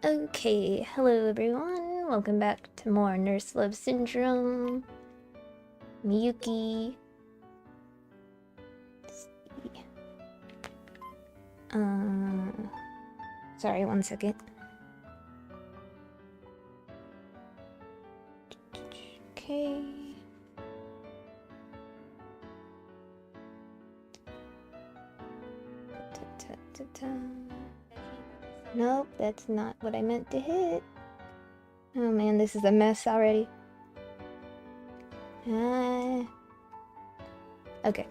Okay, hello everyone. Welcome back to more Nurse Love Syndrome. Mayuki. Let's see. Sorry, one second. Okay. Nope, that's not what I meant to hit. Oh man, this is a mess already. Okay.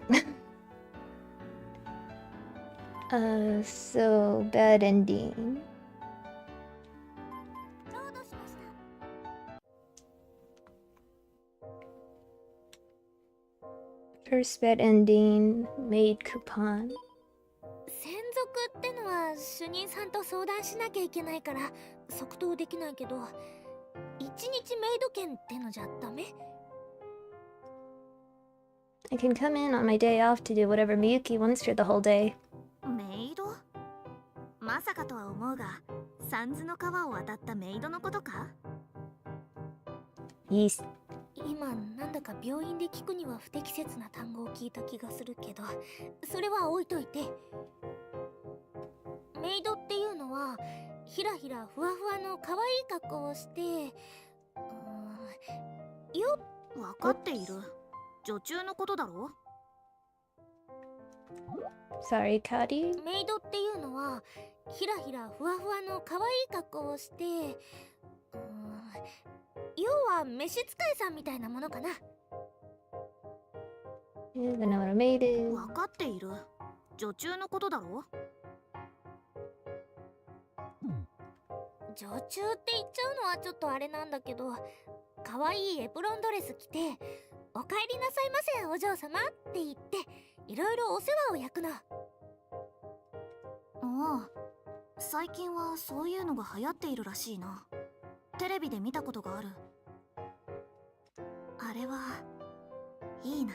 So bad ending. First bad ending, maid coupon. 専属ってのは主任さんと相談しなきゃいけないから即答できないけど、一日メイド券ってのじゃダメ？ I can come in on my day off to do whatever Mayuki wants for the whole day. メイド？まさかとは思うが、サンズの川を渡ったメイドのことか？ Yes. 今なんだか病院で聞くには不適切な単語を聞いた気がするけど、それは置いといて。メイドっていうのはひらひらふわふわの可愛い格好をして、よっ、わかっている。女中のことだろ？ Sorry, Cody. メイドっていうのはひらひらふわふわの可愛い格好をして、要は召使いさんみたいなものかな。I don't know what a maid is. わかっている。女中のことだろ？女中って言っちゃうのはちょっとあれなんだけど、可愛いエプロンドレス着て「おかえりなさいませお嬢様」って言っていろいろお世話を焼くの。ああ、最近はそういうのが流行っているらしいな。テレビで見たことがある。あれはいいな。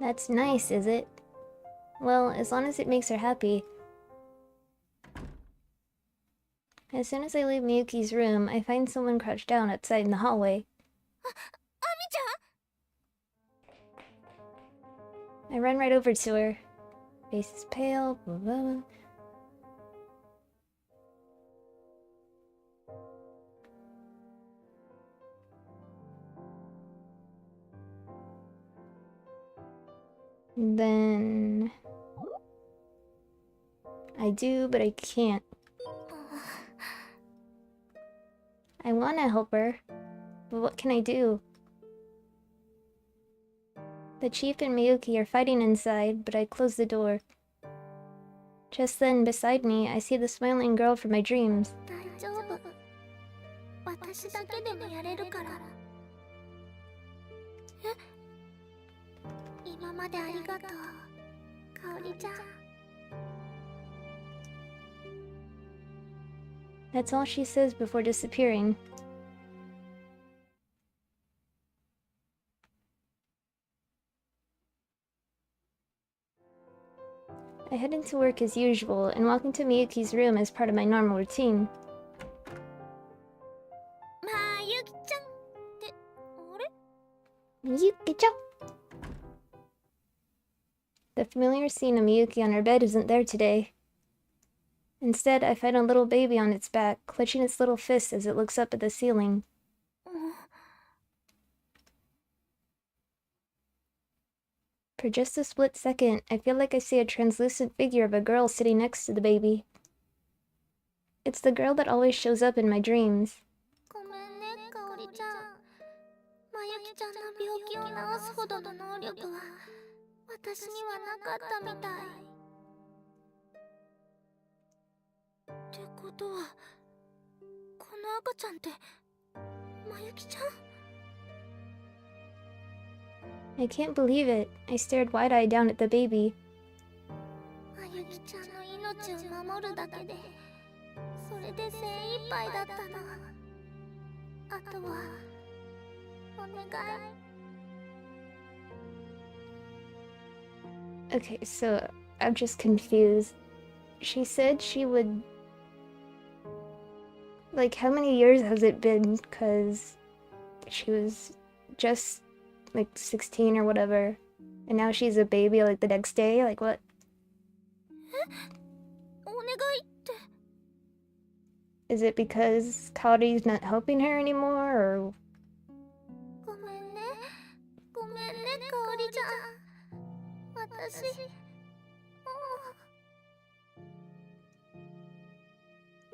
That's nice, is it? Well, as long as it makes her happy. As soon as I leave Miyuki's room, I find someone crouched down outside in the hallway. あみちゃん？ I run right over to her. Face is pale, blah blah. Then I do, but I can't. I want to help her, but what can I do? The chief and Mayuki are fighting inside, but I close the door. Just then, beside me, I see the smiling girl from my dreams. 大丈夫。私だけでもやれるから。え？今までありがとう、かおりちゃん。 That's all she says before disappearing. I head into work as usual and walk into Miyuki's room as part of my normal routine. まあゆきちゃんってあれ？ Miyuki-chan! The familiar scene of Miyuki on her bed isn't there today. Instead, I find a little baby on its back, clutching its little fists as it looks up at the ceiling. For just a split second, I feel like I see a translucent figure of a girl sitting next to the baby. It's the girl that always shows up in my dreams. ごめんね、かおりちゃん。まゆきちゃんの病気を治すほどの能力は私にはなかったみたい。ってことは、この赤ちゃんってまゆきちゃん？ I can't believe it. I stared wide-eyed down at the baby. まゆきちゃんの命を守るだけで、それで精一杯だったの。あとはお願い。 Okay, so I'm just confused. she said she would... Like, how many years has it been? Because she was just, like, 16 or whatever. And now she's a baby, like, the next day? Like, what? お願いって Is it because Kaori's not helping her anymore, or... ごめんねごめんねかおりちゃん私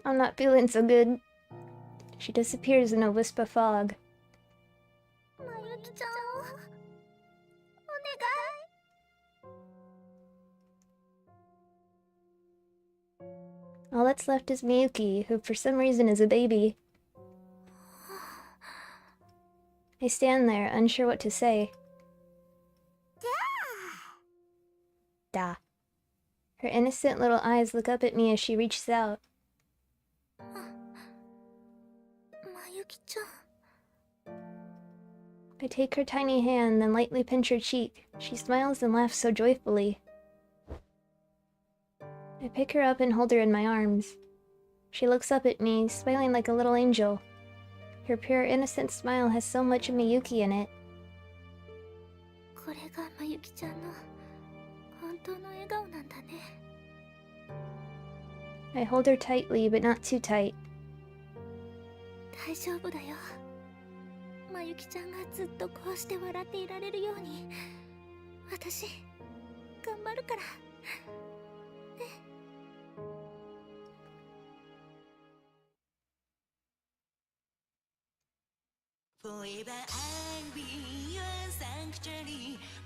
I'm not feeling so good. She disappears in a wisp of fog. まゆきちゃんをお願い All that's left is Mayuki, who for some reason is a baby. I stand there, unsure what to say. Da. Her innocent little eyes look up at me as she reaches out. まゆきちゃん I take her tiny hand, then lightly pinch her cheek. She smiles and laughs so joyfully. I pick her up and hold her in my arms. She looks up at me, smiling like a little angel. Her pure, innocent smile has so much of Mayuki in it. これがまゆきちゃんの本当の笑顔なんだね I hold her tightly, but not too tight. 大丈夫だよまゆきちゃんがずっとこうして笑っていられるように私頑張るから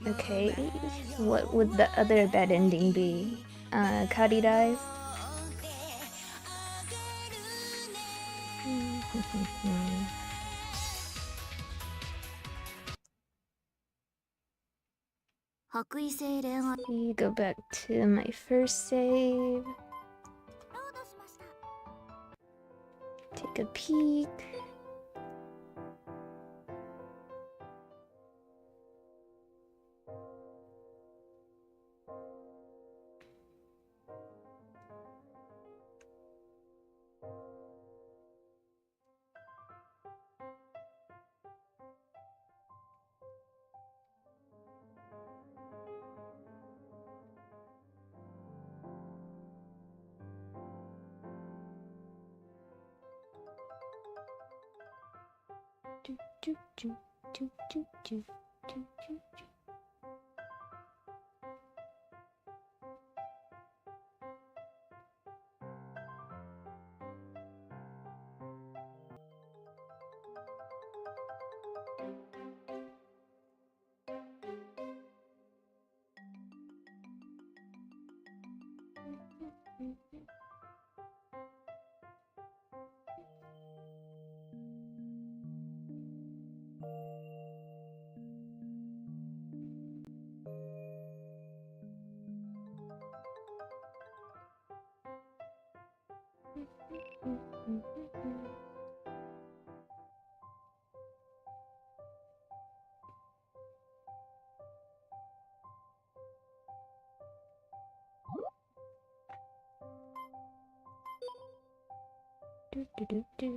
Okay, what would the other bad ending be? Kari dies? Go back to my first save. Take a peek. Do, do, do, do, do, do, do, do, do. Do, do, do, do.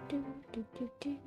Do, do, do, do.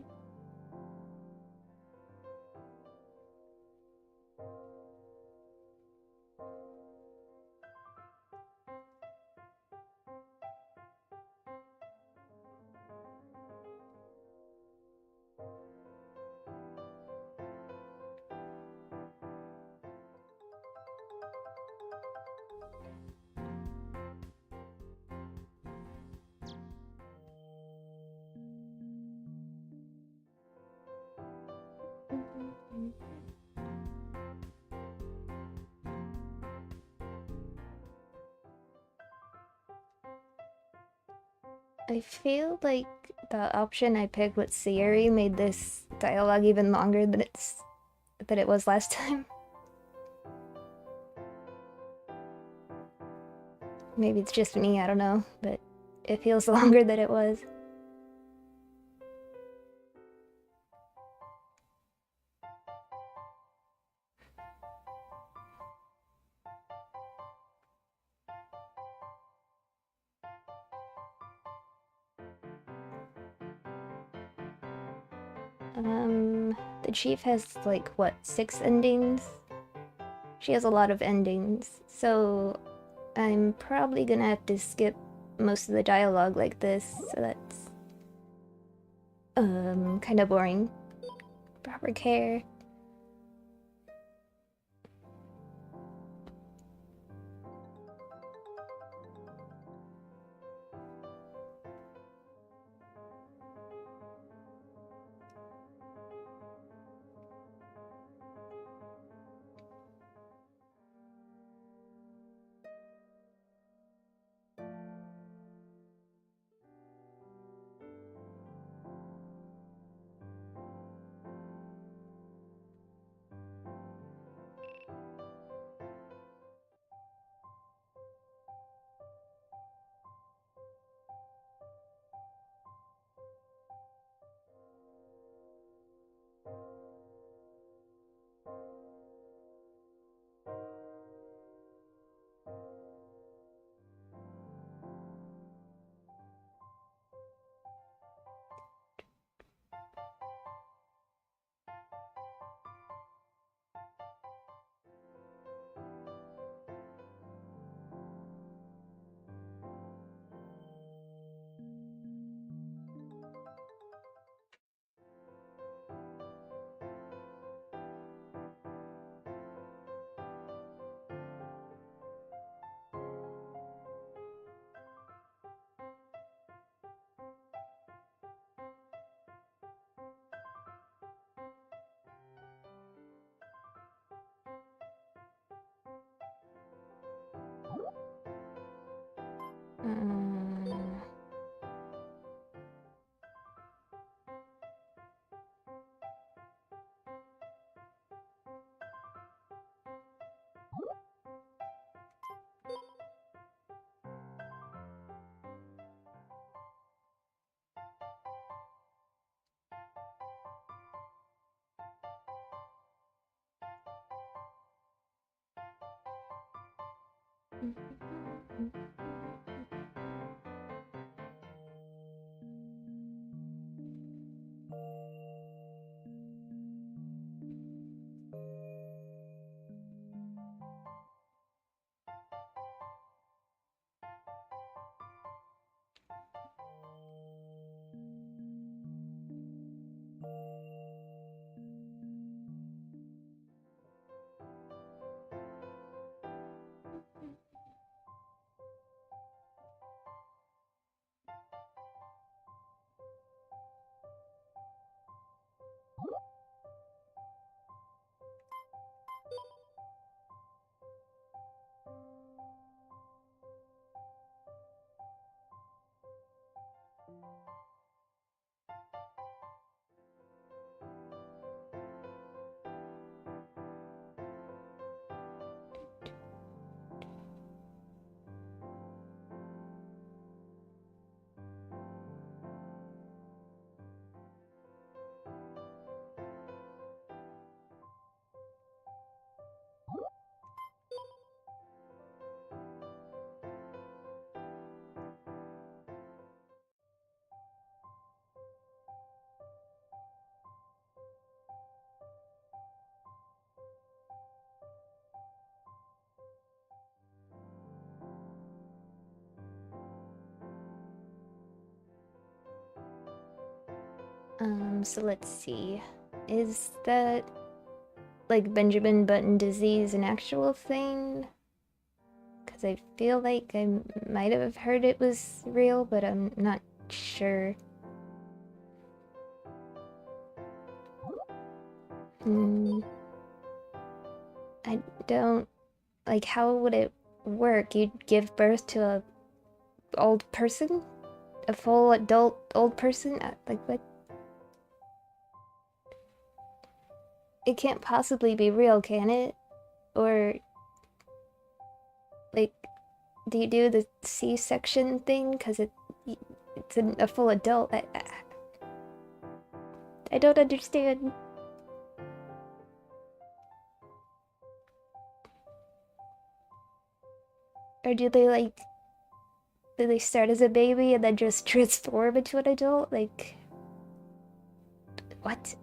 I feel like the option I picked with Sayuri made this dialogue even longer than it was last time. Maybe it's just me, I don't know, but it feels longer than it was. The chief has like what, 6 endings? She has a lot of endings, so I'm probably gonna have to skip most of the dialogue like this, so that's kind of boring. Proper care. Um, so let's see. Is that like Benjamin Button disease an actual thing? Because I feel like I might have heard it was real, but I'm not sure. Mm, I don't... Like, how would it work? You'd give birth to a old person? A full adult old person? Like, what? It can't possibly be real, can it? Or... Like, do you do the C-section thing? Because it's a full adult. I don't understand. Or do they start as a baby and then just transform into an adult? Like, what?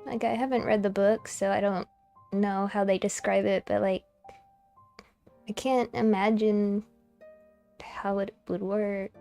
Like, I haven't read the book, so I don't know how they describe it, but like, I can't imagine how it would work.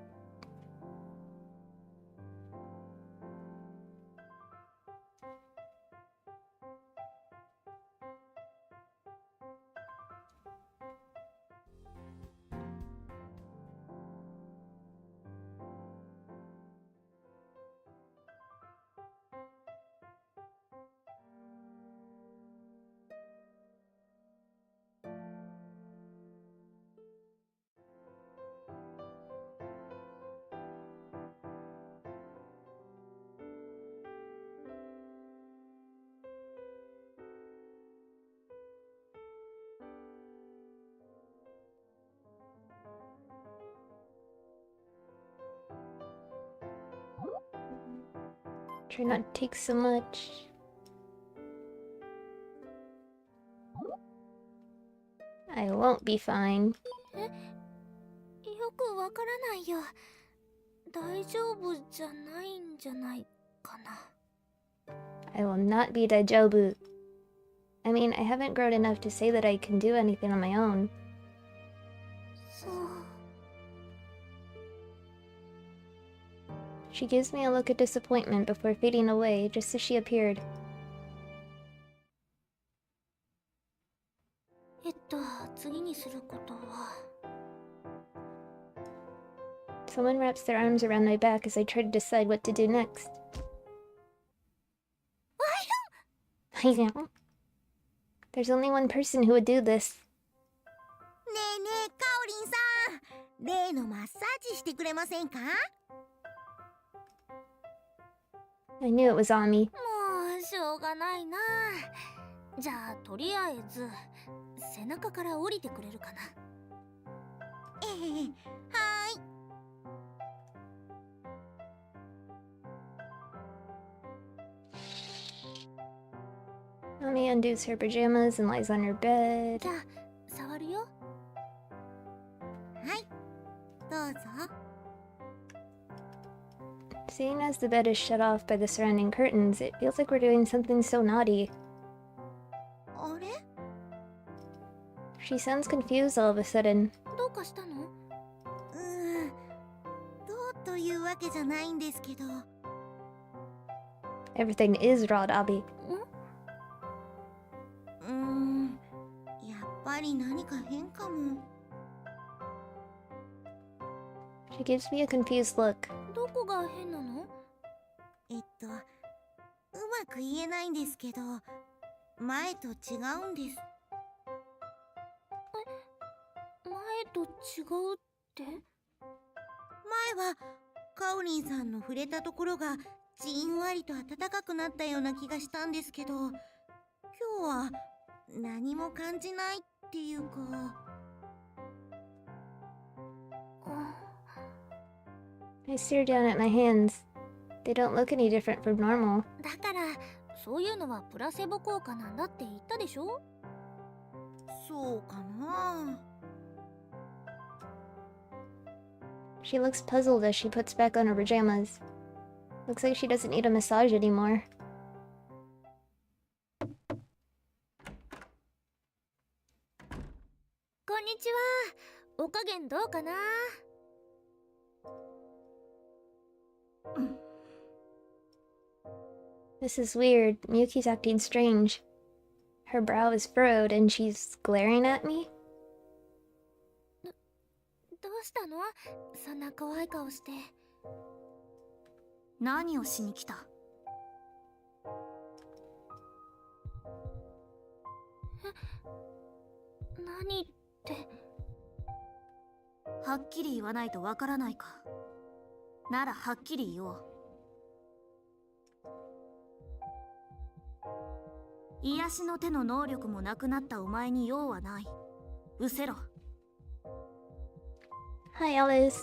Try not to take so much. I won't be fine. よくわからないよ。大丈夫じゃないんじゃないかな。I will not be daijoubu. I mean, I haven't grown enough to say that I can do anything on my own. そう。She gives me a look of disappointment before fading away, just as she appeared. 次にすることは。Someone wraps their arms around my back as I try to decide what to do next. There's only one person who would do this. ねえねえ、かおりんさん、例のマッサージしてくれませんか？ I knew it was on me. もうしょうがないな。じゃあとりあえず背中から降りてくれるかな。はーい。Mommy undoes her pajamas and lies on her bed. じゃあ触るよ。はい、どうぞ。 Seeing as the bed is shut off by the surrounding curtains, it feels like we're doing something so naughty. あれ？ She sounds confused all of a sudden. どうかしたの？どうというわけじゃないんですけど。 Everything is raw, Abby. やっぱり何か変かも。 She gives me a confused look. どこが変なの？うまく言えないんですけど、前と違うんです。前と違うって？前はかおりんさんの触れたところがじんわりと暖かくなったような気がしたんですけど、今日は何も感じないっていうか。I stare down at my hands. They don't look any different from normal. だからそういうのはプラセボ効果なんだって言ったでしょ？そうかな。 She looks puzzled as she puts back on her pajamas. Looks like she doesn't need a massage anymore. こんにちは。お加減どうかな？ This is weird. Miyuki's acting strange. Her brow is furrowed and she's glaring at me. どうしたの？そんな怖い顔して。何をしに来た？何って。はっきり言わないとわからないか。ならはっきり言おう。癒しの手の能力もなくなったお前に用はない。失せろ。Hi, Alice.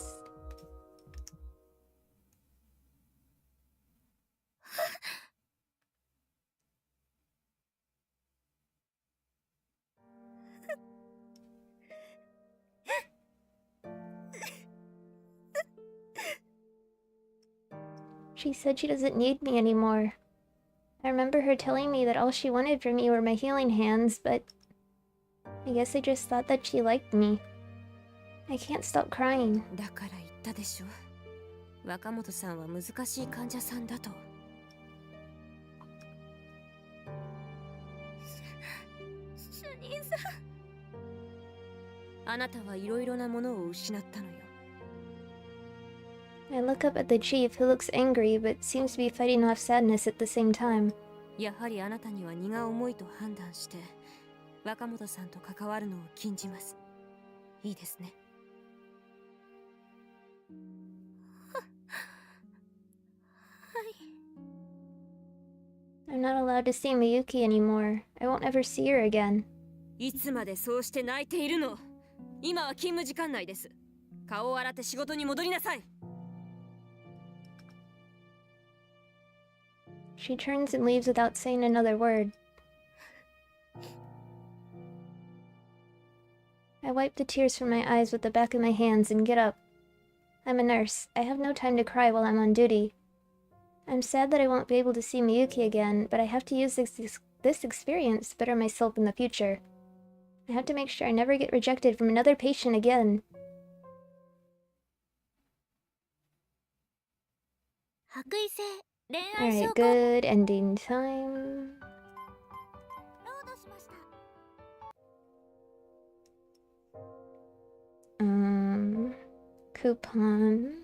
She said she doesn't need me anymore. I remember her telling me that all she wanted from me were my healing hands, but I guess I just thought that she liked me. I can't stop crying. だから言ったでしょ。若本さんは難しい患者さんだと。主任さん。あなたはいろいろなものを失ったのよ。I look up at the chief, who looks angry but seems to be fighting off sadness at the same time. やはりあなたには荷が重いと判断して、若本さんと関わるのを禁じます。いいですね。I'm not allowed to see Mayuki anymore. I won't ever see her again. いつまでそうして泣いているの？今は勤務時間内です。顔を洗って仕事に戻りなさい。She turns and leaves without saying another word. I wipe the tears from my eyes with the back of my hands and get up. I'm a nurse. I have no time to cry while I'm on duty. I'm sad that I won't be able to see Miyuki again, but I have to use this experience to better myself in the future. I have to make sure I never get rejected from another patient again. Alright, good ending time. Coupon.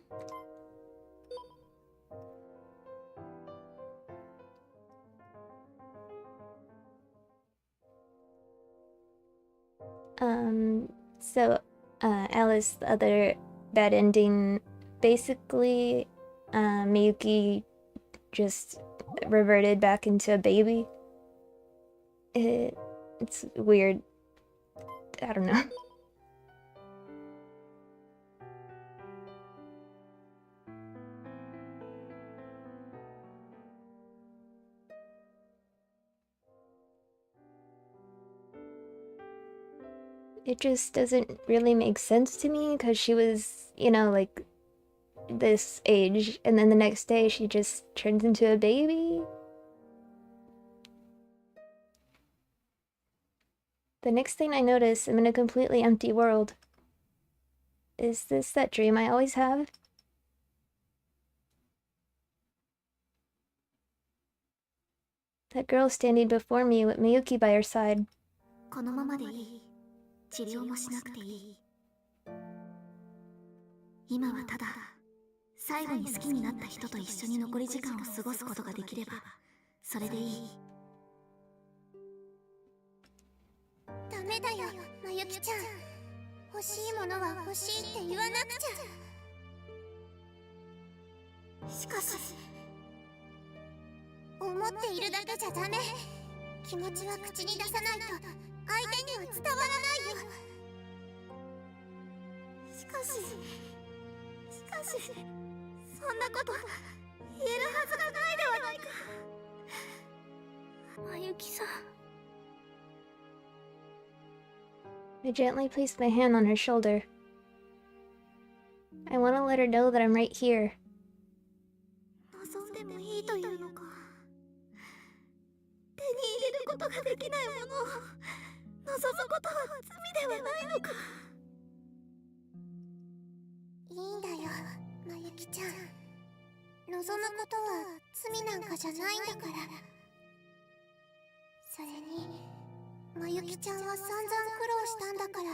Alice, the other bad ending, basically, Miyuki just reverted back into a baby. It's weird. I don't know. It just doesn't really make sense to me because she was, you know, like this age, and then the next day she just turns into a baby. The next thing I notice, I'm in a completely empty world. Is this that dream I always have? That girl standing before me with Mayuki by her side. このままでいい。治療もしなくていい。今はただ最後に好きになった人と一緒に残り時間を過ごすことができればそれでいい。ダメだよ、まゆきちゃん。欲しいものは欲しいって言わなくちゃ。しかし思っているだけじゃダメ。気持ちは口に出さないと相手には伝わらないよ。しかしそんなこと言えるはずがないではないか。まゆきさん。I gently placed my hand on her shoulder. I want to let her know that I'm right here. 望んでもいいというのか。手に入れることができないものを望むことは罪ではないのか。いいんだよ、まゆきちゃん。望むことは罪なんかじゃないんだから。それにまゆきちゃんは散々苦労したんだから、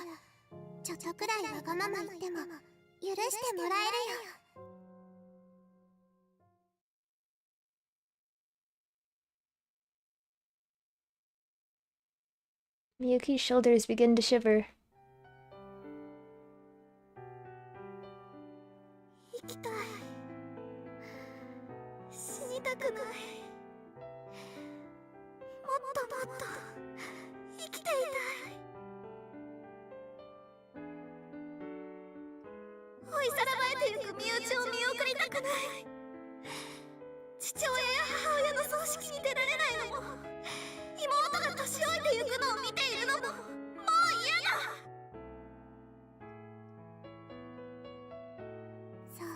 ちょっとくらいわがまま言っても許してもらえるよ。Miyuki's shoulders begin to shiver. 生きたい。死にたくない。もっともっと生きていたい。追いさらばえてゆく身内を見送りたくない。父親や母親の葬式に出られないのも、妹が年老いてゆくのを見ているのも、もう嫌だ。そう、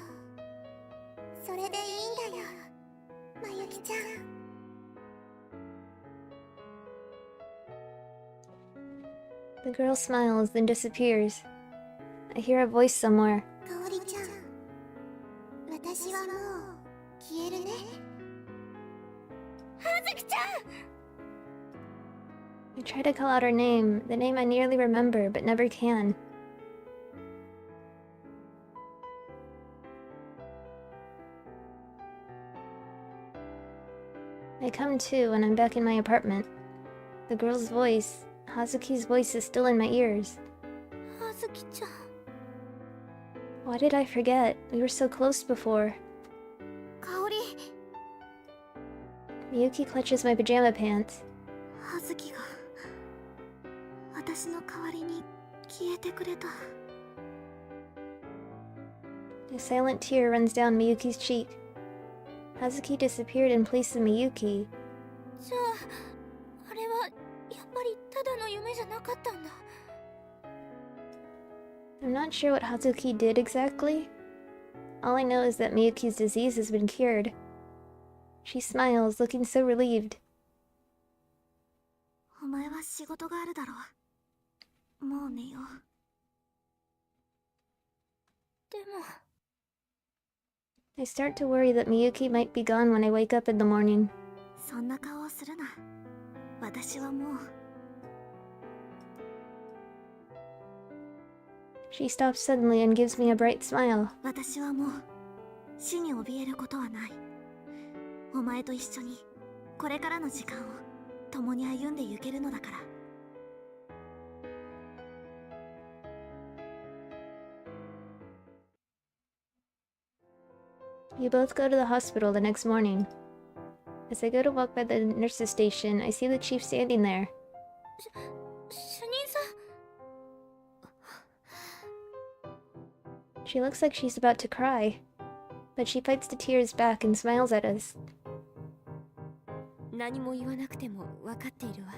それでいいんだよ、まゆきちゃん。The girl smiles, then disappears. I hear a voice somewhere. かおりちゃん、私はもう消えるね。はずきちゃん。I try to call out her name, the name I nearly remember, but never can. I come to when I'm back in my apartment. The girl's voice, Hazuki's voice, is still in my ears. はずきちゃん。 Why did I forget? We were so close before. かおり。 Mayuki clutches my pajama pants. はずきが私の代わりに消えてくれた。 A silent tear runs down Miyuki's cheek. Hazuki disappeared in place of Mayuki. じゃあ、あれはやっぱりただの夢じゃなかったんだ。 I'm not sure what Hazuki did exactly. All I know is that Miyuki's disease has been cured. She smiles, looking so relieved. お前は仕事があるだろう。もう寝よう。でも I start to worry that Miyuki might be gone when I wake up in the morning. そんな顔をするな。私はもう。 She stops suddenly and gives me a bright smile. 私はもう死に怯えることはない。お前と一緒にこれからの時間を共に歩んで行けるのだから。 We both go to the hospital the next morning. As I go to walk by the nurse's station, I see the chief standing there. 主任さん。 She looks like she's about to cry, but she fights the tears back and smiles at us. 何も言わなくても分かっているわ。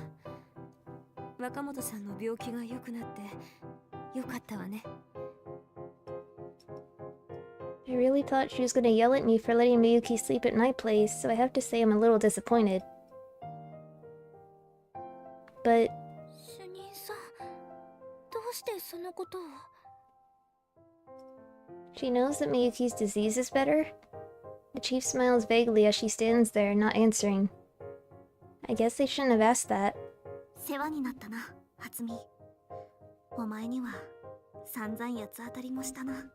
若本さんの病気が良くなってよかったわね。 I really thought she was gonna yell at me for letting Mayuki sleep at my place, so I have to say I'm a little disappointed. But 主任さん、どうしてそのことを。 she knows that Miyuki's disease is better? The chief smiles vaguely as she stands there, not answering. I guess they shouldn't have asked that. 世話になったな、初見。お前には散々八つ当たりもしたな。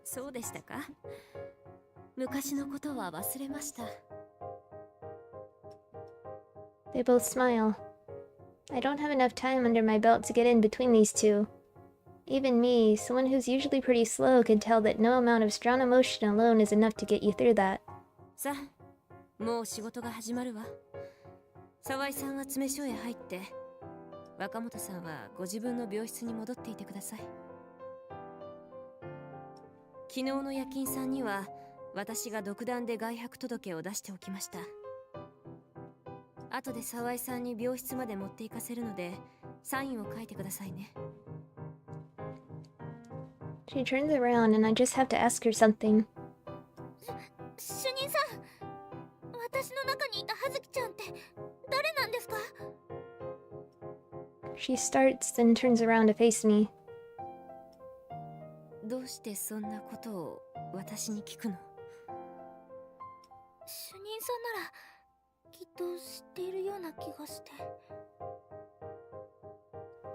そうでしたか。昔のことは忘れました。 They both smile. I don't have enough time under my belt to get in between these two. Even me, someone who's usually pretty slow, can tell that no amount of strong emotion alone is enough to get you through that. さあ、もう仕事が始まるわ。沢井さんは詰め所へ入って、若本さんはご自分の病室に戻っていてください。昨日の夜勤さんには私が独断で外泊届を出しておきました。後で沢井さんに病室まで持って行かせるのでサインを書いてくださいね。 She turns around and I just have to ask her something. 主任さん、私の中にいた葉月ちゃんって誰なんですか？ She starts, then turns around to face me. どうしてそんなことを私に聞くの？主任さんならきっと知っているような気がして。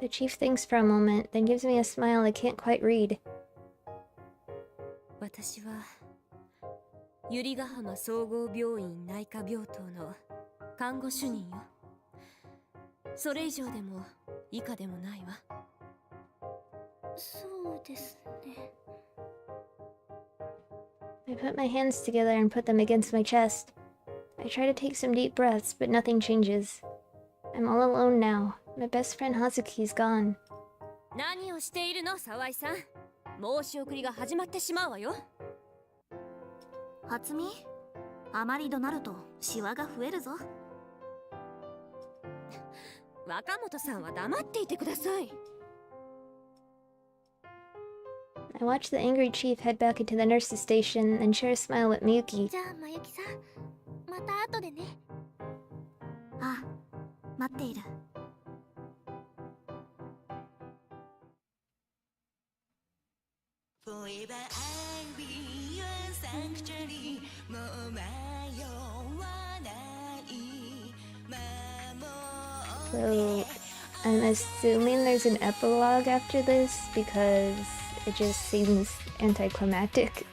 The chief thinks for a moment, then gives me a smile I can't quite read. 私は百合ヶ浜総合病院内科病棟の看護主任よ。それ以上でも以下でもないわ。そうですね。 I put my hands together and put them against my chest. I try to take some deep breaths, but nothing changes. I'm all alone now. My best friend Hazuki's gone. 何をしているの、沢井さん。申し送りが始まってしまうわよ。初見、あまり怒鳴るとシワが増えるぞ。若本さんは黙っていてください。I watch the angry chief head back into the nurse's station and share a smile with Mayuki. じゃあまゆきさん、また後でね。あ、待っている。So, I'm assuming there's an epilogue after this because it just seems anticlimactic.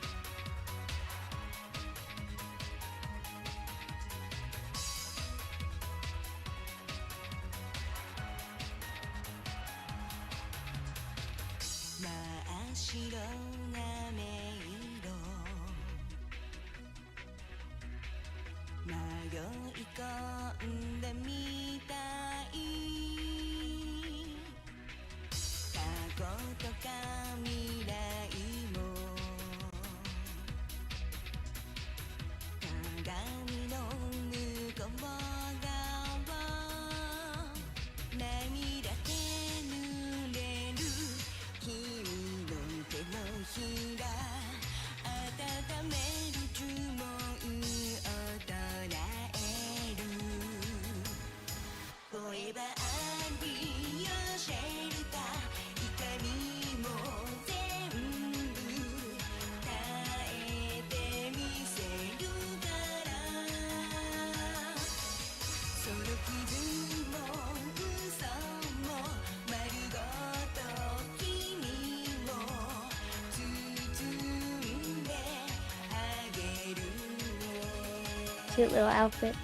Cute little outfit.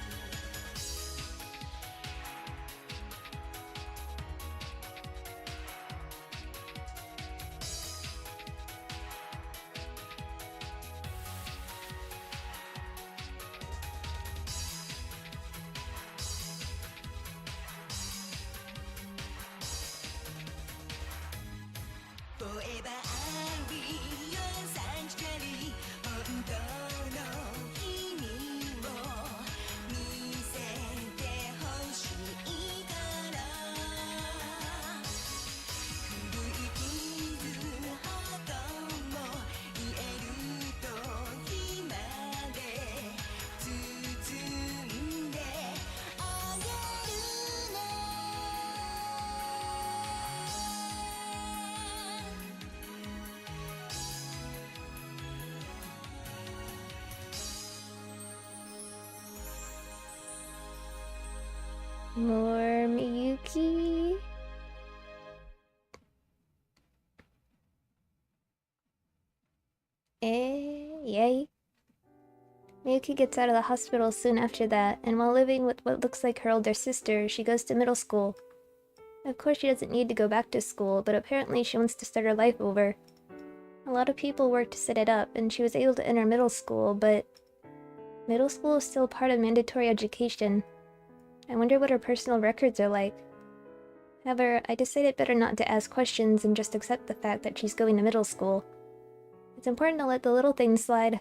More Miyuki. Yay. Miyuki gets out of the hospital soon after that, and while living with what looks like her older sister, she goes to middle school. Of course she doesn't need to go back to school, but apparently she wants to start her life over. A lot of people worked to set it up, and she was able to enter middle school, but middle school is still part of mandatory education. I wonder what her personal records are like. However, I decided better not to ask questions and just accept the fact that she's going to middle school. It's important to let the little things slide.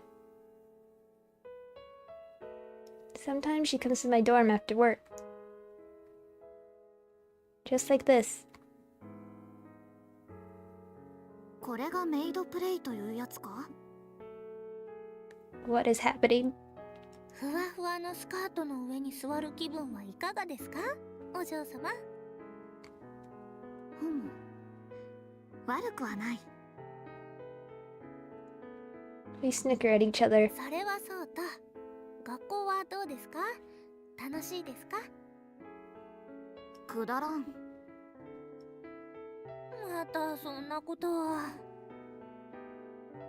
Sometimes she comes to my dorm after work. Just like this. これがメイドプレイというやつか？ What is happening? ふわふわのスカートの上に座る気分はいかがですか、お嬢様。悪くはない。We snicker at each other. それはそうと、学校はどうですか？楽しいですか？くだらん。またそんなことは。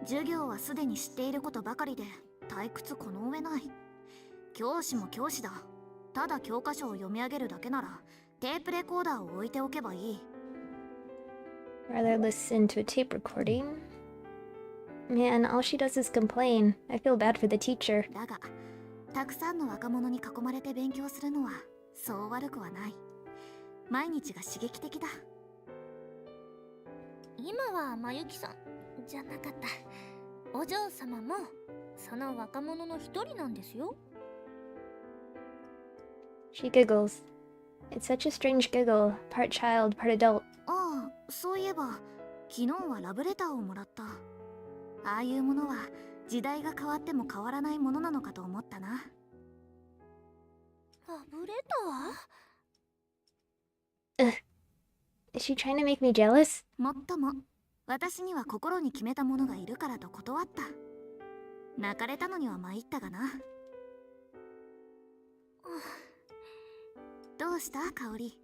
授業はすでに知っていることばかりで退屈この上ない。教師も教師だ。ただ教科書を読み上げるだけならテープレコーダーを置いておけばいい。 Rather listen to a tape recording. Man, all she does is complain. I feel bad for the teacher. だがたくさんの若者に囲まれて勉強するのはそう悪くはない。毎日が刺激的だ。今はまゆきさんじゃなかった。お嬢様もその若者の一人なんですよ。She giggles. It's such a strange giggle, part child, part adult. ああ、そういえば昨日はラブレターをもらった。ああいうものは時代が変わっても変わらないものなのかと思ったな。ラブレタ Is she trying to make me jealous? もっとも私には心に決めたものがいるからと断った。泣かれたのには参ったがな。どうした香り、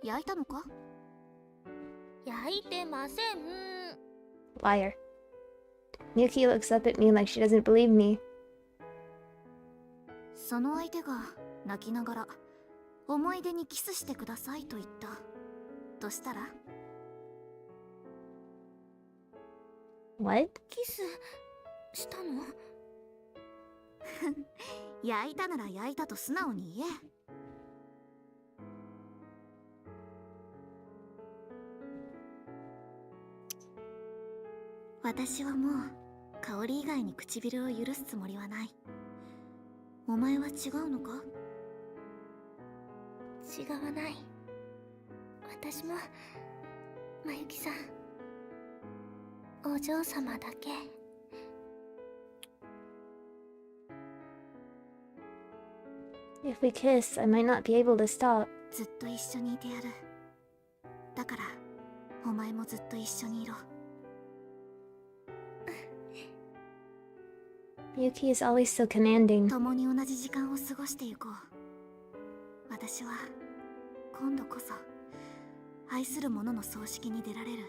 焼いたのか？ー？焼いてません。Liar. Mayuki looks up at me like she doesn't believe me. その相手が泣きながら思い出にキスしてくださいと言ったとしたら？ What? キスしたの？焼いたなら焼いたと素直に言え。私はもう香り以外に唇を許すつもりはない。お前は違うのか？違わない。私もまゆきさん、お嬢様だけ。If we kiss, I might not be able to stop. ずっと一緒にいてやる。だからお前もずっと一緒にいろ。Mayuki is always so commanding. 共に同じ時間を過ごしてゆこう。私は今度こそ愛する者の葬式に出られる。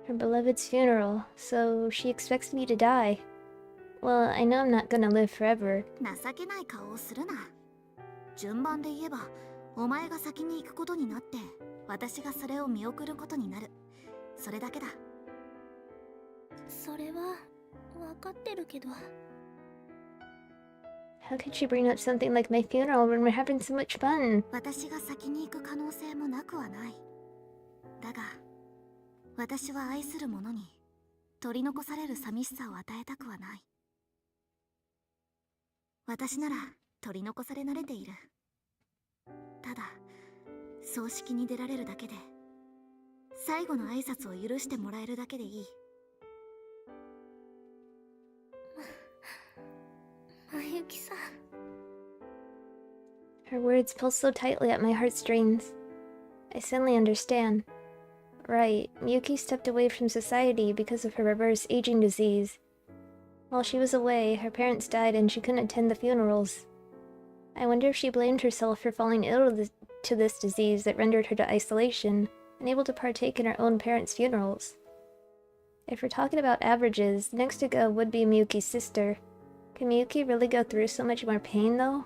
Her beloved's funeral, so she expects me to die. Well, I know I'm not gonna live forever. 情けない顔をするな。順番で言えばお前が先に行くことになって私がそれを見送ることになる。それだけだ。それは分かってるけど。How could she bring up something like my funeral when we're having so much fun? 私が先に行く可能性もなくはない。だが私は愛する者に取り残される寂しさを与えたくはない。私なら取り残され慣れている。ただ葬式に出られるだけで最後の挨拶を許してもらえるだけでいい。まゆきさん。 Her words pull so tightly at my heartstrings. I suddenly understand. Right, Miyuki stepped away from society because of her reverse aging disease. While she was away, her parents died and she couldn't attend the funerals. I wonder if she blamed herself for falling ill to this disease that rendered her to isolation, unable to partake in her own parents' funerals. If we're talking about averages, next to go would be Miyuki's sister. Can Miyuki really go through so much more pain, though?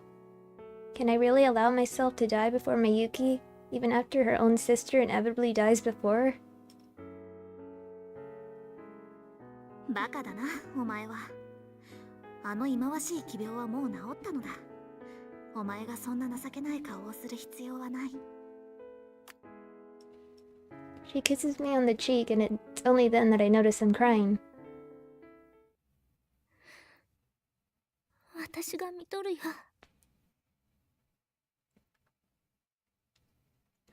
Can I really allow myself to die before Mayuki, even after her own sister inevitably dies before her? バカだな、お前は。あの忌まわしい奇病はもう治ったのだ。お前がそんな情けない顔をする必要はない。She kisses me on the cheek, and it's only then that I notice I'm crying. 私が見とるよ。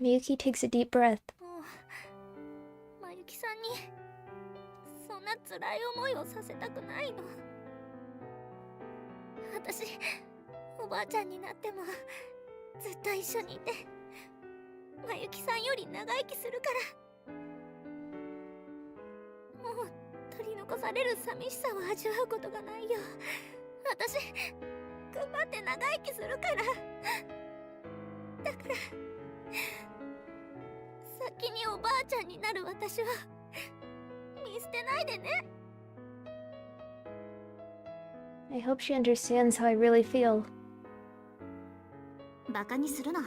Miyuki takes a deep breath. もうまゆきさんにそんな辛い思いをさせたくないの。私おばあちゃんになってもずっと一緒にいてまゆきさんより長生きするから。残される寂しさを味わうことがないよ。私頑張って長生きするから。だから先におばあちゃんになる私は見捨てないでね。 I hope she understands how I really feel. バカにするな。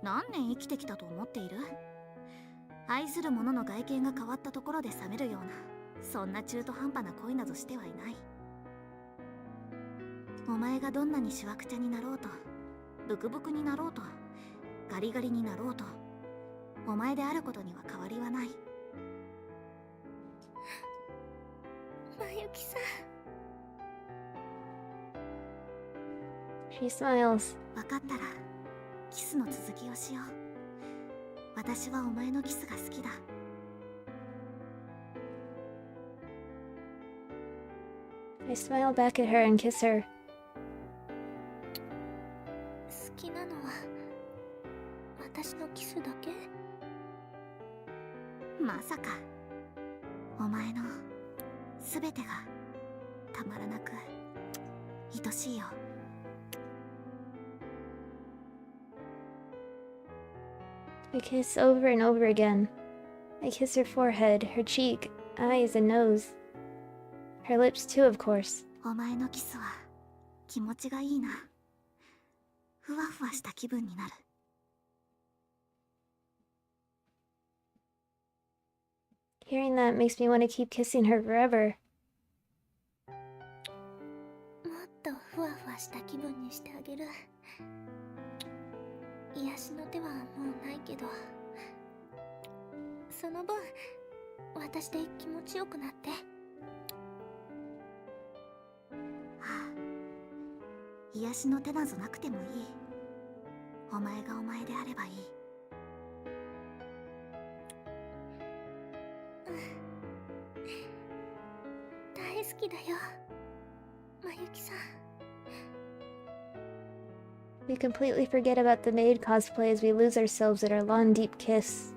何年生きてきたと思っている？愛する者の外見が変わったところで冷めるような、そんな中途半端な恋などしてはいない。お前がどんなにしわくちゃになろうと、ブクブクになろうと、ガリガリになろうと、お前であることには変わりはない。まゆきさん。 She smiles. 分かったらキスの続きをしよう。私はお前のキスが好きだ。I smile back at her and kiss her. 好きなのは私のキスだけ？まさかお前のすべてがたまらなく愛しいよ。We kiss over and over again. I kiss her forehead, her cheek, eyes, and nose. Her lips too, of course. お前のキスは気持ちがいいな。ふわふわした気分になる。Hearing that makes me want to keep kissing her forever. もっとふわふわした気分にしてあげる。癒しの手はもうないけど、その分私で気持ちよくなって。はあ、癒しの手なぞなくてもいい。お前がお前であればいい。大好きだよ、まゆきさん。 We completely forget about the maid cosplay as we lose ourselves in our long, deep kiss.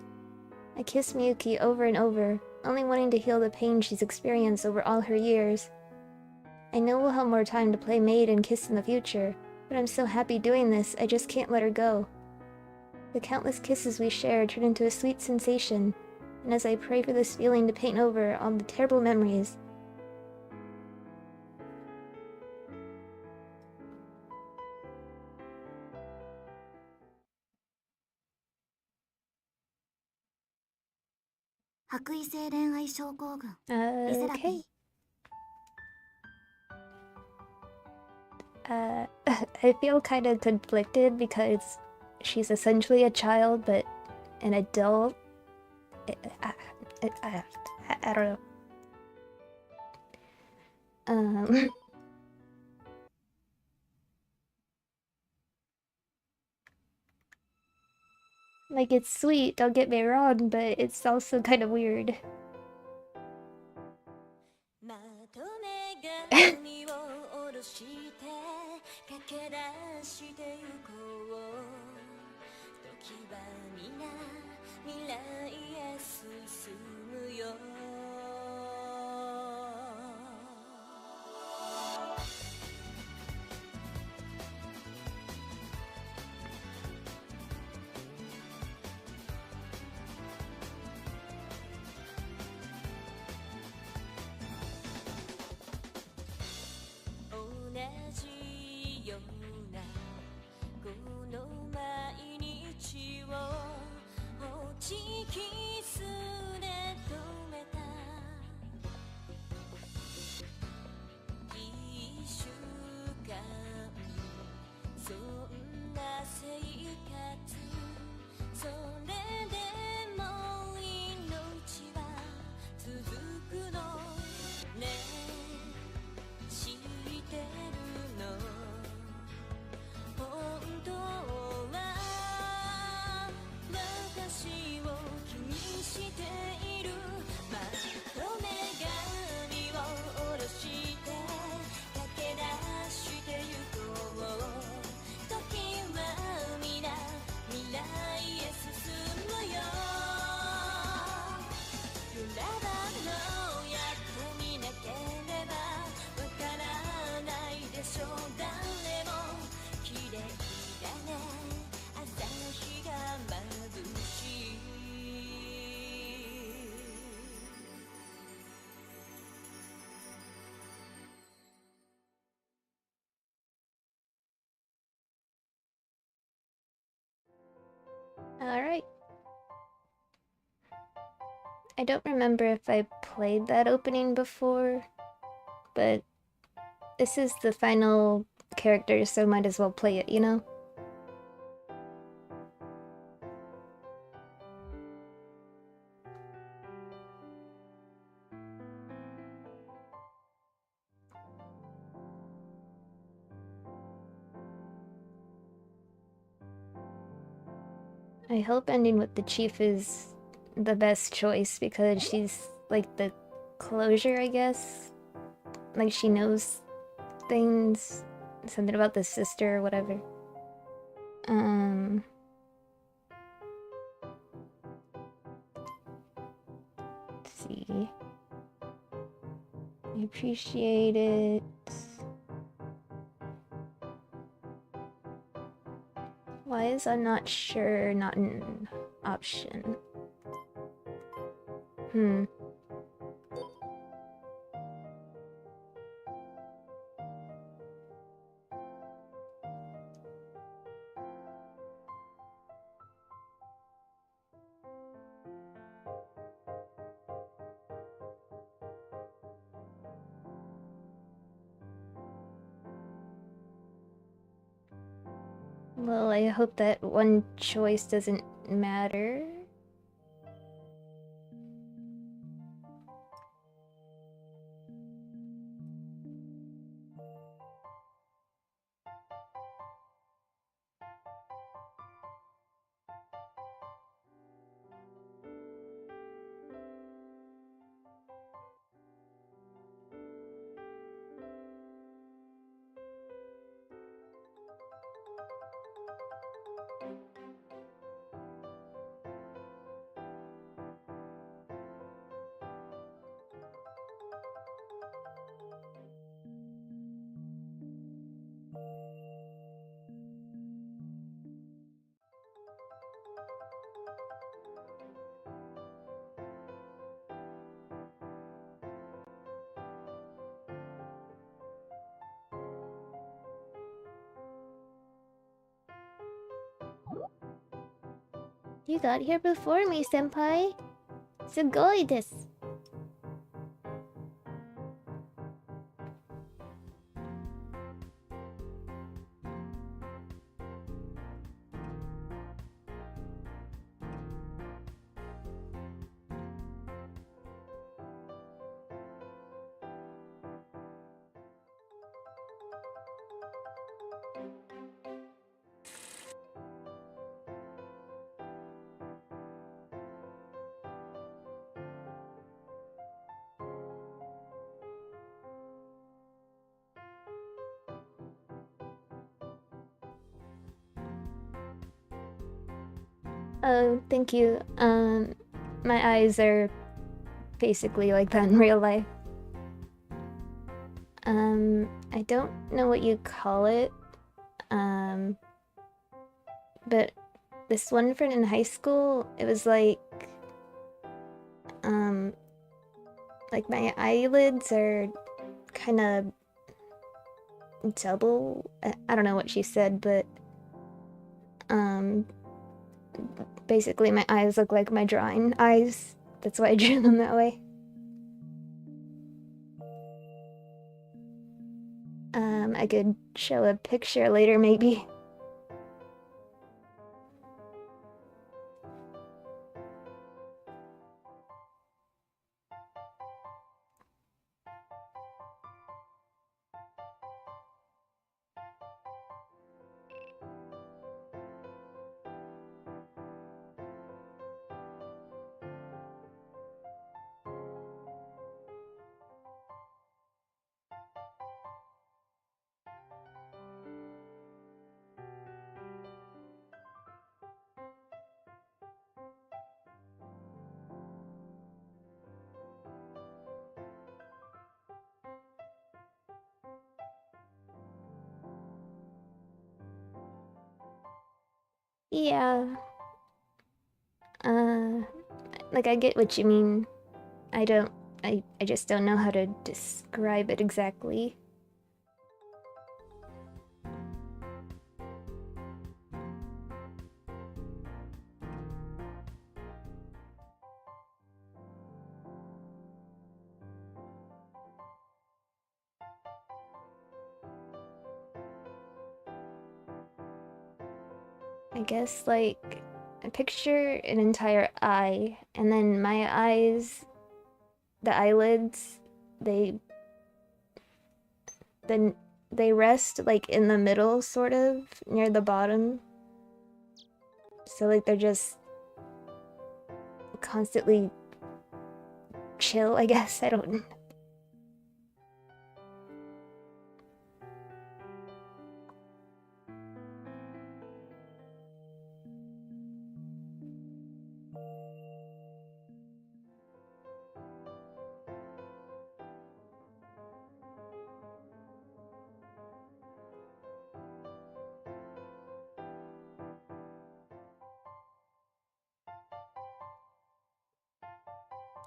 I kiss Mayuki over and over, only wanting to heal the pain she's experienced over all her years. I know we'll have more time to play maid and kiss in the future, but I'm so happy doing this, I just can't let her go. The countless kisses we share turn into a sweet sensation, and as I pray for this feeling to paint over all the terrible memories,「白衣性恋愛症候群」リセラピ okay. ー。I feel kind of conflicted because she's essentially a child, but an adult. I don't know. Like, it's sweet, don't get me wrong, but it's also kind of weird. まとめ髪を下ろして駆け出してゆこう。時は皆未来へ進むよ。同じようなこの毎日をホチキスで止めた一週間そんな生活それでも命は続くのね知ってるの本当は私を君 Alright. I don't remember if I played that opening before, but this is the final character, so might as well play it, you know? I hope ending with the chief is the best choice because she's like the closure, I guess. Like she knows things, something about the sister or whatever. Let's see. I appreciate it. Why is I'm not sure not an option? Well, I hope that one choice doesn't matter. You got here before me, senpai. Sugoi desu. Oh, thank you. My eyes are basically like that in real life. I don't know what you call it. But this one friend in high school, it was like my eyelids are kind of double. I don't know what she said, but basically my eyes look like my drawing eyes. That's why I drew them that way. I could show a picture later, maybe. Yeah. Like I get what you mean. I just don't know how to describe it exactly. I guess, like, I picture an entire eye, and then my eyes, the eyelids, then they rest, like, in the middle, sort of, near the bottom. So, like, they're just constantly chill, I guess. I don't...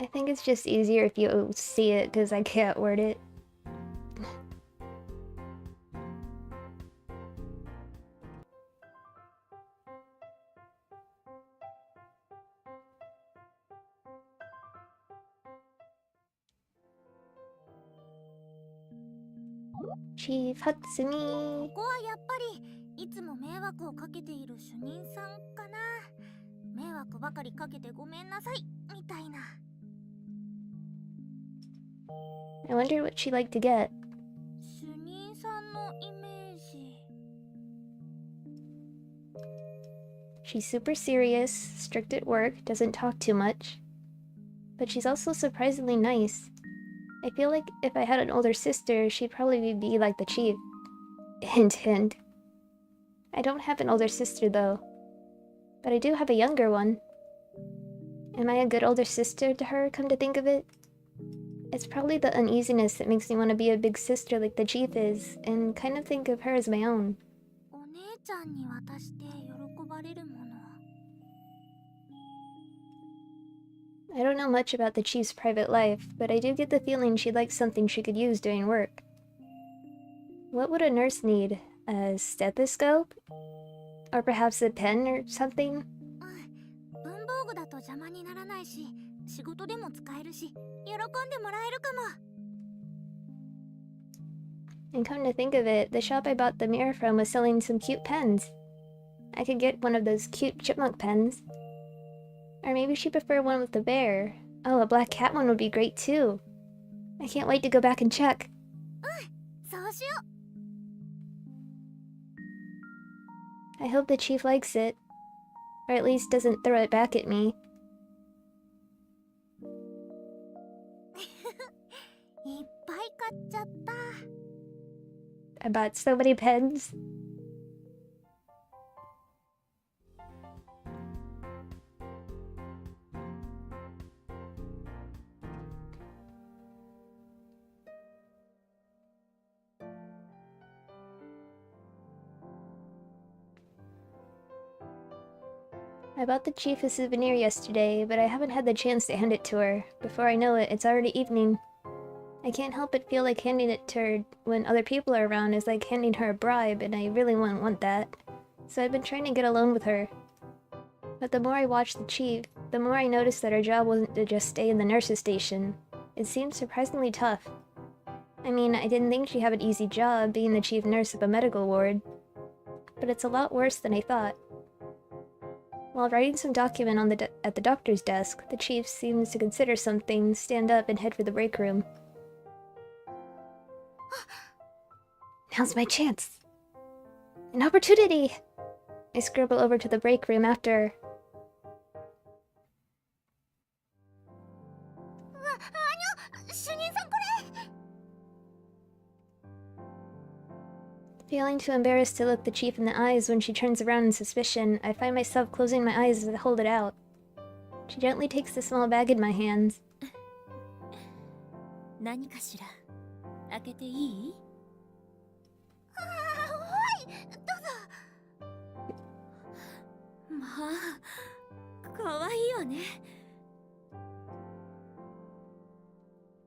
I think it's just easier if you see it, because I can't word it. Chief Hatsumi! ここはやっぱりいつも迷惑をかけている主任さんかな。迷惑ばかりかけてごめんなさいみたいな。 I wonder what she'd like to get. 主任さんのイメージ。 She's super serious, strict at work, doesn't talk too much. But she's also surprisingly nice. I feel like if I had an older sister, she'd probably be like the chief. Hint, hint. I don't have an older sister though. But I do have a younger one. Am I a good older sister to her, come to think of it? It's probably the uneasiness that makes me want to be a big sister like the chief is, and kind of think of her as my own. お姉ちゃんに渡して喜ばれるもの。 I don't know much about the chief's private life, but I do get the feeling she'd like something she could use doing work. What would a nurse need? A stethoscope? Or perhaps a pen or something? 文房具だと邪魔にならないし、仕事でも使えるし、喜んでもらえるかも。 And come to think of it, the shop I bought the mirror from was selling some cute pens. I could get one of those cute chipmunk pens. Or maybe she'd prefer one with the bear. Oh, a black cat one would be great too. I can't wait to go back and check. そうしよう。 I hope the chief likes it. Or at least doesn't throw it back at me. いっぱい買っちゃった。 I bought so many pens. I bought the chief a souvenir yesterday, but I haven't had the chance to hand it to her. Before I know it, it's already evening. I can't help but feel like handing it to her when other people are around is like handing her a bribe, and I really wouldn't want that. So I've been trying to get alone with her. But the more I watch the chief, the more I notice that her job wasn't to just stay in the nurse's station. It seems surprisingly tough. I mean, I didn't think she'd have an easy job being the chief nurse of a medical ward. But it's a lot worse than I thought. While writing some document at the doctor's desk, the chief seems to consider something, stand up, and head for the break room. Now's my chance! An opportunity! I scribble over to the break room after. Feeling too embarrassed to look the chief in the eyes when she turns around in suspicion, I find myself closing my eyes as I hold it out. She gently takes the small bag in my hands. 何かしら開けていい？はい、どうぞ。まあ、可愛いわね。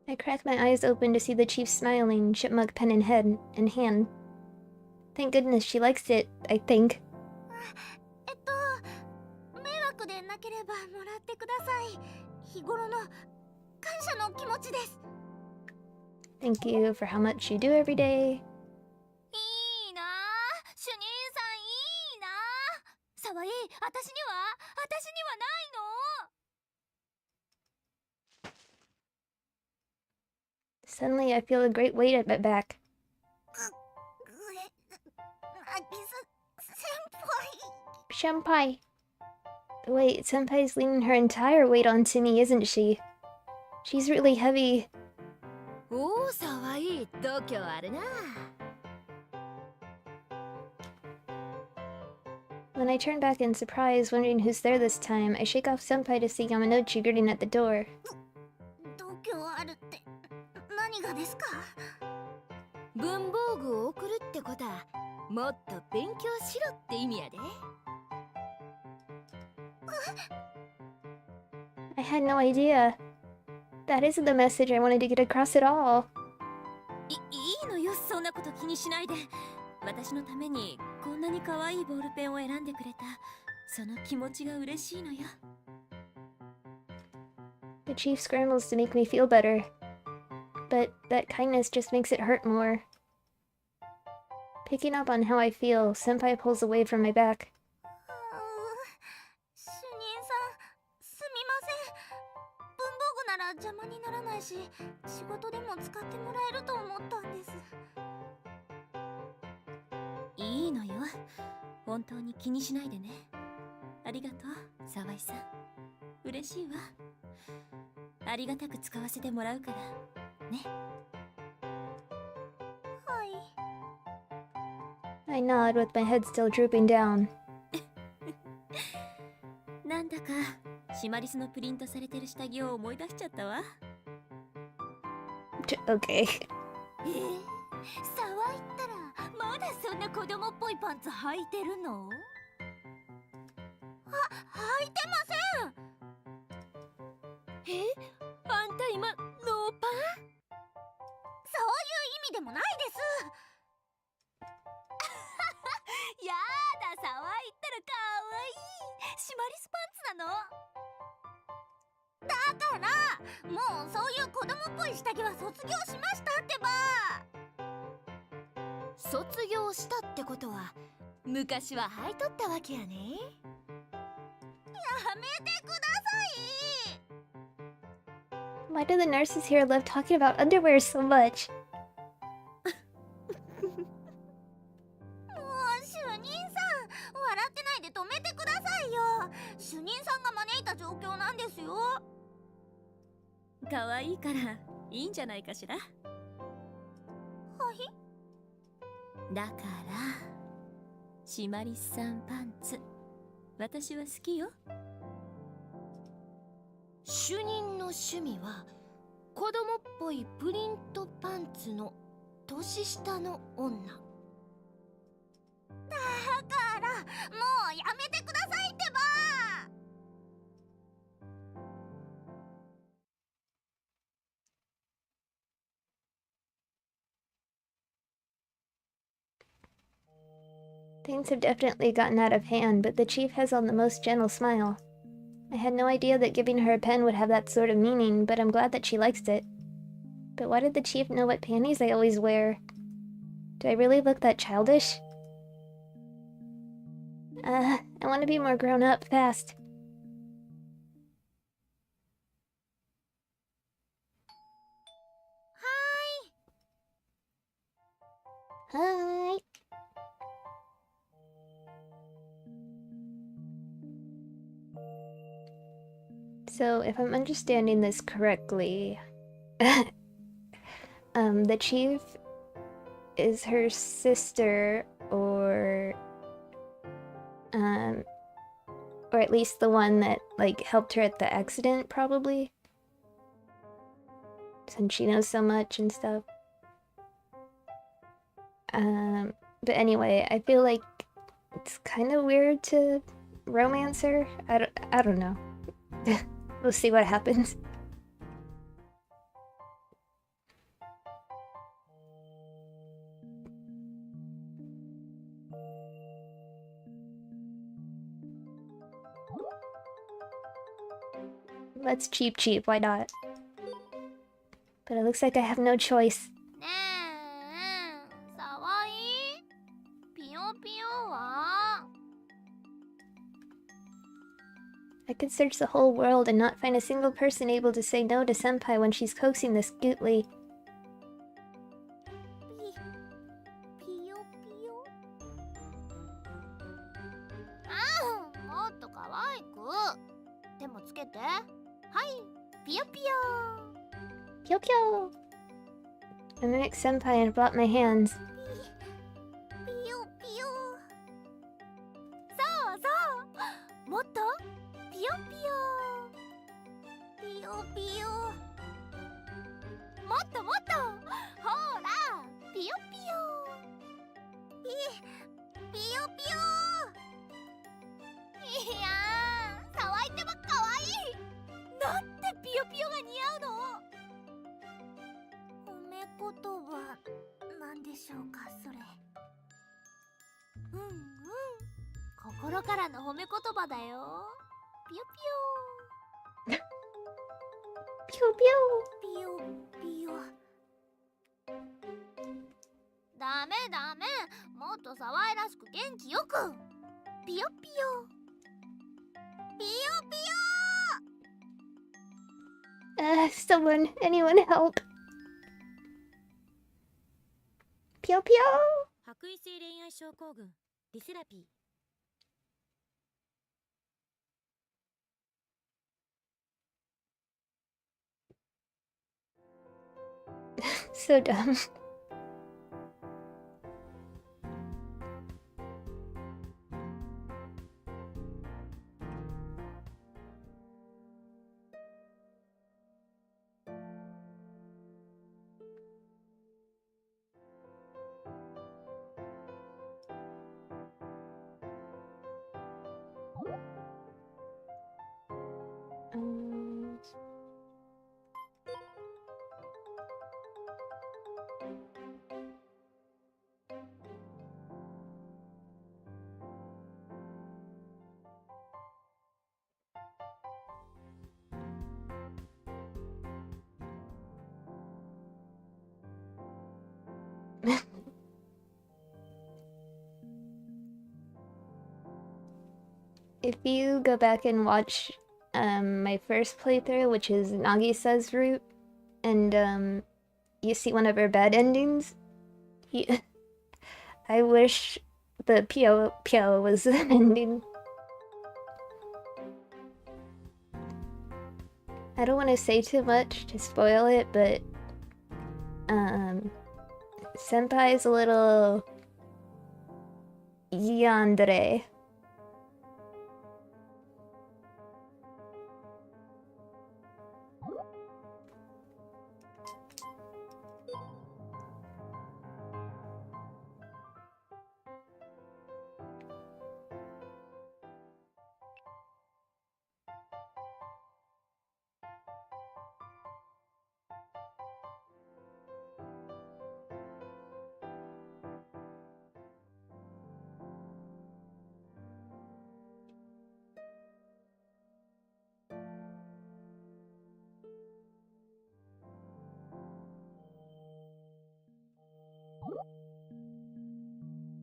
I crack my eyes open to see the chief smiling, chipmunk pen in hand. Thank goodness she likes it, I think. 迷惑でなければもらってください。日頃の感謝の気持ちです。 Thank you for how much you do every day. いいな、主任さんいいな。触私にはないの。 Suddenly, I feel a great weight at my back. 渚先輩 Senpai! Wait, Senpai's leaning her entire weight onto me, isn't she? She's really heavy. おお、さわいい。度胸あるな。 When I turn back in surprise, wondering who's there this time, I shake off Senpai to see Yamanochi gritting at the door. 度胸あるって何がですか？文房具を送るってことはもっと勉強しろって意味やで。 I had no idea. That isn't the message I wanted to get across at all. いいのよ、そんなこと気にしないで。私のためにこんなに可愛いボールペンを選んでくれたその気持ちが嬉しいのよ。 The chief scrambles to make me feel better. But that kindness just makes it hurt more. Picking up on how I feel, Senpai pulls away from my back. 主任さん、すみません。文房具なら邪魔にならないし、仕事でも使ってもらえると思ったんです。いいのよ、本当に気にしないでね。ありがとう、沢井さん。嬉しいわ。ありがたく使わせてもらうからね。はい。 I nod with my head still drooping down. なんだかシマリスのプリントされてる下着を思い出しちゃったわ。 Okay. 沢井ったらまだそんな子供っぽいパンツ履いてるの？履いてません。あんた今ノーパン？そういう意味でもないです。やだ、沢井ったらかわいい。シマリスパンツなの？だからもうそういう子供っぽい下着は卒業しましたってば。卒業したってことは昔は履いとったわけやね。やめてください。 Why do the nurses here love talking about underwear so much? もう主任さん、笑ってないで止めてくださいよ。主任さんが招いた状況なんですよ。可愛いからいいんじゃないかしら。はい。だからシマリスさんパンツ私は好きよ。主任の趣味は子供っぽいプリントパンツの年下の女。だからもうやめてくださいってば。 Things have definitely gotten out of hand, but the chief has on the most gentle smile. I had no idea that giving her a pen would have that sort of meaning, but I'm glad that she likes it. But why did the chief know what panties I always wear? Do I really look that childish? I want to be more grown up fast. Hi. So, if I'm understanding this correctly, the chief is her sister, or at least the one that, like, helped her at the accident, probably? Since she knows so much and stuff. But anyway, I feel like it's kind of weird to romance her. I don't know. We'll see what happens. Let's cheap, why not? But it looks like I have no choice. ねえ、さわい、ピヨピヨは？ I could search the whole world and not find a single person able to say no to Senpai when she's coaxing this cutely. ピヨピヨ。もっと可愛く。手もつけて。はい、ピヨピヨ。 Pyo pyo! I mimicked Senpai and brought my hands. ピヨピヨ。そうそう。もっとピヨピヨ。ピヨピヨ。もっともっと。ほら、ピヨピヨ。ピヨピヨ。いやー、騒いでも可愛い。なんてピヨピヨが似合うの。褒め言葉なんでしょうか、それ。心からの褒め言葉だよ。ピヨピヨ。 Pyo pyo! ピヨピヨ。ダメダメ、もっと騒いらしく元気よく。ピヨピヨ。ピヨピヨ。 Anyone help! Pyo pyo! 白衣性恋愛症候群リセラピー。 So dumb. Um, if you go back and watch my first playthrough, which is Nagisa's route, and you see one of her bad endings, I wish the Pyo Pyo was an ending. I don't want to say too much to spoil it, but Senpai's a little yandere.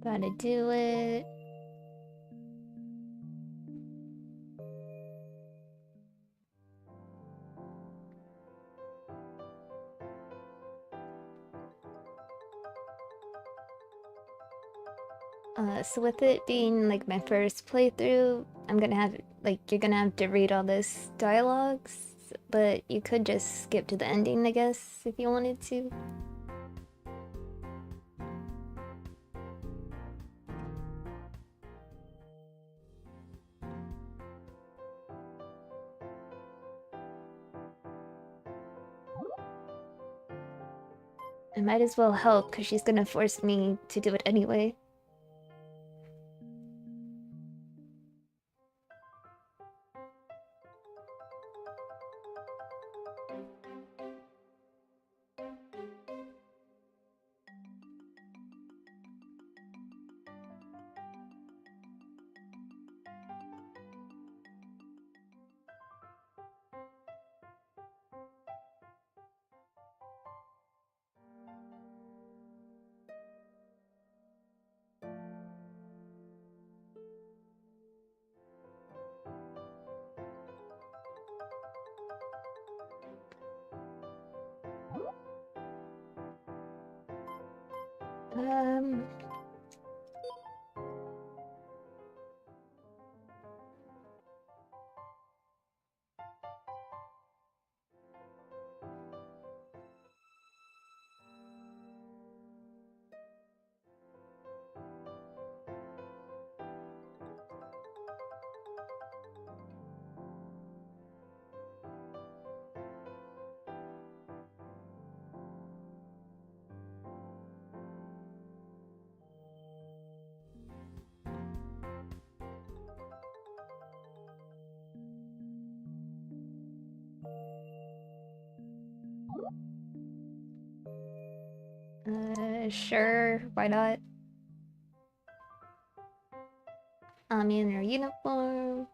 Gotta do it. So with it being like my first playthrough, I'm gonna have you're gonna have to read all this dialogues, but you could just skip to the ending, I guess, if you wanted to. I might as well help, because she's gonna force me to do it anyway. Um. Sure, why not? I'm in her uniform.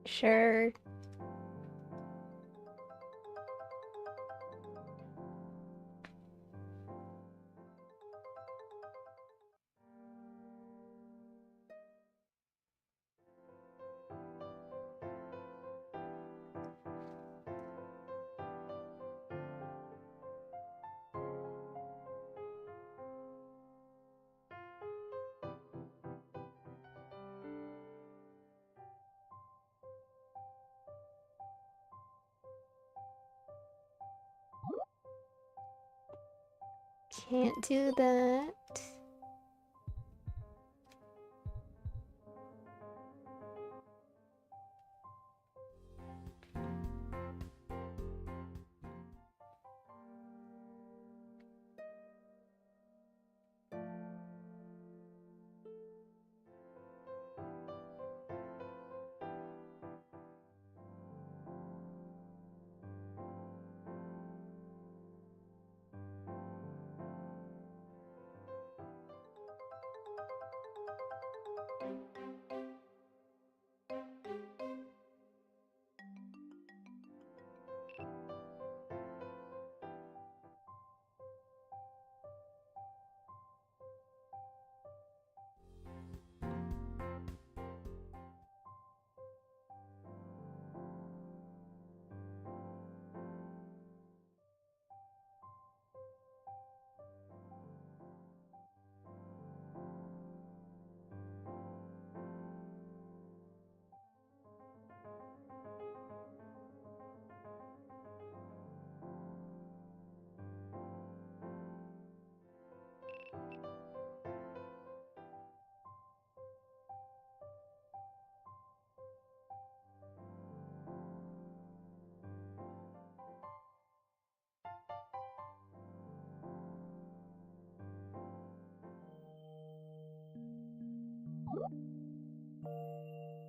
Sure. Can't do that.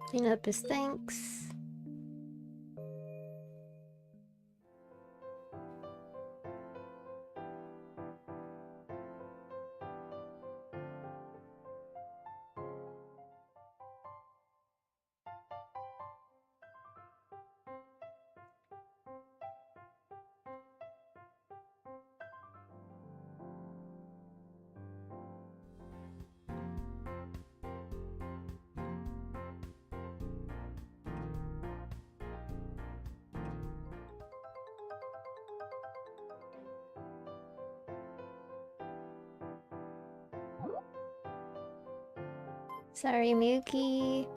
Clean up his thanks. Sorry, Mayuki.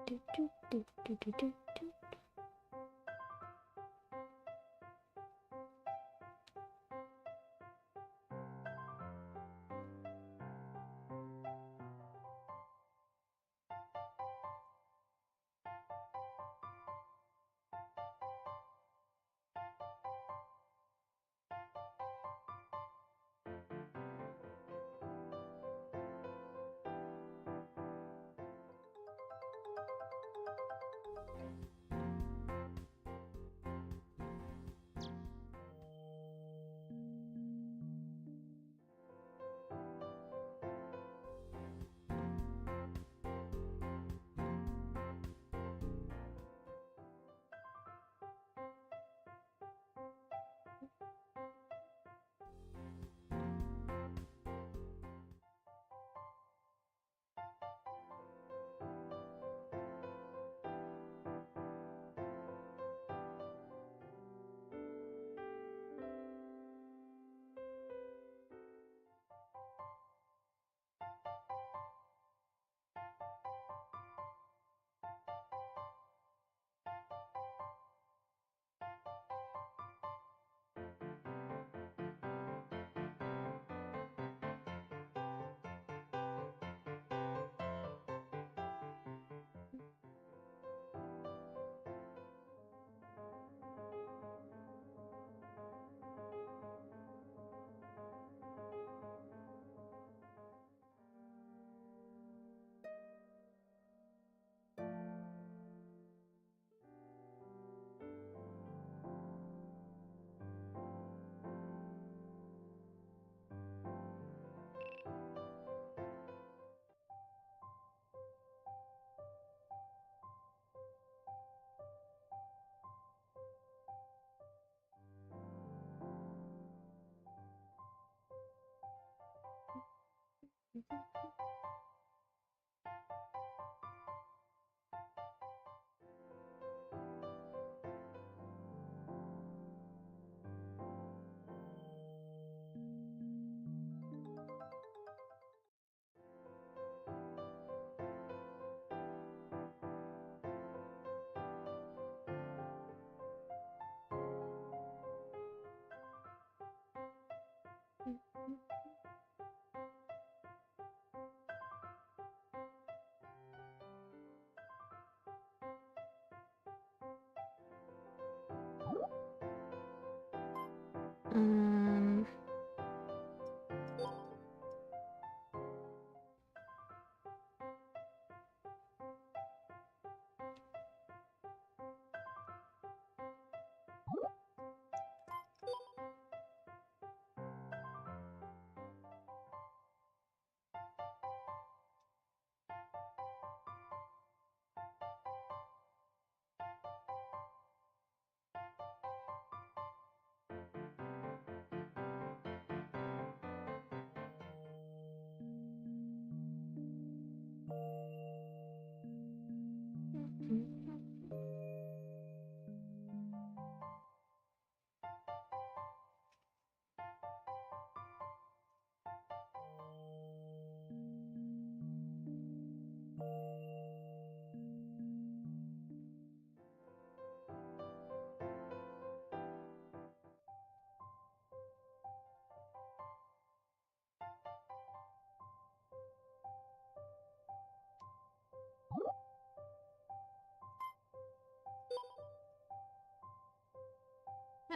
Do, do, do, do, do, do, do. Um,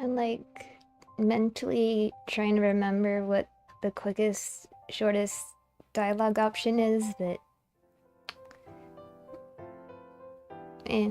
I'm like mentally trying to remember what the quickest, shortest dialogue option is, but eh.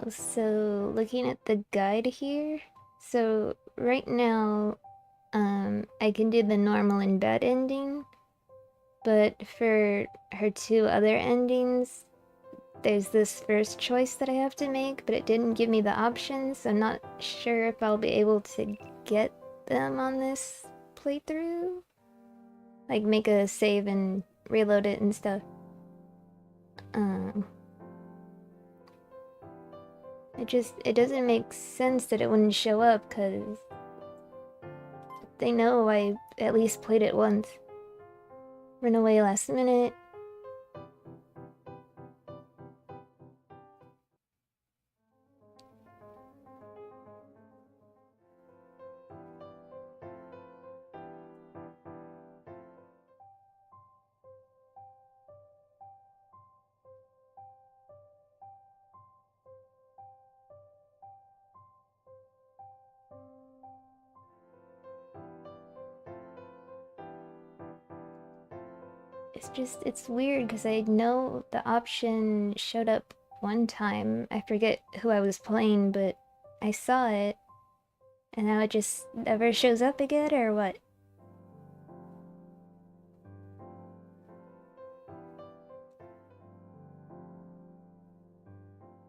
Also, looking at the guide here, so right now, I can do the normal and bad ending, but for her two other endings, there's this first choice that I have to make, but it didn't give me the options, so I'm not sure if I'll be able to get them on this playthrough. Like, make a save and reload it and stuff. It doesn't make sense that it wouldn't show up, because they know I at least played it once. Run away last minute. It's weird because I know the option showed up one time. I forget who I was playing, but I saw it. And now it just never shows up again, or what?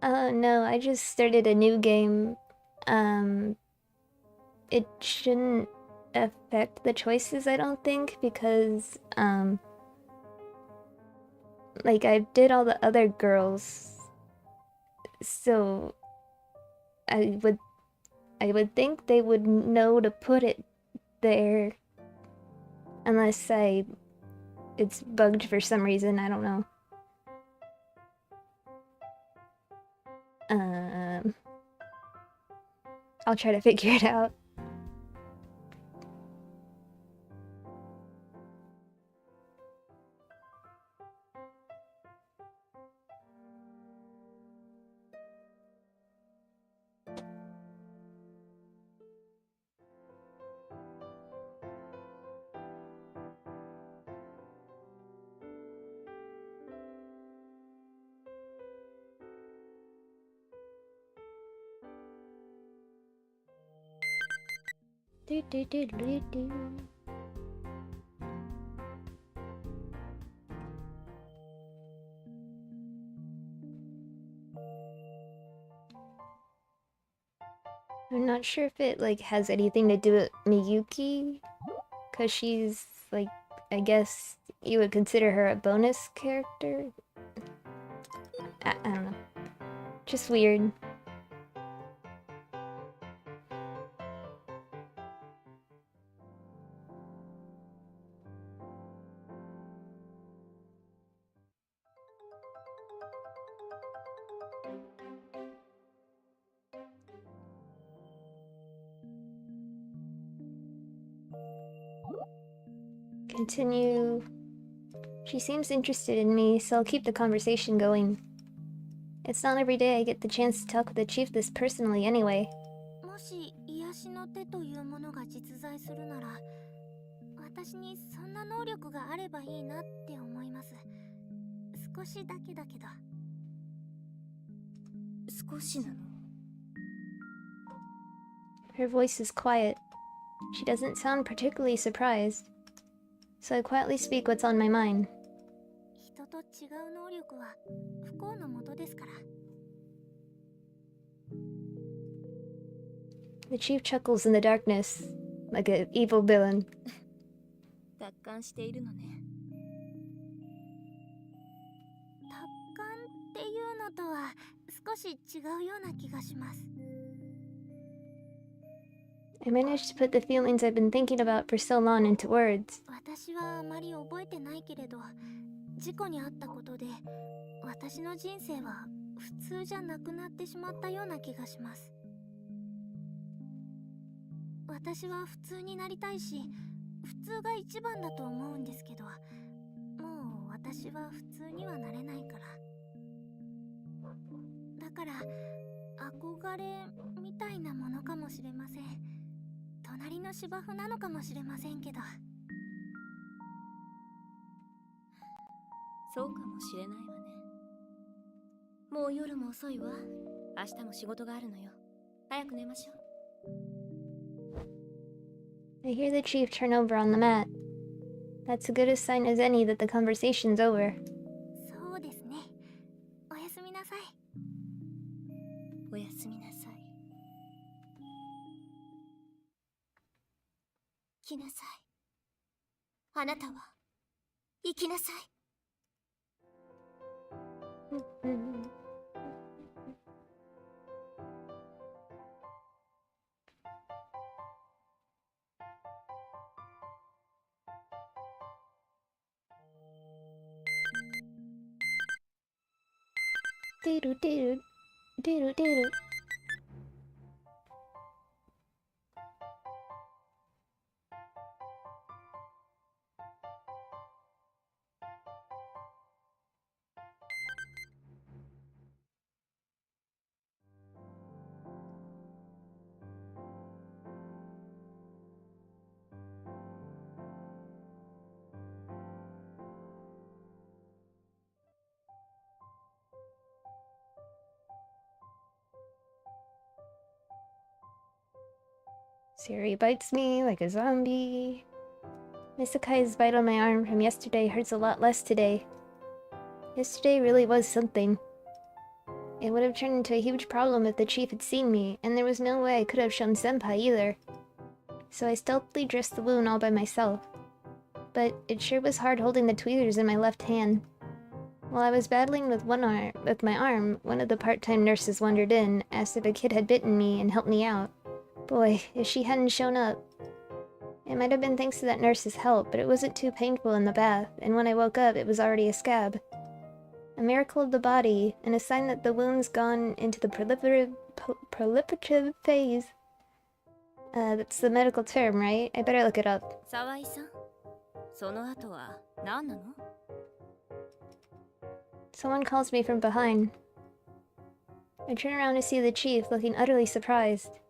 Oh no, I just started a new game. It shouldn't affect the choices, I don't think, because, like, I did all the other girls, so I would think they would know to put it there, unless it's bugged for some reason, I don't know. I'll try to figure it out. Do, do, do, do, do. I'm not sure if it like has anything to do with Miyuki, cause she's like, I guess you would consider her a bonus character. I don't know, just weird. Continue. She seems interested in me, so I'll keep the conversation going. It's not every day I get the chance to talk with the chief this personally anyway. もし癒しの手というものが実在するなら、私にそんな能力があればいいなって思います。少しだけだけど。少しなの？ Her voice is quiet. She doesn't sound particularly surprised. So I quietly speak what's on my mind. 人と違う能力は不幸のもとですから。The chief chuckles in the darkness, like an evil villain. 達観しているのね。達観っていうのとは少し違うような気がします。I managed to put the feelings I've been thinking about for so long into words. 私はあまり覚えてないけれど、事故に遭ったことで私の人生は普通じゃなくなってしまったような気がします。私は普通になりたいし、普通が一番だと思うんですけど、もう私は普通にはなれないから。だから憧れみたいなものかもしれません。隣の芝生なのかもしれませんけど。そうかもしれないわね。もう夜も遅いわ。明日も仕事があるのよ。早く寝ましょう。I hear the chief turn over on the mat. That's as good a sign as any that the conversation's over. そうですね。おやすみなさい。おやすみなさい。来なさい。あなたは生きなさい。Diddle diddle diddle diddle. Siri bites me like a zombie. Misakai's bite on my arm from yesterday hurts a lot less today. Yesterday really was something. It would have turned into a huge problem if the chief had seen me, and there was no way I could have shown Senpai either. So I stealthily dressed the wound all by myself. But it sure was hard holding the tweezers in my left hand. While I was battling with my arm, one of the part-time nurses wandered in, asked if a kid had bitten me, and helped me out. Boy, if she hadn't shown up. It might have been thanks to that nurse's help, but it wasn't too painful in the bath, and when I woke up, it was already a scab. A miracle of the body, and a sign that the wound's gone into the proliferative phase. That's the medical term, right? I better look it up. 沢井さん、その後は何なの? Someone calls me from behind. I turn around to see the chief, looking utterly surprised.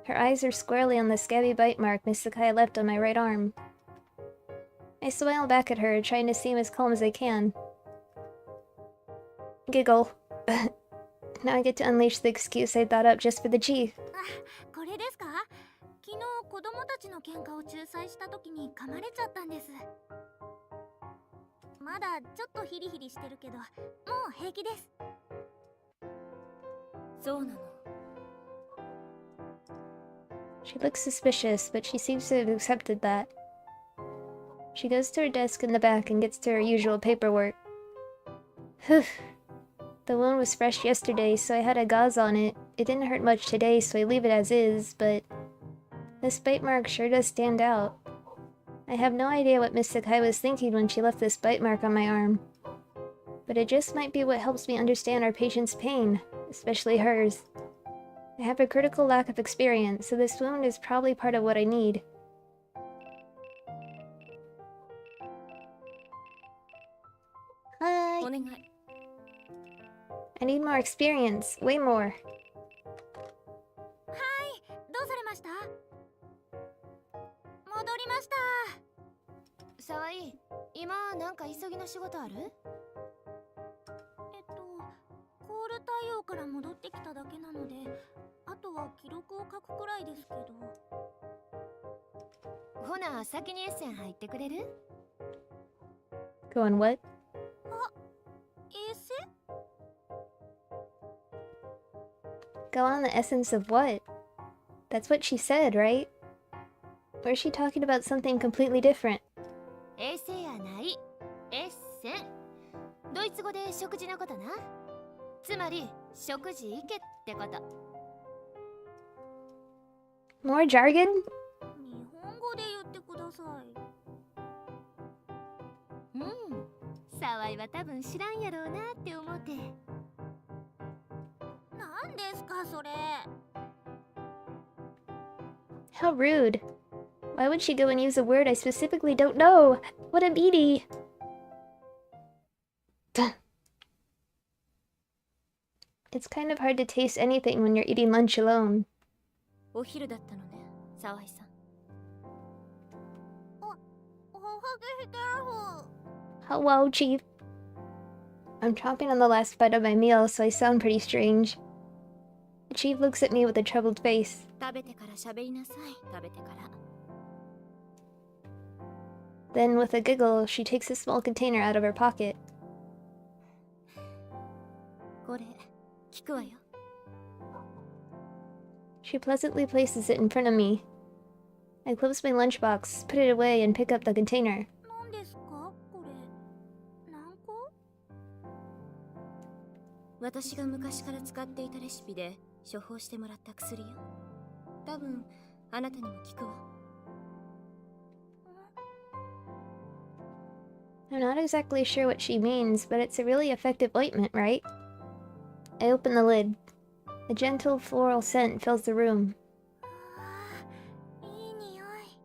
Her eyes are squarely on the scabby bite mark Miss Sakai left on my right arm. I smile back at her, trying to seem as calm as I can. Giggle. Now I get to unleash the excuse I thought up just for the chief. これですか？昨日子供たちの喧嘩を仲裁した時に噛まれちゃったんです。まだちょっとヒリヒリしてるけど、もう平気です。そうなの。She looks suspicious, but she seems to have accepted that. She goes to her desk in the back and gets to her usual paperwork. Whew. The wound was fresh yesterday, so I had a gauze on it. It didn't hurt much today, so I leave it as is, but this bite mark sure does stand out. I have no idea what Miss Sakai was thinking when she left this bite mark on my arm. But it just might be what helps me understand our patient's pain, especially hers. I have a critical lack of experience, so this wound is probably part of what I need. Hi! お願い。I need more experience, way more. どうされました？戻りました。沢井、今なんか急ぎの仕事ある？コール対応から戻ってきただけなので、あとは記録を書くくらいですけど。ほな、先にエッセン入ってくれる？ Go on what? 衛星？ Go on the essence of what? That's what she said, right? Or is she talking about something completely different? 衛生やない。エッセン。ドイツ語で食事のことな。つまり、食事行けってこと。More jargon? 日本語で言ってください。沢井は多分知らんやろうなって思って。ですかそれ。 How rude. Why would she go and use a word I specifically don't know? What a meanie. It's kind of hard to taste anything when you're eating lunch alone. お昼だったのね、沢井さん。Hello, Chief. I'm chomping on the last bite of my meal, so I sound pretty strange. The Chief looks at me with a troubled face. 食べてから喋りなさい、食べてから。 Then, with a giggle, she takes a small container out of her pocket. これ、聞くわよ。 She pleasantly places it in front of me. I close my lunchbox, put it away, and pick up the container. 何ですかこれ。何個？私が昔から使っていたレシピで処方してもらった薬よ。多分、あなたにも効くわ。 I'm not exactly sure what she means, but it's a really effective ointment, right? I open the lid. A gentle floral scent fills the room. いい匂い。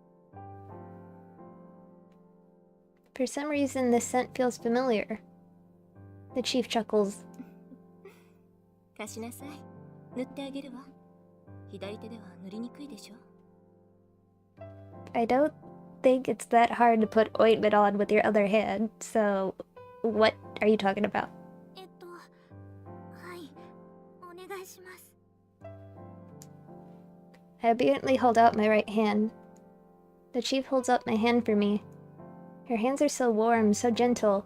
For some reason, this scent feels familiar. The Chief chuckles. 貸しなさい。塗ってあげるわ。左手では塗りにくいでしょ。 I don't think it's that hard to put ointment on with your other hand, so what are you talking about? はい、お願いします。 I obediently hold out my right hand. The Chief holds up my hand for me. Her hands are so warm, so gentle.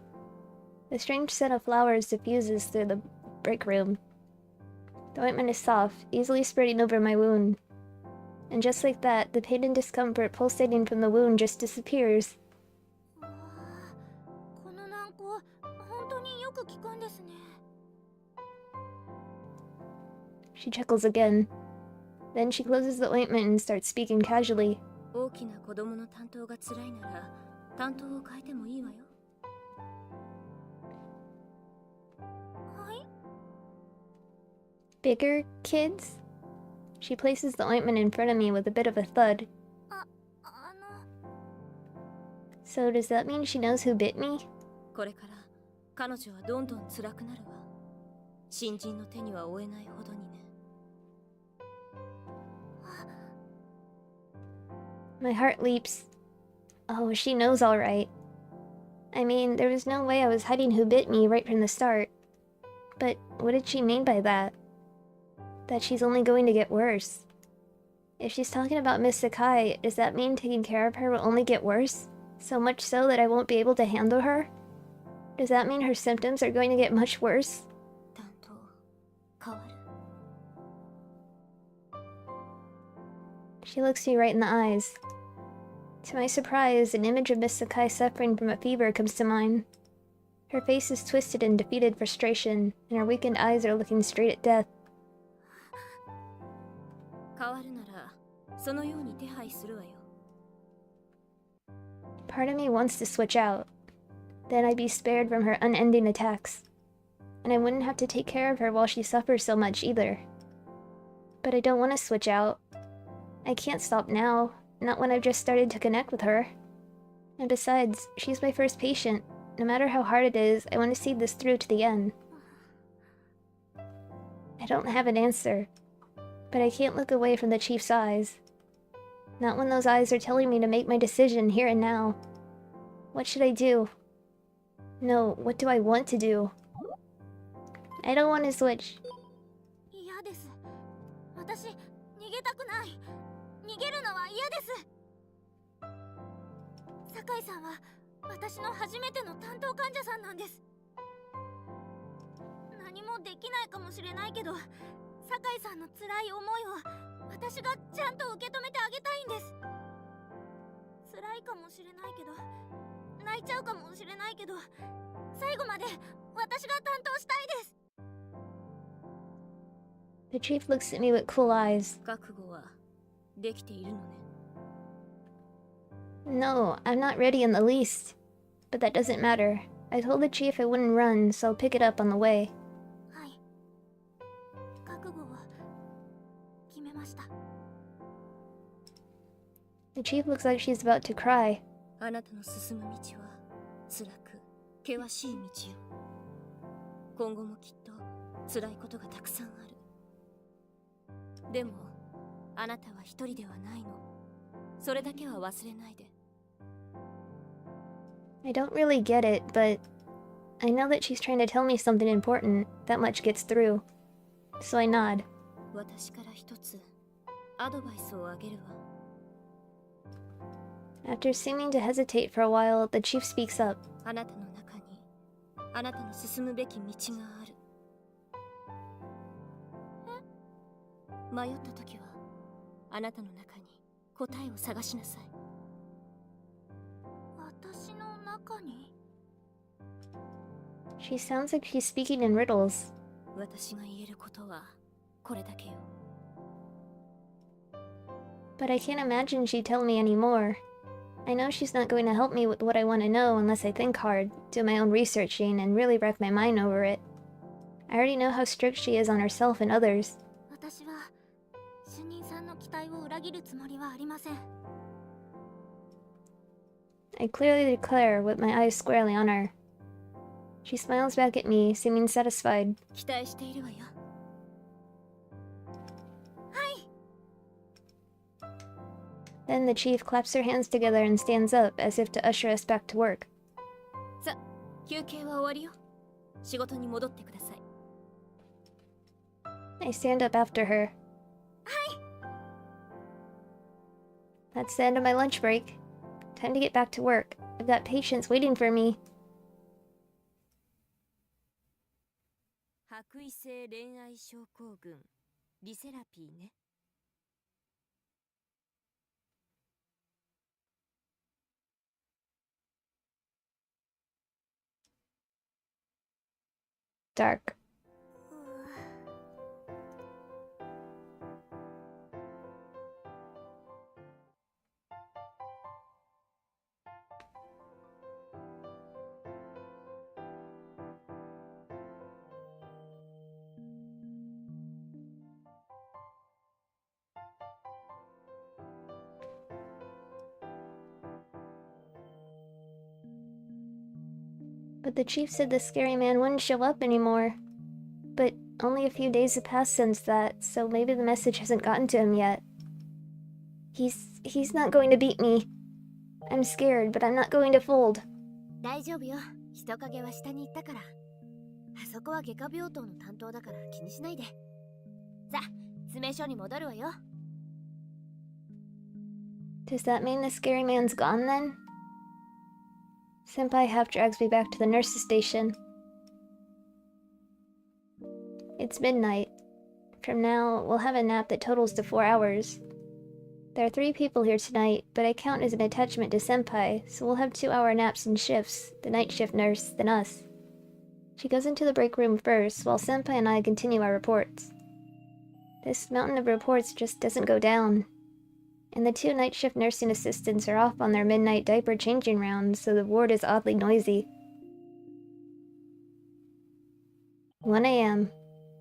The strange scent of flowers diffuses through the break room. The ointment is soft, easily spreading over my wound. And just like that, the pain and discomfort pulsating from the wound just disappears. この軟膏、本当によく効くんですね。 She chuckles again. Then she closes the ointment and starts speaking casually. 大きな子供の担当が辛いなら、担当を変えてもいいわよ。 はい。 Bigger kids? She places the ointment in front of me with a bit of a thud. あの。 So does that mean she knows who bit me? これから彼女はどんどん辛くなるわ。新人の手には負えないほどにね。 My heart leaps. Oh, she knows all right. I mean, there was no way I was hiding who bit me right from the start. But what did she mean by that? That she's only going to get worse. If she's talking about Miss Sakai, does that mean taking care of her will only get worse? So much so that I won't be able to handle her? Does that mean her symptoms are going to get much worse? 担当変わる。 She looks me right in the eyes. To my surprise, an image of Miss Sakai suffering from a fever comes to mind. Her face is twisted in defeated frustration, and her weakened eyes are looking straight at death. 変わるなら、そのように手配するわよ。 Part of me wants to switch out. Then I'd be spared from her unending attacks. And I wouldn't have to take care of her while she suffers so much either. But I don't want to switch out. I can't stop now, not when I've just started to connect with her. And besides, she's my first patient. No matter how hard it is, I want to see this through to the end. I don't have an answer. But I can't look away from the Chief's eyes. Not when those eyes are telling me to make my decision here and now. What should I do? No, what do I want to do? I don't want to switch. 嫌です。私、逃げたくない。逃げるのは嫌です。酒井さんは私の初めての担当患者さんなんです。何もできないかもしれないけど、酒井さんの辛い思いを私がちゃんと受け止めてあげたいんです。辛いかもしれないけど、泣いちゃうかもしれないけど、最後まで私が担当したいです。 The Chief looks at me with cool eyes. 覚悟はできているのね。 No, I'm not ready in the least. But that doesn't matter. I told the Chief I wouldn't run, so I'll pick it up on the way. はい。覚悟は決めました。 The chief looks like she's about to cry. あなたの進む道は辛く険しい道よ。今後もきっと辛いことがたくさんある。でもあなたは一人ではないの。それだけは忘れないで。 I don't really get it, but I know that she's trying to tell me something important. That much gets through. So I nod. 私から一つアドバイスをあげるわ。 After seeming to hesitate for a while, the chief speaks up. あなたの中にあなたの進むべき道がある。迷った時はあなたの中に答えを探しなさい。 私の中に She sounds like she's speaking in riddles. 私が言えることはこれだけよ。 But I can't imagine she'd tell me any more. I know she's not going to help me with what I want to know unless I think hard, do my own researching, and really wreck my mind over it. I already know how strict she is on herself and others. 私は主任さんの期待を裏切るつもりはありません。 I clearly declare with my eyes squarely on her. She smiles back at me, seeming satisfied. 期待しているわよ。 Then the chief claps her hands together and stands up, as if to usher us back to work. さ、休憩は終わりよ。仕事に戻ってください。 I stand up after her. That's the end of my lunch break. Time to get back to work. I've got patients waiting for me. 白衣性恋愛症候群リセラピーね。 Dark. But the chief said the scary man wouldn't show up anymore. But only a few days have passed since that, so maybe the message hasn't gotten to him yet. He's not going to beat me. I'm scared, but I'm not going to fold. 大丈夫よ。人影は下に行ったから。あそこは外科病棟の担当だから気にしないで。さあ、詰め所に戻るわよ。 Does that mean the scary man's gone then? Senpai half drags me back to the nurse's station. It's midnight. From now, we'll have a nap that totals to 4 hours. There are 3 people here tonight, but I count as an attachment to Senpai, so we'll have 2-hour naps in shifts, the night shift nurse, then us. She goes into the break room first, while Senpai and I continue our reports. This mountain of reports just doesn't go down. And the 2 night shift nursing assistants are off on their midnight diaper changing rounds, so the ward is oddly noisy. 1 a.m.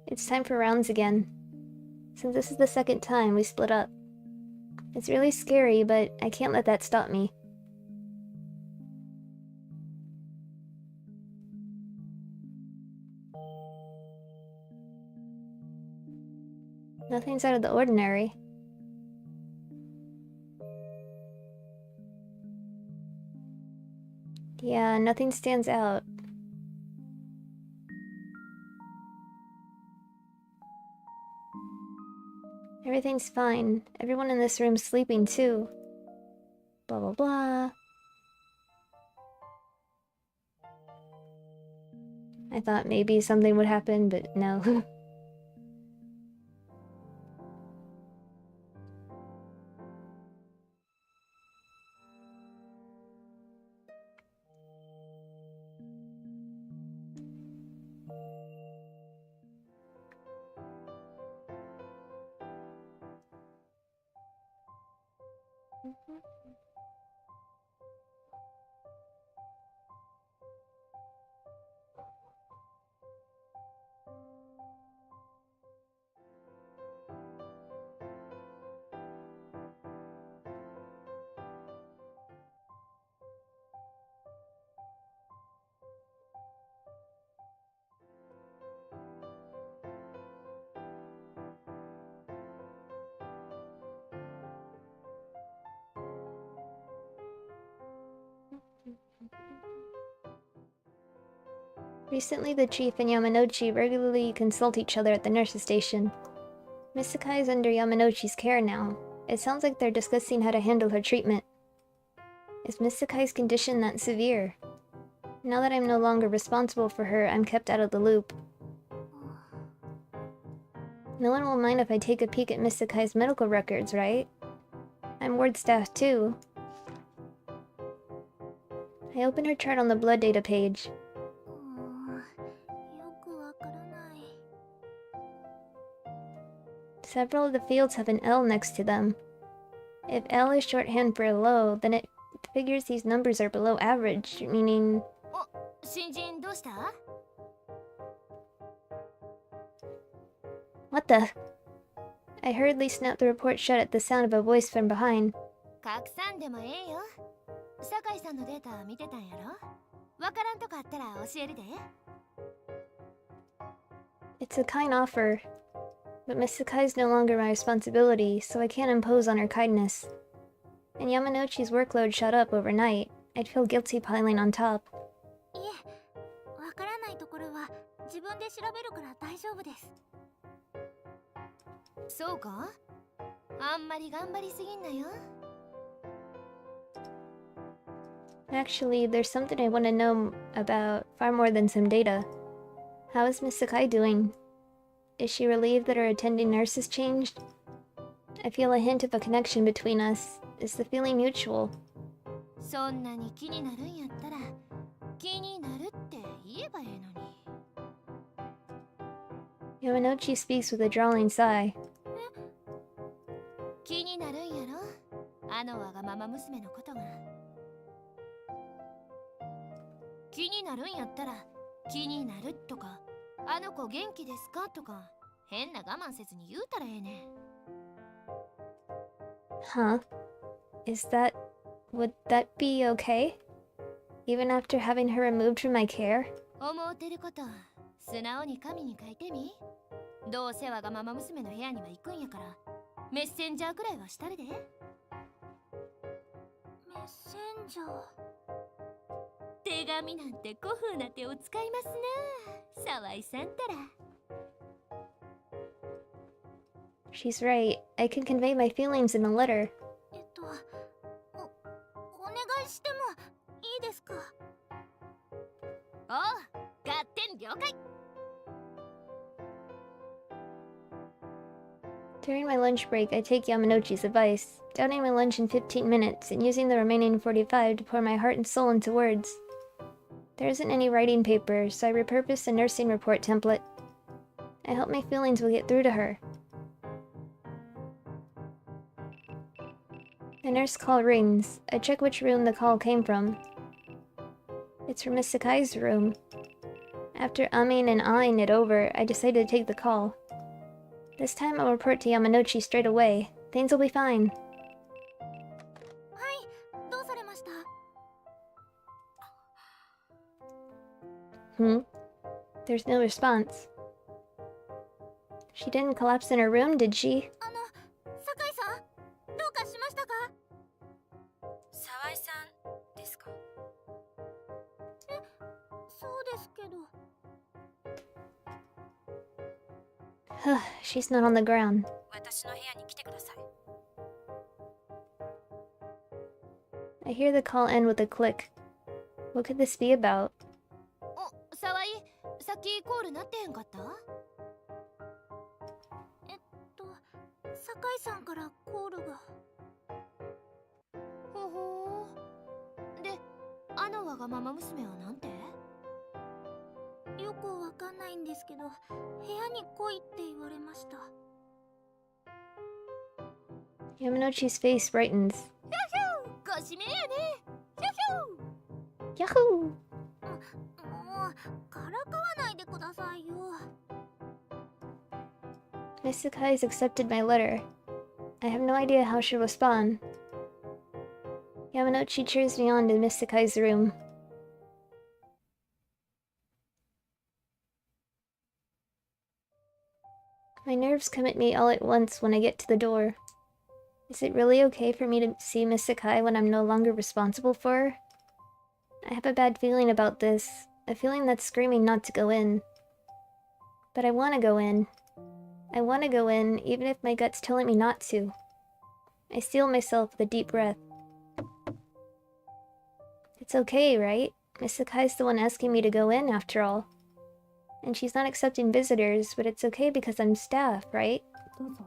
It's time for rounds again. Since this is the second time we split up. It's really scary, but I can't let that stop me. Nothing's out of the ordinary. Yeah, nothing stands out. Everything's fine. Everyone in this room's sleeping too. Blah blah blah. I thought maybe something would happen, but no. Recently, the chief and Yamanouchi regularly consult each other at the nurse's station. Miss Sakai is under Yamanouchi's care now. It sounds like they're discussing how to handle her treatment. Is Miss Sakai's condition that severe? Now that I'm no longer responsible for her, I'm kept out of the loop. No one will mind if I take a peek at Miss Sakai's medical records, right? I'm ward staff too. I open her chart on the blood data page. よくわからない。 Several of the fields have an L next to them. If L is shorthand for low, then it figures these numbers are below average, meaning... 新人どうした？ What the? I hurriedly snapped the report shut at the sound of a voice from behind. 拡散でもええよ。酒井さんのデータ見てたんやろ？わからんとこあったら教えるで。 It's a kind offer, but Miss Sakai's no longer my responsibility, so I can't impose on her kindness. And Yamanouchi's workload shot up overnight. I'd feel guilty piling on top. いえ、わからないところは自分で調べるから大丈夫です。そうか？あんまり頑張りすぎんなよ。 Actually, there's something I want to know about far more than some data. How is Miss Sakai doing? Is she relieved that her attending nurse has changed? I feel a hint of a connection between us. Is the feeling mutual? そんなに気になるんやったら気になるって言えばええのに。 Yamanouchi speaks with a drawling sigh. 気になるんやろ？あのわがまま娘のことが。気になるんやったら気になるとか、あの子元気ですかとか、変な我慢せずに言うたらええねん。 Huh? Would that be okay? Even after having her removed from my care? 思ってること素直に紙に書いてみ。どうせわがまま娘の部屋には行くんやから、メッセンジャーくらいはしたるで。メッセンジャー。 手紙なんて古風な手を使いますな、沢井さんたら。 She's right. I can convey my feelings in a letter. お願いしてもいいですか？おう、合点了解。 During my lunch break, I take Yamanouchi's advice, downing my lunch in 15 minutes and using the remaining 45 to pour my heart and soul into words. There isn't any writing paper, so I repurpose a nursing report template. I hope my feelings will get through to her. The nurse call rings. I check which room the call came from. It's from Miss Sakai's room. After umming and ahhing it over, I decide to take the call. This time I'll report to Yamanouchi straight away. Things will be fine. はい、どうされました？ There's no response. She didn't collapse in her room, did she? 酒井さん、どうかしましたか？沢井さんですか？そうですけど。 She's not on the ground. 私の部屋に来てください。 I hear the call end with a click. What could this be about? お、沢井、さっきコールなってへんかった？酒井さんからコールが。ほほー。で、あのわがまま娘はなんて？よくわかんないんですけど、部屋に来いって言われました。 Yamanouchi's face brightens. ご指名やね。ヒュヒュ。 Yahoo! もう、からかわないでくださいよ。 Miss Sakai's accepted my letter. I have no idea how she'll respond. Yamanouchi cheers me on to Miss Sakai's room. My nerves come at me all at once when I get to the door. Is it really okay for me to see Miss Sakai when I'm no longer responsible for her? I have a bad feeling about this. A feeling that's screaming not to go in. But I want to go in. I want to go in, even if my gut's telling me not to. I steel myself with a deep breath. It's okay, right? Miss Sakai's the one asking me to go in, after all. And she's not accepting visitors, but it's okay because I'm staff, right? どうぞ。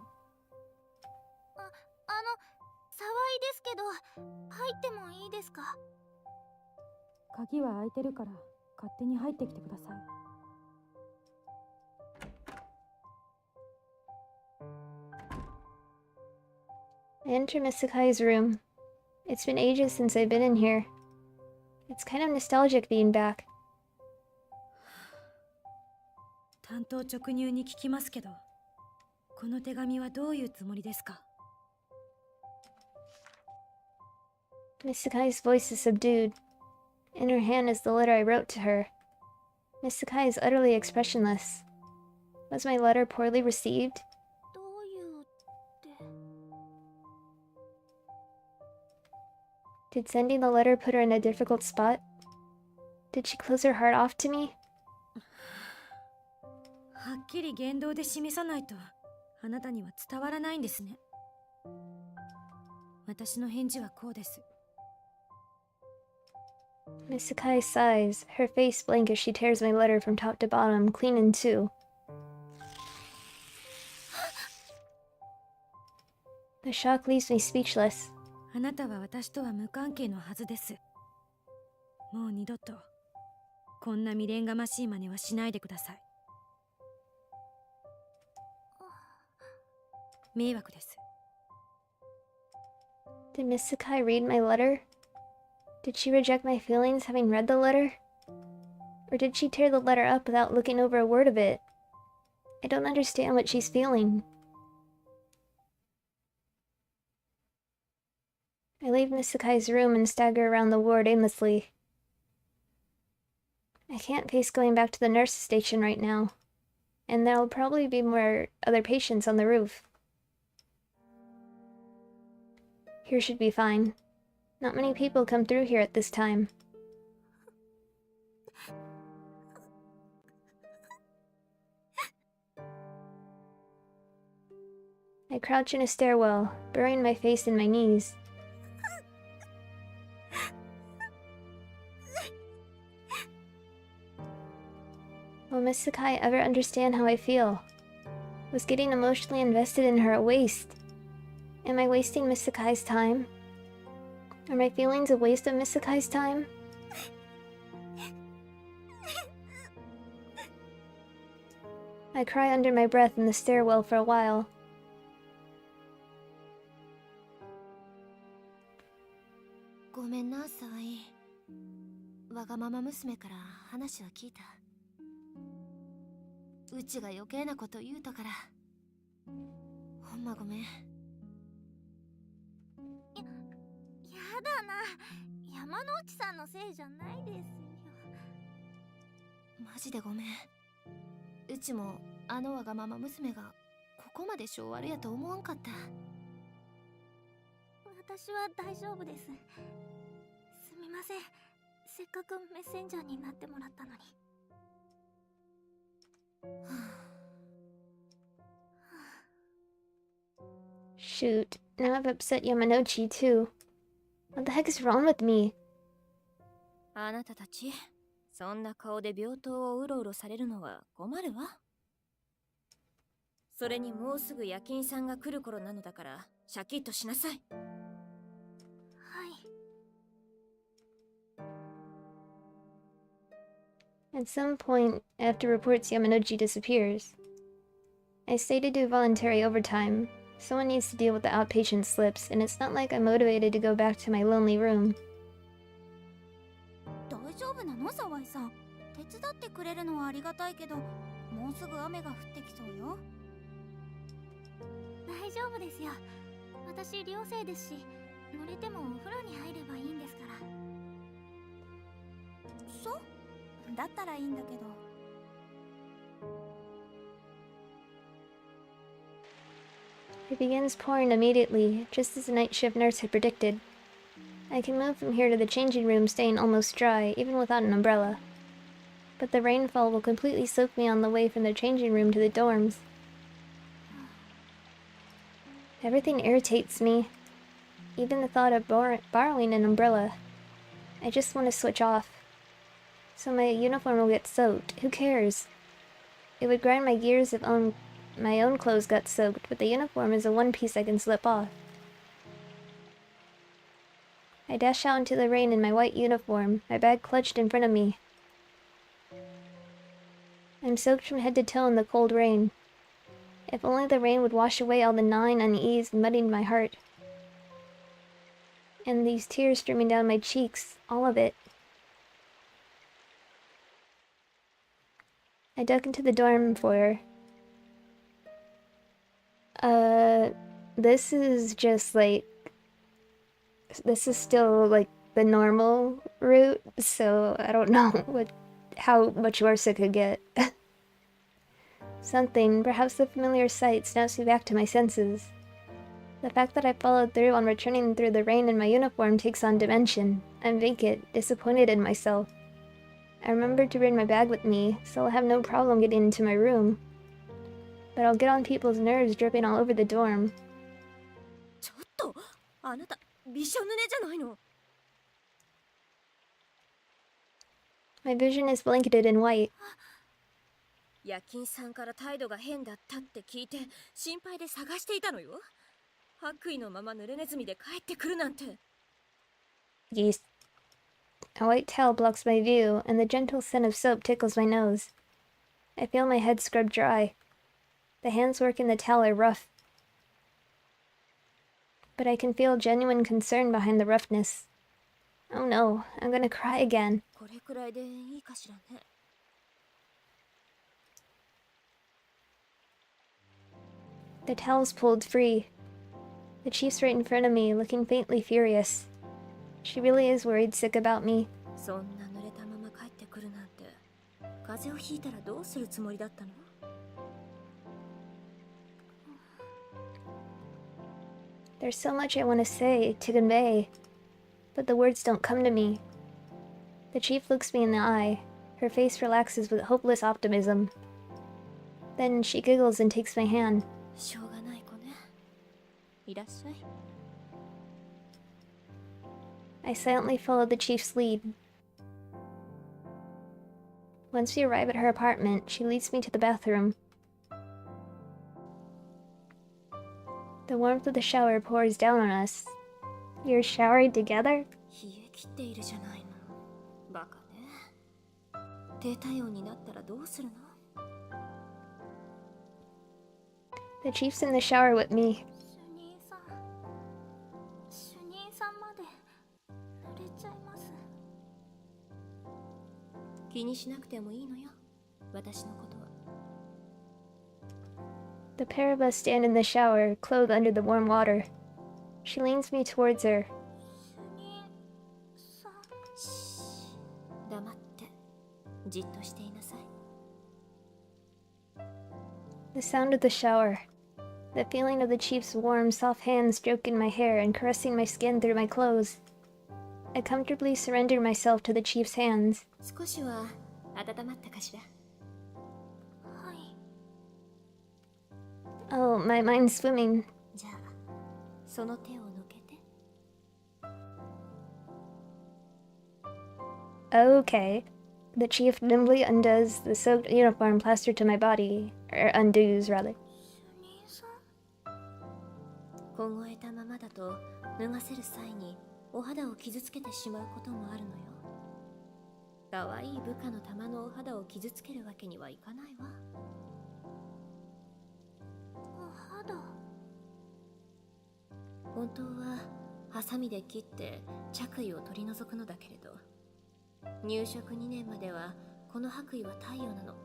沢井ですけど、入ってもいいですか？鍵は開いてるから勝手に入ってきてください。I enter Miss Sakai's room. It's been ages since I've been in here. It's kind of nostalgic being back. 単刀直入に聞きますけど、この手紙はどういうつもりですか？ Miss Sakai's voice is subdued. In her hand is the letter I wrote to her. Miss Sakai is utterly expressionless. Was my letter poorly received? どういうって。Did sending the letter put her in a difficult spot? Did she close her heart off to me? はっきり言動で示さないとあなたには伝わらないんですね。私の返事はこうです。 Miss Sakai sighs, her face blank as she tears my letter from top to bottom, clean in two. The shock leaves me speechless. あなたは私とは無関係のはずです。もう二度とこんな未練がましい真似はしないでください。迷惑です。 Did Miss Sakai read my letter? Did she reject my feelings having read the letter? Or did she tear the letter up without looking over a word of it? I don't understand what she's feeling. I leave Miss Sakai's room and stagger around the ward aimlessly. I can't face going back to the nurse's station right now, and there'll probably be more other patients on the roof. Here should be fine. Not many people come through here at this time. I crouch in a stairwell, burying my face in my knees. Will Miss Sakai ever understand how I feel? Was getting emotionally invested in her a waste? Am I wasting Miss Sakai's time? Are my feelings a waste of Miss Sakai's time? I cry under my breath in the stairwell for a while. ごめんなさい。わがまま娘から話は聞いた。うちが余計なこと言うたから。ほんまごめん。やだな。山之内さんのせいじゃないですよ。マジでごめん。うちもあのわがまま娘がここまで性悪やと思わんかった。私は大丈夫です。すみません。せっかくメッセンジャーになってもらったのに。Shoot, now I've upset Yamanouchi too. What the heck is wrong with me? あなたたち、そんな顔で病棟をうろうろされるのは困るわ。それにもうすぐ夜勤さんが来る頃なのだから、シャキッとしなさい。はい。 At some point, after reports Yamanouchi disappears, I stay to do voluntary overtime. Someone needs to deal with the outpatient slips, and it's not like I'm motivated to go back to my lonely room. 大丈夫なの沢井さん。手伝ってくれるのはありがたいけど、もうすぐ雨が降ってきそうよ。大丈夫ですよ。私寮生ですし、濡れてもお風呂に入ればいいんですから。そうだったらいいんだけど。It begins pouring immediately, just as the night shift nurse had predicted. I I can move from here to the changing room staying almost dry, even without an umbrella. But the rainfall will completely soak me on the way from the changing room to the dorms. Everything irritates me. Even the thought of borrowing an umbrella. I just want to switch off. So my uniform will get soaked. Who cares? It would grind my gears if my own clothes got soaked, but the uniform is a one piece I can slip off. I dash out into the rain in my white uniform, my bag clutched in front of me. I'm soaked from head to toe in the cold rain. If only the rain would wash away all the gnawing unease muddying my heart. And these tears streaming down my cheeks, all of it. I duck into the dorm foyer. This is just like... This is still like the normal route, so I don't know how much worse it could get. Something, perhaps the familiar sight, snaps me back to my senses. The fact that I followed through on returning through the rain in my uniform takes on dimension. I'm vacant, disappointed in myself. I remembered to bring my bag with me, so I'll have no problem getting into my room. But I'll get on people's nerves dripping all over the dorm. ちょっとあなたびしょ濡れじゃないの。 My vision is blanketed in white. 夜勤さんから態度が変だったって聞いて心配で探していたのよ。白衣のまま濡れネズミで帰ってくるなんて。 Yeast. A white towel blocks my view, and the gentle scent of soap tickles my nose. I feel my head scrubbed dry. The hands working the towel are rough. But I can feel genuine concern behind the roughness. Oh no, I'm gonna cry again. これくらいでいいかしらね。 The towel's pulled free. The chief's right in front of me, looking faintly furious. She really is worried sick about me. そんな濡れたまま帰ってくるなんて。風邪をひいたらどうするつもりだったの？ There's so much I want to say, to convey, but the words don't come to me. The chief looks me in the eye. Her face relaxes with hopeless optimism. Then she giggles and takes my hand. しょうがない子ね。いらっしゃい。 I silently follow the chief's lead. Once we arrive at her apartment, she leads me to the bathroom. The warmth of the shower pours down on us. You're showering together? 冷え切っているじゃないの。バカね。低体温になったらどうするの？ The chief's in the shower with me. 主任さんまで濡れちゃいます。気にしなくてもいいのよ。私のことは。 The pair of us stand in the shower, clothed under the warm water. She leans me towards her. 主任さん。黙ってじっとしていなさい。 The sound of the shower. The feeling of the chief's warm, soft hands stroking my hair and caressing my skin through my clothes. I comfortably surrender myself to the chief's hands. 少しは温まったかしら。 はい。 Oh, my mind's swimming. じゃあその手を抜けて。 Okay. The chief nimbly undoes the soaked uniform plastered to my body. Or undoes, rather. 主任さん。凍えたままだと脱がせる際にお肌を傷つけてしまうこともあるのよ。可愛い部下の玉のお肌を傷つけるわけにはいかないわ。お肌。本当はハサミで切って着衣を取り除くのだけれど、入職2年まではこの白衣は太陽なの。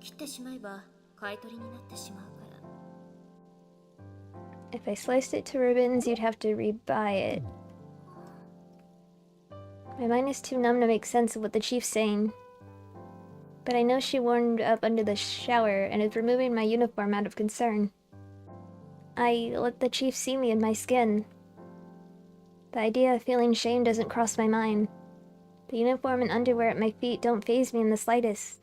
切ってしまえば買い取りになってしまうから。 If I sliced it to ribbons, you'd have to rebuy it. My mind is too numb to make sense of what the chief's saying. But I know she warmed up under the shower and is removing my uniform out of concern. I let the chief see me in my skin. The idea of feeling shame doesn't cross my mind. The uniform and underwear at my feet don't faze me in the slightest.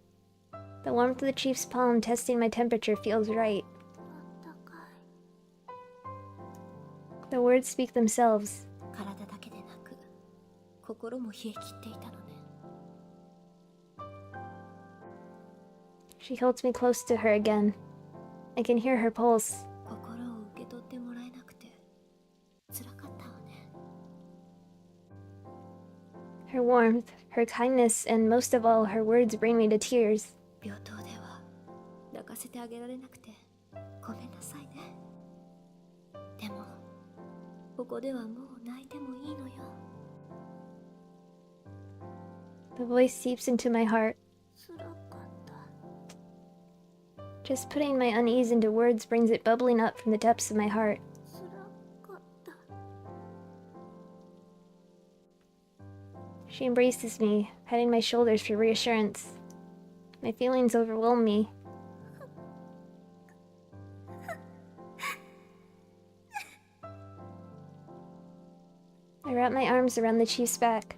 The warmth of the chief's palm testing my temperature feels right. The words speak themselves. 体だけでなく心も冷え切っていたのね。 She holds me close to her again. I can hear her pulse. 心を受け取ってもらえなくて辛かったわね。 Her warmth, her kindness, and most of all, her words bring me to tears. 病棟では泣かせてあげられなくてごめんなさいね。でもここではもう泣いてもいいのよ。 The voice seeps into my heart. 辛かった。 Just putting my unease into words brings it bubbling up from the depths of my heart. 辛かった。 She embraces me, patting my shoulders for reassurance. My feelings overwhelm me. I wrap my arms around the chief's back.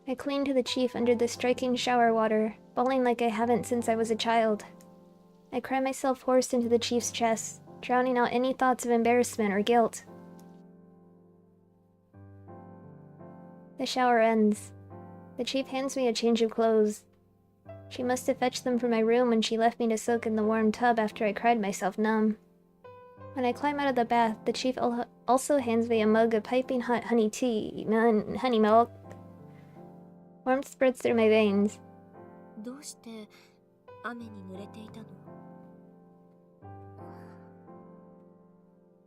I cling to the chief under the striking shower water, bawling like I haven't since I was a child. I cry myself hoarse into the chief's chest, drowning out any thoughts of embarrassment or guilt. The shower ends. The chief hands me a change of clothes. She must have fetched them from my room when she left me to soak in the warm tub after I cried myself numb. When I climb out of the bath, the chief also hands me a mug of piping hot honey tea and honey milk. Warmth spreads through my veins. どうして雨に濡れていたの？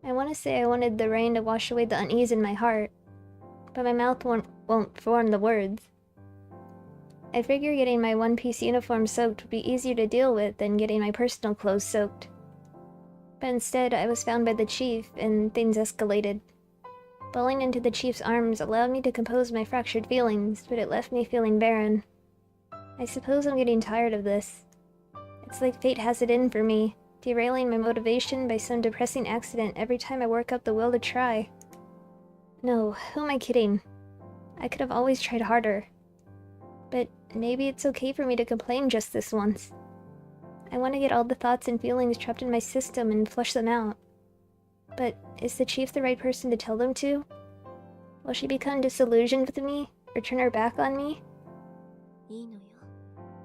I want to say I wanted the rain to wash away the unease in my heart, but my mouth won't form the words. I figure getting my one-piece uniform soaked would be easier to deal with than getting my personal clothes soaked. But instead, I was found by the chief, and things escalated. Falling into the chief's arms allowed me to compose my fractured feelings, but it left me feeling barren. I suppose I'm getting tired of this. It's like fate has it in for me, derailing my motivation by some depressing accident every time I work up the will to try. No, who am I kidding? I could have always tried harder. But maybe it's okay for me to complain just this once. I want to get all the thoughts and feelings trapped in my system and flush them out. But is the chief the right person to tell them to? Will she become disillusioned with me, or turn her back on me? いいのよ。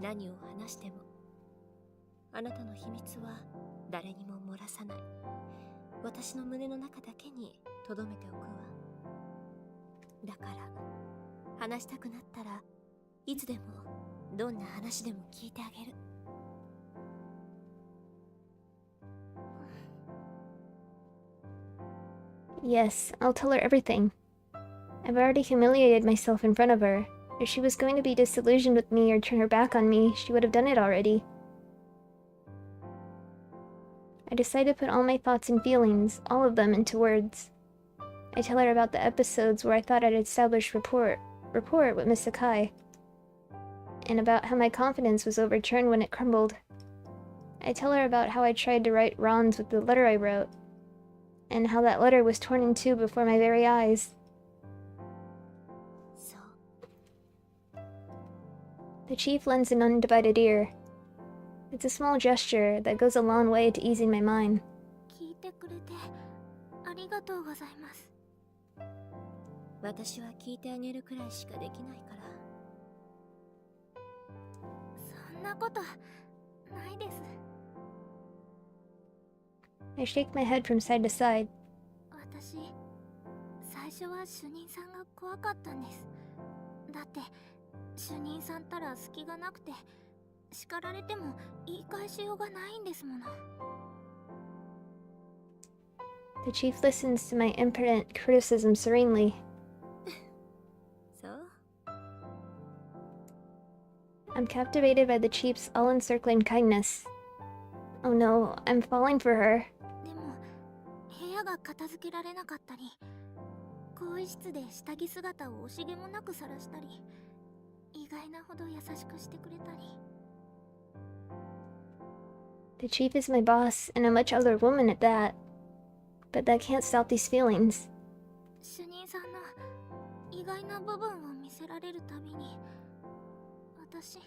何を話しても。あなたの秘密は誰にも漏らさない。私の胸の中だけに留めておくわ。だから話したくなったらいつでもどんな話でも聞いてあげる。 Yes, I'll tell her everything. I've already humiliated myself in front of her. If she was going to be disillusioned with me or turn her back on me, she would have done it already. I decide to put all my thoughts and feelings, all of them, into words. I tell her about the episodes where I thought I'd established rapport with Miss Sakai, and about how my confidence was overturned when it crumbled. I tell her about how I tried to right wrongs with the letter I wrote, and how that letter was torn in two before my very eyes. そう。 The chief lends an undivided ear. It's a small gesture that goes a long way to easing my mind. 聞いてくれてありがとうございます。私は聞いてあげるくらいしかできないから。そんなことないです。 I shake my head from side to side. 私、最初は主任さんが怖かったんです。だって主任さんたら隙がなくて叱られても言い返しようがないんですもの。 The chief listens to my impotent criticism serenely. そう。 I'm captivated by the chief's all-encircling kindness. Oh no, I'm falling for her. でも部屋が片付けられなかったり、更衣室で下着姿を惜しげもなく晒したり、意外なほど優しくしてくれたり。 The chief is my boss, and a much older woman at that. But that can't stop these feelings. 主任さんの意外な部分を見せられるたびに私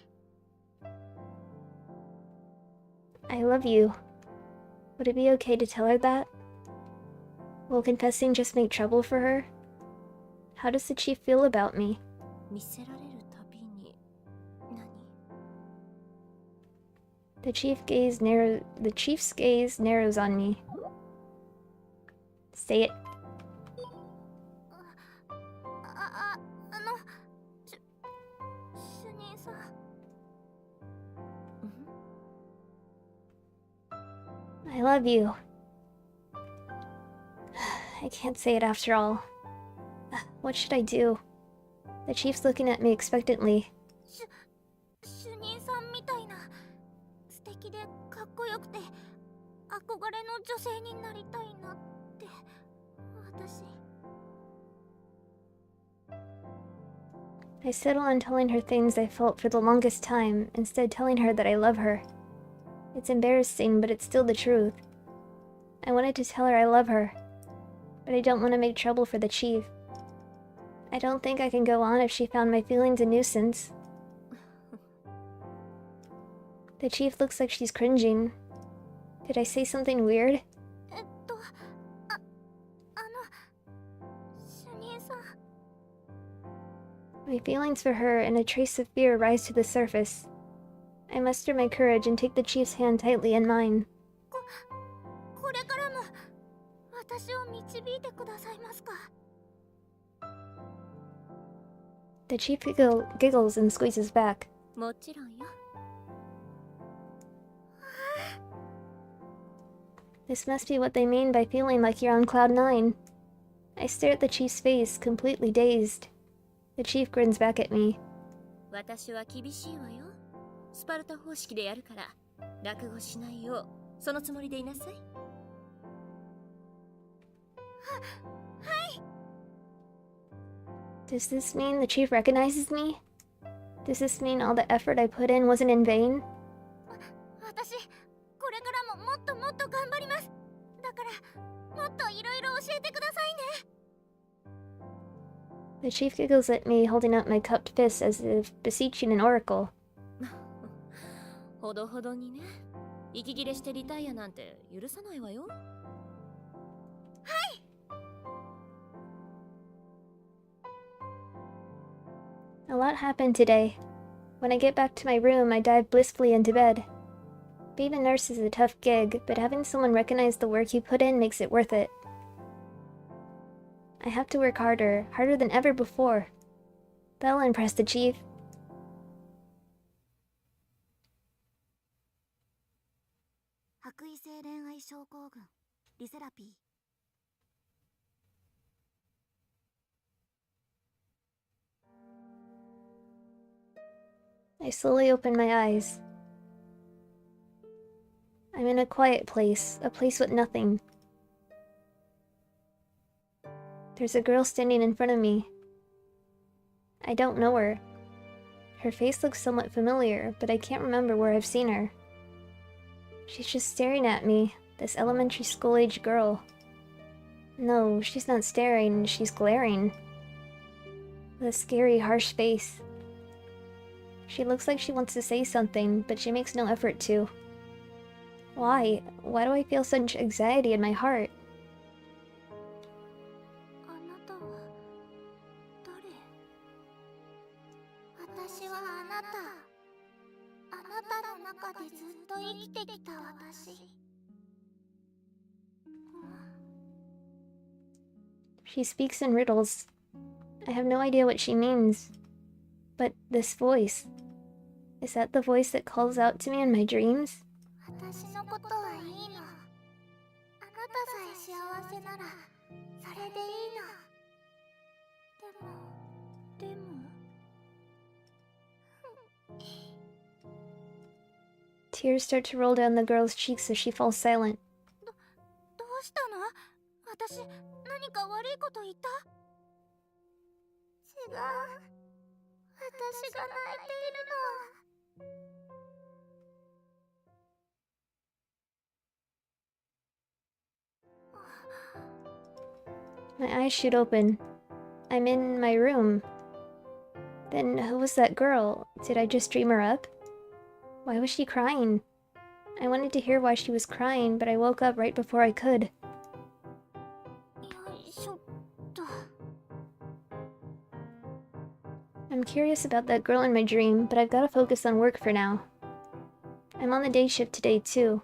I love you. Would it be okay to tell her that? Will confessing just make trouble for her? How does the chief feel about me? 見せられるたびに何？ The chief's gaze narrows on me. Say it. 主任さん I love you. I can't say it after all. What should I do? The chief's looking at me expectantly. 主任さんみたいな素敵でかっこよくて憧れの女性になりたいなって私 I settle on telling her things I felt for the longest time, instead telling her that I love her. It's embarrassing, but it's still the truth. I wanted to tell her I love her, but I don't want to make trouble for the chief. I don't think I can go on if she found my feelings a nuisance. The chief looks like she's cringing. Did I say something weird? 主任さん My feelings for her and a trace of fear rise to the surface. I muster my courage and take the chief's hand tightly in mine. これからも私を導いてくださいますか The chief giggles and squeezes back. もちろんよ。 This must be what they mean by feeling like you're on cloud nine. I stare at the chief's face, completely dazed. The chief grins back at me. 私は厳しいわよ。スパルタ方式でやるから落語しないようそのつもりでいなさい。Does this mean the chief recognizes me? Does this mean all the effort I put in wasn't in vain? 私これからももっともっと頑張ります。だからもっといろいろ教えてくださいね。 The chief giggles at me, holding out my cupped fist as if beseeching an oracle. ほどほどにね。息切れしてリタイアなんて許さないわよ。 A lot happened today. When I get back to my room, I dive blissfully into bed. Being a nurse is a tough gig, but having someone recognize the work you put in makes it worth it. I have to work harder than ever before. That'll impress the chief. 白衣性恋愛症候群リセラピー I slowly open my eyes. I'm in a quiet place, a place with nothing. There's a girl standing in front of me. I don't know her. Her face looks somewhat familiar, but I can't remember where I've seen her. She's just staring at me, this elementary school-age girl. No, she's not staring, she's glaring. With a scary, harsh face. She looks like she wants to say something, but she makes no effort to. Why? Why do I feel such anxiety in my heart? あなたは誰？私はあなたの中でずっと生きてきた私。She speaks in riddles. I have no idea what she means. But this voice... Is that the voice that calls out to me in my dreams? 私のことはいいの。あなたさえ幸せならそれでいいの。でも Tears start to roll down the girl's cheeks as she falls silent. どうしたの？私何か悪いこと言った？違う。私が泣いているの。My eyes shoot open. I'm in my room. Then who was that girl? Did I just dream her up? Why was she crying? I wanted to hear why she was crying, but I woke up right before I could. よいしょっと。I'm curious about that girl in my dream, but I've got to focus on work for now. I'm on the day shift today, too.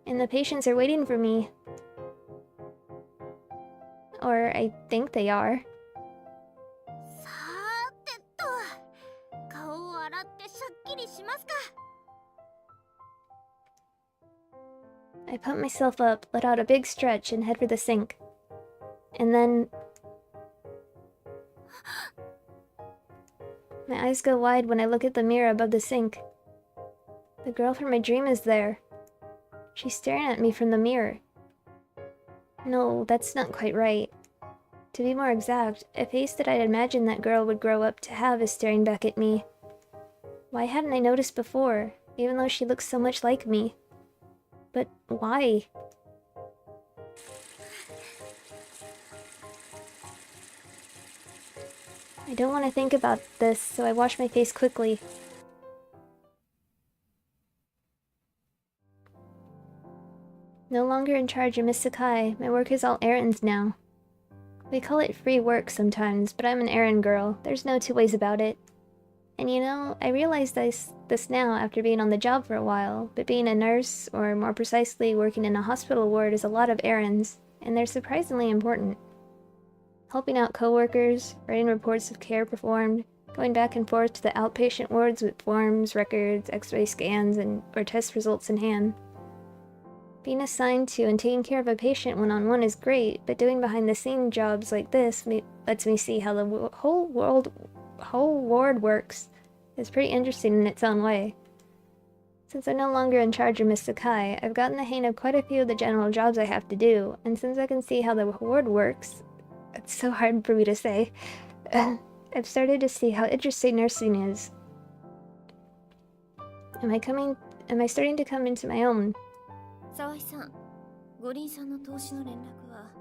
And the patients are waiting for me. Or I think they are. さーてと、顔を洗ってしゃっきりしますか。I pump myself up, let out a big stretch, and head for the sink. And then... my eyes go wide when I look at the mirror above the sink. The girl from my dream is there. She's staring at me from the mirror. No, that's not quite right. To be more exact, a face that I'd imagined that girl would grow up to have is staring back at me. Why hadn't I noticed before, even though she looks so much like me? But why? I don't want to think about this, so I wash my face quickly. No longer in charge of Miss Sakai, my work is all errands now. We call it free work sometimes, but I'm an errand girl. There's no two ways about it. And you know, I realize this now after being on the job for a while, but being a nurse, or more precisely working in a hospital ward, is a lot of errands, and they're surprisingly important. Helping out coworkers, writing reports of care performed, going back and forth to the outpatient wards with forms, records, x-ray scans, or test results in hand. Being assigned to and taking care of a patient one-on-one is great, but doing behind-the-scenes jobs like this lets me see how the whole ward works. It's pretty interesting in its own way. Since I'm no longer in charge of Miss Sakai, I've gotten the hang of quite a few of the general jobs I have to do, and since I can see how the ward works, it's so hard for me to say, I've started to see how interesting nursing is. Am I starting to come into my own? 沢井さん、五輪さんの投資の連絡は。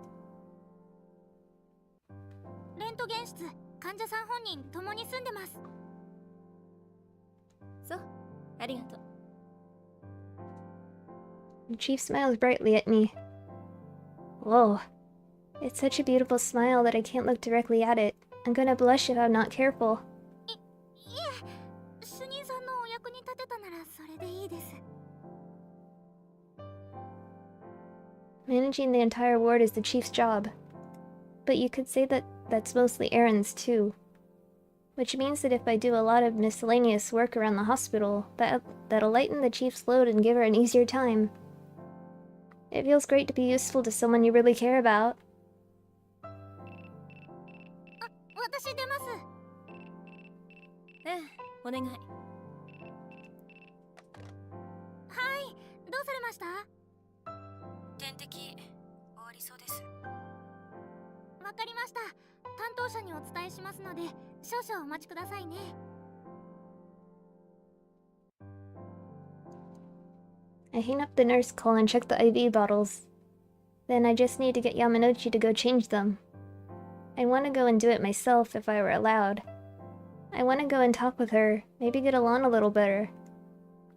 レントゲン室、患者さん本人共に住んでます。そう、ありがとう。The chief smiles brightly at me. Whoa. It's such a beautiful smile that I can't look directly at it. I'm gonna blush if I'm not careful. いえ、主任さんのお役に立てたならそれでいいです。Managing the entire ward is the chief's job. But you could say that that's mostly errands too. Which means that if I do a lot of miscellaneous work around the hospital, that'll lighten the chief's load and give her an easier time. It feels great to be useful to someone you really care about. 私出ます。ええ、お願い。はい、どうされました？点滴終わりそうです。わかりました。担当者にお伝えしますので、少々お待ちくださいね。I hang up the nurse call and check the IV bottles. Then I just need to get Yamanouchi to go change them. I want to go and do it myself if I were allowed. I want to go and talk with her, maybe get along a little better.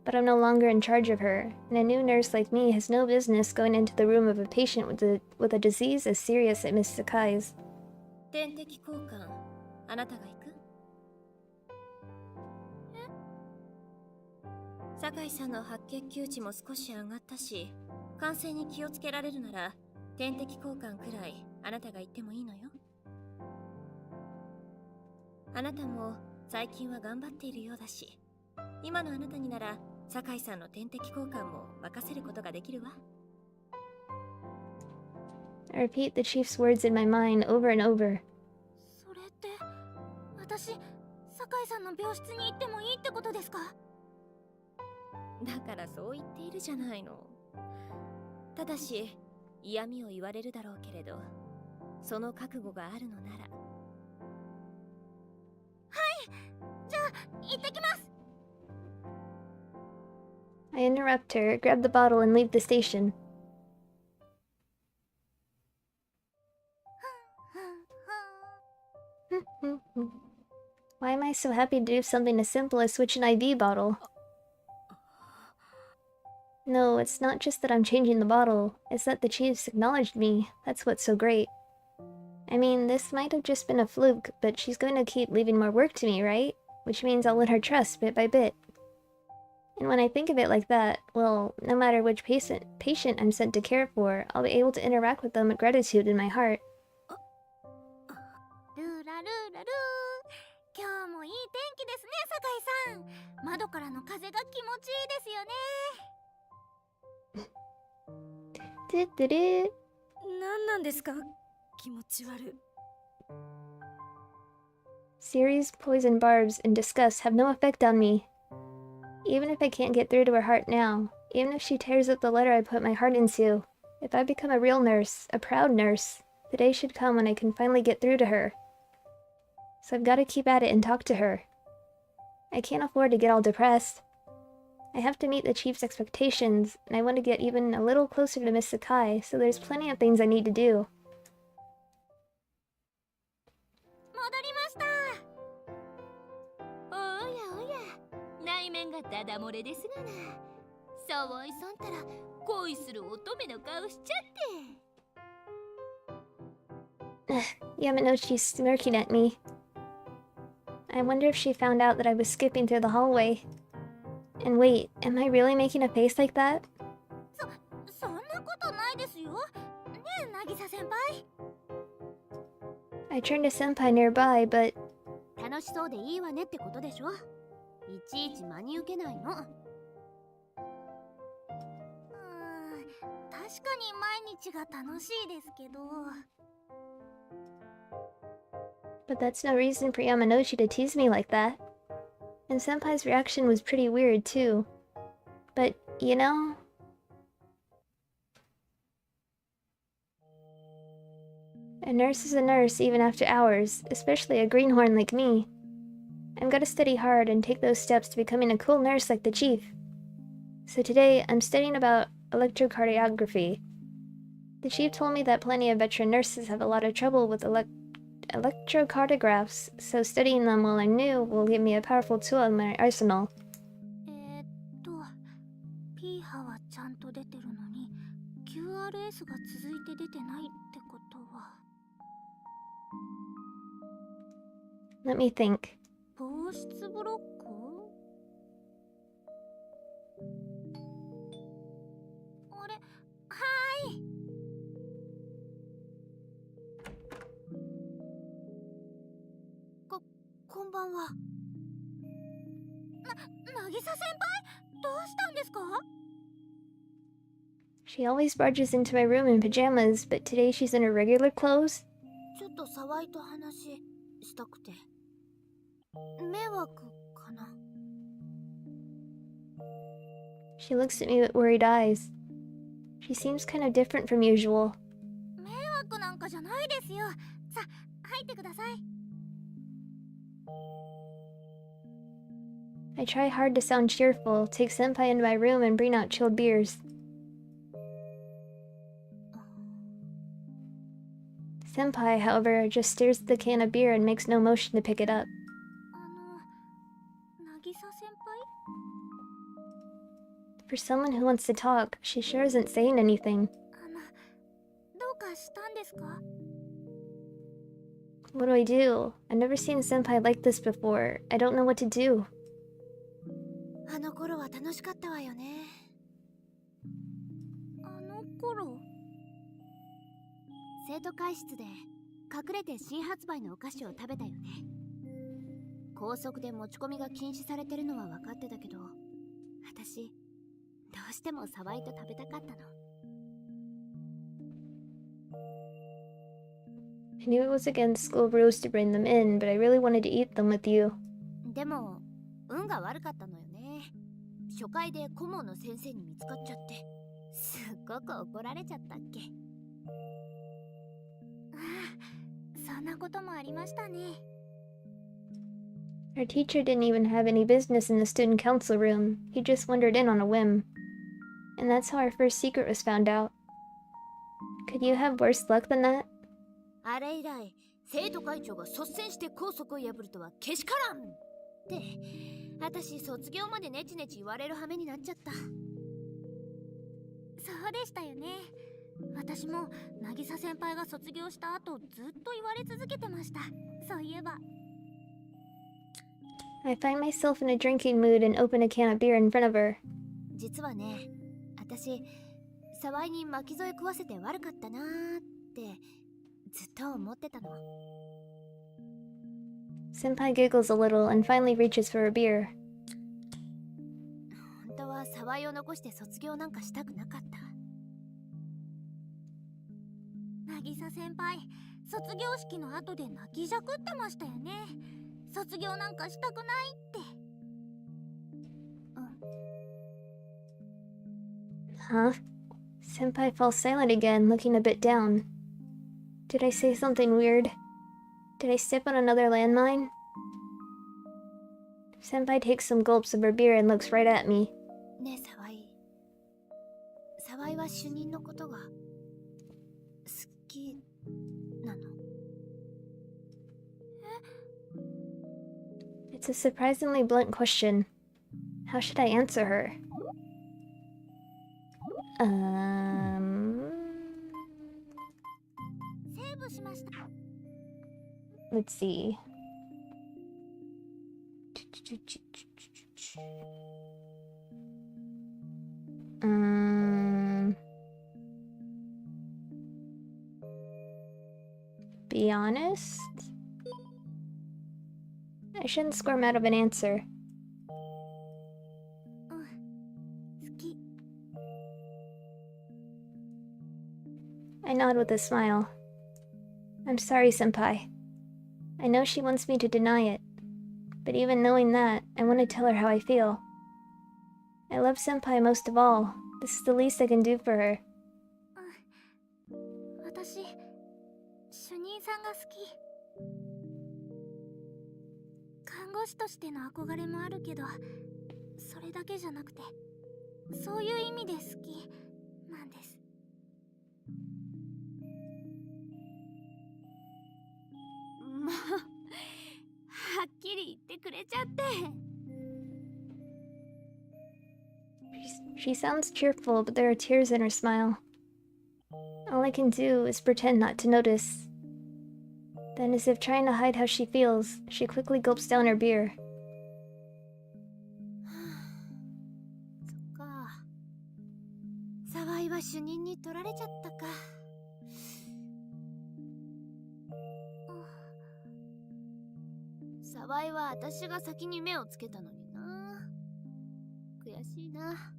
But I'm no longer in charge of her, and a new nurse like me has no business going into the room of a patient with a disease as serious as Miss Sakai's. 点滴交換、あなたが行く？酒井さんの白血球値も少し上がったし、感染に気をつけられるなら、点滴交換くらいあなたが行ってもいいのよ。あなたも最近は頑張っているようだし、今のあなたになら酒井さんの点滴交換も任せることができるわ。I repeat the chief's words in my mind over and over. それって、私、酒井さんの病室に行ってもいいってことですか？だからそう言っているじゃないの。ただし、嫌味を言われるだろうけれど、その覚悟があるのなら。はい、行ってきます。 I interrupt her, grab the bottle, and leave the station. Why am I so happy to do something as simple as switch an IV bottle? No, it's not just that I'm changing the bottle, it's that the chiefs acknowledged me. That's what's so great. I mean, this might have just been a fluke, but she's going to keep leaving more work to me, right? Which means I'll win her trust bit by bit. And when I think of it like that, well, no matter which patient I'm sent to care for, I'll be able to interact with them with gratitude in my heart. ルーラルーラルー、今日もいい天気ですね、酒井さん。窓からの風が気持ちいいですよね。 Do-do-do. 何なんですか、気持ち悪い。Siri's poison barbs and disgust have no effect on me. Even if I can't get through to her heart now, even if she tears up the letter I put my heart into, if I become a real nurse, a proud nurse, the day should come when I can finally get through to her. So I've got to keep at it and talk to her. I can't afford to get all depressed. I have to meet the chief's expectations, and I want to get even a little closer to Miss Sakai, so there's plenty of things I need to do. 戻りました。おやおや、内面がダダ漏れですがな。沢井さんたら恋する乙女の顔しちゃって。Yamanouchi's smirking at me. I wonder if she found out that I was skipping through the hallway. And wait, am I really making a face like that? そんなことないですよ。ねえ、渚先輩。 I turned to Senpai nearby, but 楽しそうでいいわねってことでしょ。いちいち真に受けないの。確かに毎日が楽しいですけど。 but that's no reason for Yamanouchi to tease me like that. And Senpai's reaction was pretty weird too. But, you know... a nurse is a nurse even after hours, especially a greenhorn like me. I'm gonna study hard and take those steps to becoming a cool nurse like the chief. So today, I'm studying about electrocardiography. The chief told me that plenty of veteran nurses have a lot of trouble with electrocardiographs, so studying them while I'm new will give me a powerful tool in my arsenal. P 波はちゃんと出てるのに QRS が続いて出てないってことは Let me think. 防湿ブロック？あれ、はーい。こんばんは。渚先輩、どうしたんですか？ She always barges into my room in pajamas, but today she's in her regular clothes? ちょっと沢井と話したくて。迷惑かな？ She looks at me with worried eyes. She seems kind of different from usual. 迷惑なんかじゃないですよ。さ、入ってください。 I try hard to sound cheerful, take Senpai into my room and bring out chilled beers. Senpai, however, just stares at the can of beer and makes no motion to pick it up. 渚先輩？ For someone who wants to talk, she sure isn't saying anything. どうかしたんですか？ What do I do? I've never seen Senpai like this before. I don't know what to do. あの頃は楽しかったわよね。あの頃？生徒会室で隠れて新発売のお菓子を食べたよね。校則で持ち込みが禁止されてるのは分かってたけど、私どうしても沢井と食べたかったの。 I knew it was against school rules to bring them in, but I really wanted to eat them with you. でも運が悪かったのよね。初回で顧問の先生に見つかっちゃってすっごく怒られちゃったっけ。ああ、そんなこともありましたね。Our teacher didn't even have any business in the student council room. He just wandered in on a whim. And that's how our first secret was found out. Could you have worse luck than that? あれ以来生徒会長が率先して校則を破るとはけしからんって私卒業までネチネチ言われる羽目になっちゃった。そうでしたよね。私も渚先輩が卒業した後ずっと言われ続けてました。そういえば。I find myself in a drinking mood and open a can of beer in front of her. 実はね、私沢井に巻き添え食わせて悪かったなーってずっと思ってたの。Senpai giggles a little and finally reaches for a beer. 本当は沢井を残して卒業なんかしたくなかった。渚先輩、卒業式の後で泣きじゃくってましたよね。卒業なんかしたくないって。Huh? Senpai falls silent again, looking a bit down. Did I say something weird? Did I step on another landmine? Senpai takes some gulps of her beer and looks right at me. ねえ沢井。沢井は主任のことが好きなのIt's a surprisingly blunt question. How should I answer her? Let's see. Be honest? I shouldn't squirm out of an answer. 好き。 I nod with a smile. I'm sorry, Senpai. I know she wants me to deny it, but even knowing that, I want to tell her how I feel. I love Senpai most of all. This is the least I can do for her. 私、主任さんが好き。看護師としての憧れもあるけど、それだけじゃなくて、そういう意味で好きなんです。もう、はっきり言ってくれちゃって。She sounds cheerful, but there are tears in her smile. All I can do is pretend not to notice. Then, as if trying to hide how she feels, she quickly gulps down her beer. そっか。沢井は主任に取られちゃったか。沢井は私が先に目をつけたのにな。悔しいな。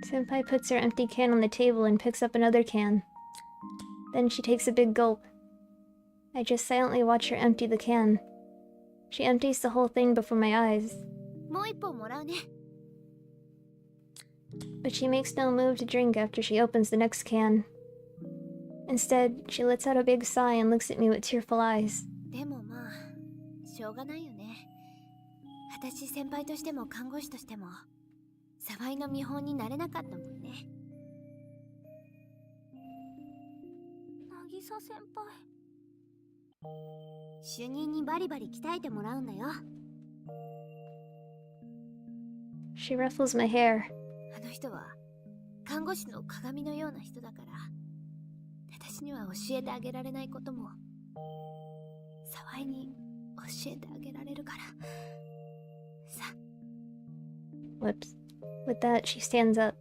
Senpai puts her empty can on the table and picks up another can. Then she takes a big gulp. I just silently watch her empty the can. She empties the whole thing before my eyes. もう一本もらうね。 But she makes no move to drink after she opens the next can. Instead, she lets out a big sigh and looks at me with tearful eyes. でもまあ、しょうがないよね。私先輩としても看護師としても、沢井の見本になれなかったもんね。渚先輩。主任にバリバリ鍛えてもらうんだよ。 She ruffles my hair. あの人は看護師の鏡のような人だから、私には教えてあげられないことも沢井に教えてあげられるからさ。 Whoops. With that, she stands up.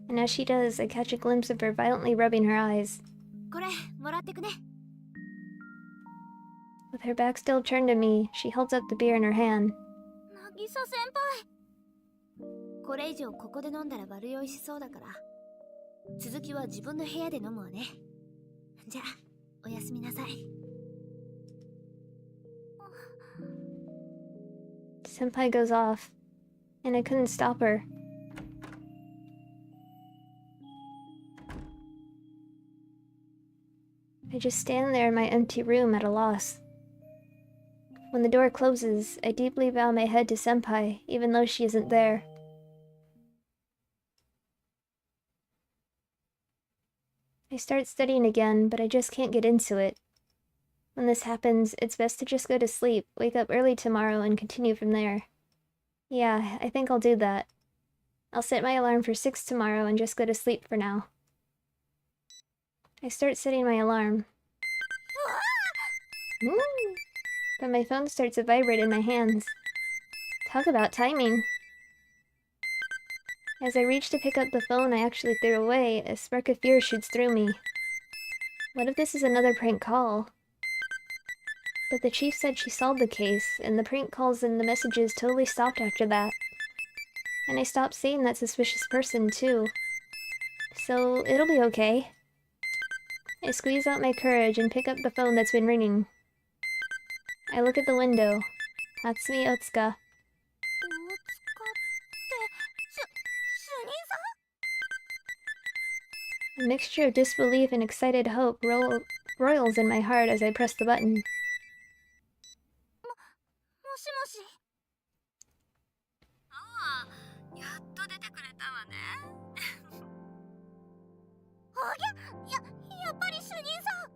And as she does, I catch a glimpse of her violently rubbing her eyes. これもらってくね。 With her back still turned to me, she holds up the beer in her hand. 渚先輩。これ以上ここで飲んだら悪酔いしそうだから、続きは自分の部屋で飲むわね。じゃあおやすみなさい。 Senpai goes off, and I couldn't stop her. I just stand there in my empty room at a loss. When the door closes, I deeply bow my head to Senpai, even though she isn't there. I start studying again, but I just can't get into it. When this happens, it's best to just go to sleep, wake up early tomorrow, and continue from there. Yeah, I think I'll do that. I'll set my alarm for 6 tomorrow and just go to sleep for now. I start setting my alarm. But my phone starts to vibrate in my hands. Talk about timing. As I reach to pick up the phone I actually threw away, a spark of fear shoots through me. What if this is another prank call? But the chief said she solved the case, and the prank calls and the messages totally stopped after that. And I stopped seeing that suspicious person, too. So, it'll be okay. I squeeze out my courage and pick up the phone that's been ringing. I look at the window. Hatsumi Otsuka. 大塚って主任さん？ A mixture of disbelief and excited hope roils in my heart as I press the button. もしもし。ああ、やっと出てくれたわね。ありゃ、やっぱり主任さん。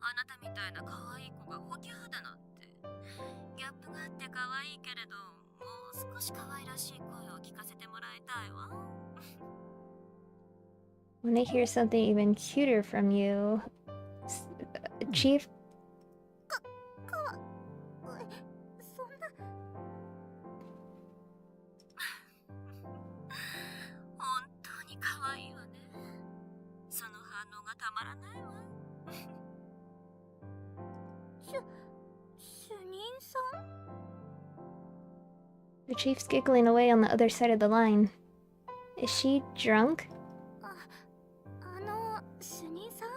あなたみたいな可愛い子がホキャーだなんて。ギャップがあって可愛いけれど、もう少し可愛らしい声を聞かせてもらいたいわ。When I hear something even cuter from you... Chief? そんな。本当に可愛いわね。その反応がたまらないわ。主任さん？ The chief's giggling away on the other side of the line. Is she drunk? 主任さん？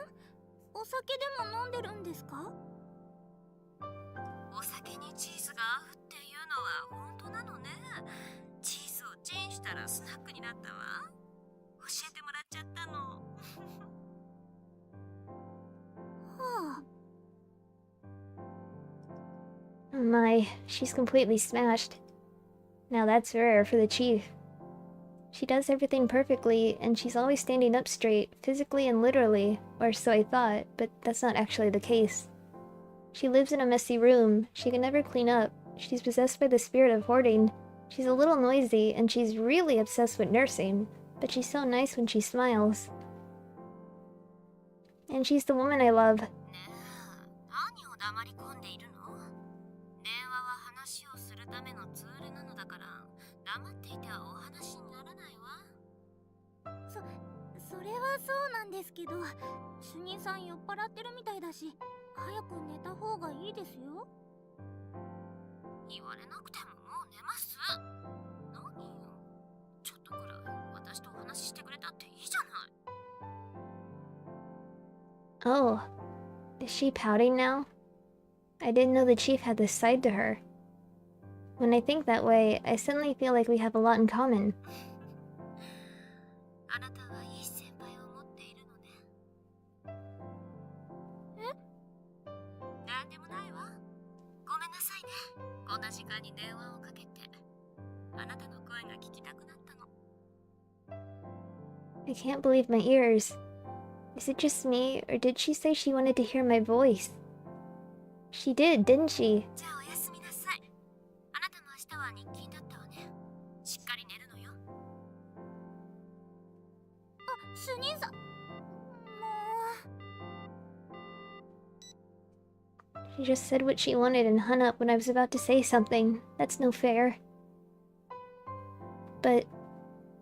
お酒でも飲んでるんですか？お酒にチーズが合うっていうのは本当なのね。チーズをチンしたらスナックになったわ。教えてもらっちゃったの。はあ。Oh my, she's completely smashed. Now that's rare for the chief. She does everything perfectly, and she's always standing up straight, physically and literally, or so I thought, but that's not actually the case. She lives in a messy room, she can never clean up, she's possessed by the spirit of hoarding, she's a little noisy, and she's really obsessed with nursing, but she's so nice when she smiles. And she's the woman I love. ねえ、何を黙り込んでいるの？電話は話をするためのツールなのだから、黙っていてはお話にならないわ。それはそうなんですけど、主任さん酔っ払ってるみたいだし、早く寝た方がいいですよ。言われなくてももう寝ます。何よ、ちょっとくらい私とお話ししてくれたっていいじゃない。Oh, is she pouting now? I didn't know the chief had this side to her. When I think that way, I suddenly feel like we have a lot in common. あなたはいい先輩を持っているのね。え？なんでもないわ。ごめんなさいね。こんな時間に電話をかけて。あなたの声が聞きたくなったの。I can't believe my ears. Is it just me, or did she say she wanted to hear my voice? She did, didn't she? じゃあおやすみなさい。あなたも明日は日勤だったわね。しっかり寝るのよ。主任さん。もう。 She just said what she wanted and hung up when I was about to say something. That's no fair. But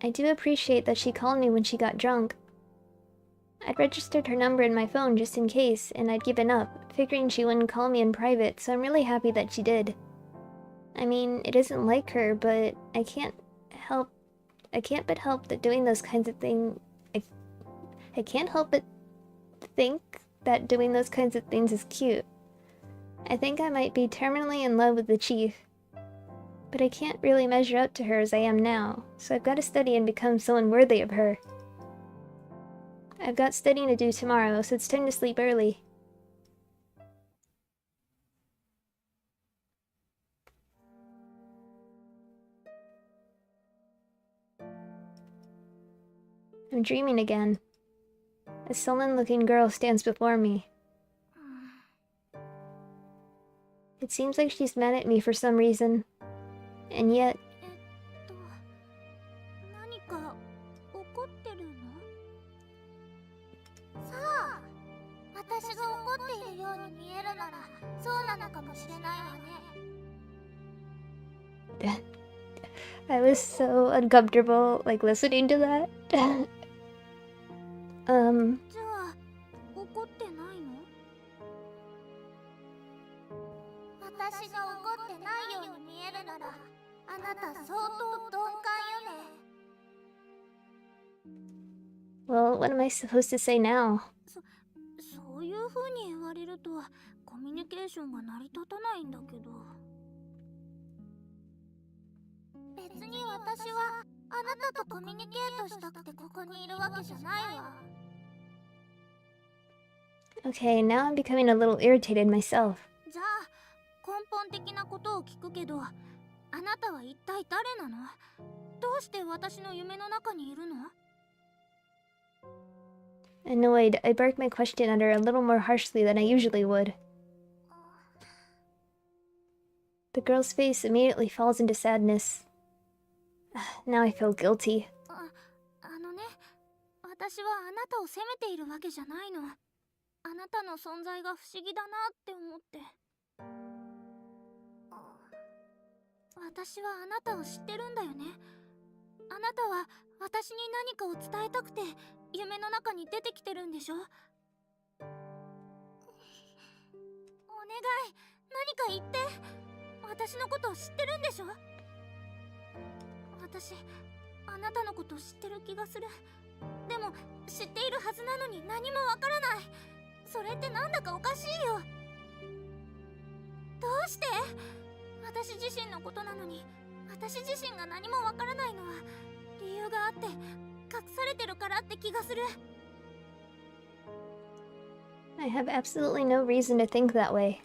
I do appreciate that she called me when she got drunk. I'd registered her number in my phone just in case, and I'd given up, figuring she wouldn't call me in private, so I'm really happy that she did. I mean, it isn't like her, but I can't but help that doing those kinds of things... I can't help but think that doing those kinds of things is cute. I think I might be terminally in love with the chief. But I can't really measure up to her as I am now, so I've got to study and become someone worthy of her. I've got studying to do tomorrow, so it's time to sleep early. I'm dreaming again. A sullen-looking girl stands before me. It seems like she's mad at me for some reason. And yet... 何か怒ってるの？さあ、私が怒っているように見えるならそうなのかもしれないわね。I was so uncomfortable, like, listening to that. じゃあ、怒ってないの？私が怒ってないように見えるならあなた相当鈍感よね。Well, what am I supposed to say now? そういう風に言われるとコミュニケーションが成り立たないんだけど。別に私はあなたとコミュニケートしたくてここにいるわけじゃないわ。Okay, now I'm becoming a little irritated myself. じゃあ根本的なことを聞くけど、あなたは一体誰なの？どうして私の夢の中にいるの？ Annoyed, I barked my question at her a little more harshly than I usually would. The girl's face immediately falls into sadness. Now I feel guilty. あのね、私はあなたを責めているわけじゃないの。あなたの存在が不思議だなって思って。私はあなたを知ってるんだよね。あなたは私に何かを伝えたくて夢の中に出てきてるんでしょ？お願い、何か言って。私のことを知ってるんでしょ？私、あなたのことを知ってる気がする。でも、知っているはずなのに何もわからない。それってなんだかおかしいよ。どうして？私自身のことなのに、私自身が何もわからないのは理由があって隠されてるからって気がする。I have absolutely no reason to think that way.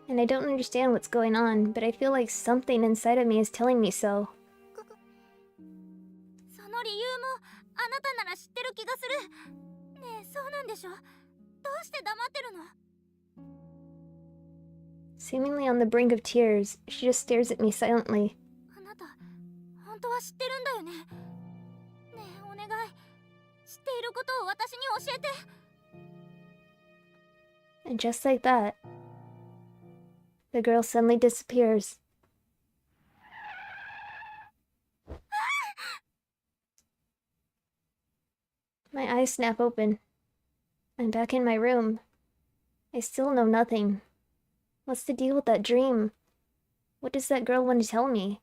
And I don't understand what's going on, but I feel like something inside of me is telling me so. その理由もあなたなら知ってる気がする。ねえ、そうなんでしょ？どうして黙ってるの？ Seemingly on the brink of tears, she just stares at me silently. あなた、本当は知ってるんだよね。ねえ、お願い。知っていることを私に教えて。And just like that, the girl suddenly disappears. My eyes snap open. I'm back in my room. I still know nothing. What's the deal with that dream? What does that girl want to tell me?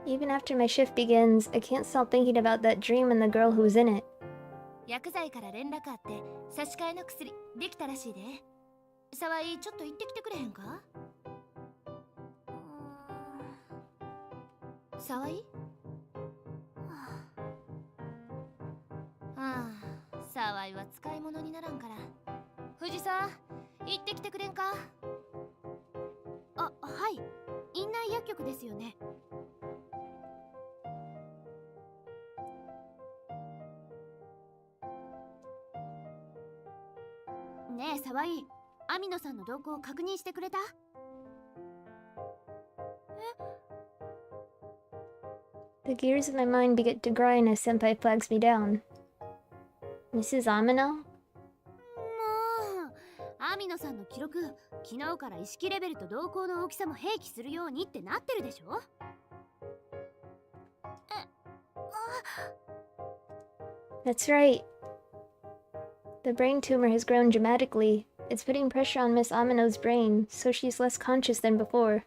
Even after my shift begins, I can't stop thinking about that dream and the girl who was in it. 薬剤から連絡あって差し替えの薬できたらしいで。沢井ちょっと行ってきてくれへんか？沢井？ああ、沢井は使い物にならんから。藤さん、行ってきてくれんか？あ、はい。院内薬局ですよね。ねえ、沢井、網野さんの動向を確認してくれた？ The gears of my mind begin to grind as Senpai flags me down. Mrs. Amino? もう、網野さんの記録、昨日から意識レベルと動向の大きさも併記するようにってなってるでしょ？ That's right. The brain tumor has grown dramatically. It's putting pressure on Miss Amino's brain, so she's less conscious than before.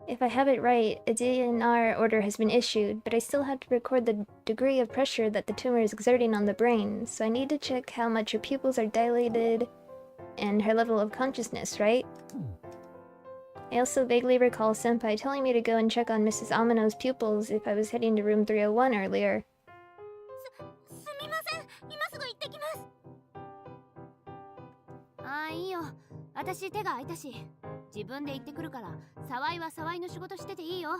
If I have it right, a DNR order has been issued, but I still have to record the degree of pressure that the tumor is exerting on the brain, so I need to check how much her pupils are dilated and her level of consciousness, right? I also vaguely recall Senpai telling me to go and check on Mrs. Amino's pupils if I was heading to room 301 earlier. すみません、今すぐ行ってきます。ああ、いいよ。私手が空いたし、自分で行ってくるから、沢井は沢井の仕事してていいよ。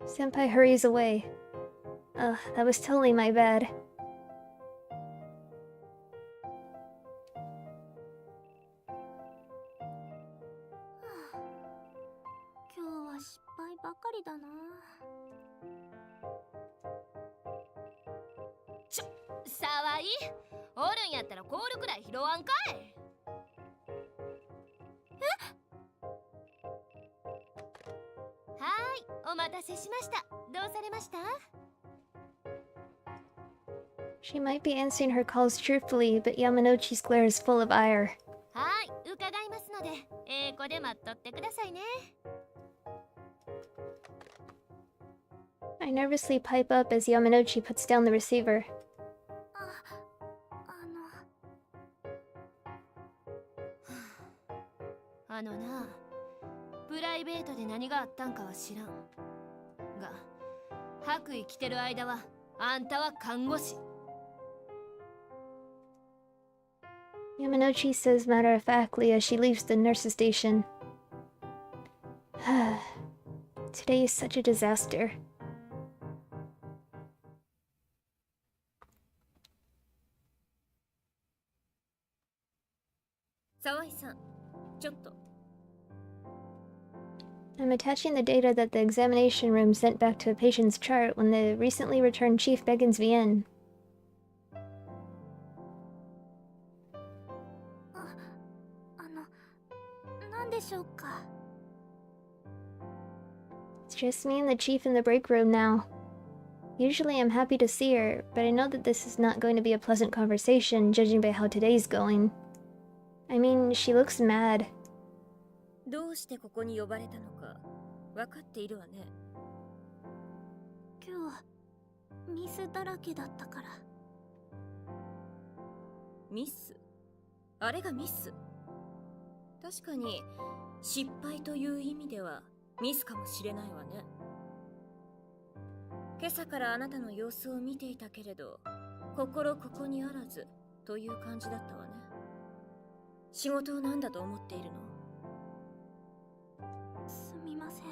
Senpai hurries away. Ugh, that was totally my bad. 今日は失敗ばかりだな。沢井、おるんやったらコールくらい拾わんかい。はーい、お待たせしました。どうされました？ She might be answering her calls truthfully, but Yamanouchi's glare is full of ire. はーい、伺いますので、子で待っとってくださいね。I nervously pipe up as Yamanouchi puts down the receiver. あのな、プライベートで何があったんかは知らんが、白衣着てる間はあんたは看護師。 Yamanouchi says matter-of-factly as she leaves the nurse's station. Today is such a disaster. 沢井さん、ちょっと。 I'm attaching the data that the examination room sent back to a patient's chart when the recently returned chief beckons me in. なんでしょうか。 It's just me and the chief in the break room now. Usually I'm happy to see her, but I know that this is not going to be a pleasant conversation, judging by how today's going. I mean, she looks mad. どうしてここに呼ばれたのか分かっているわね。今日ミスだらけだったから。ミス？あれがミス？確かに失敗という意味ではミスかもしれないわね。今朝からあなたの様子を見ていたけれど、心ここにあらずという感じだったわね。仕事を何だと思っているの？すみません。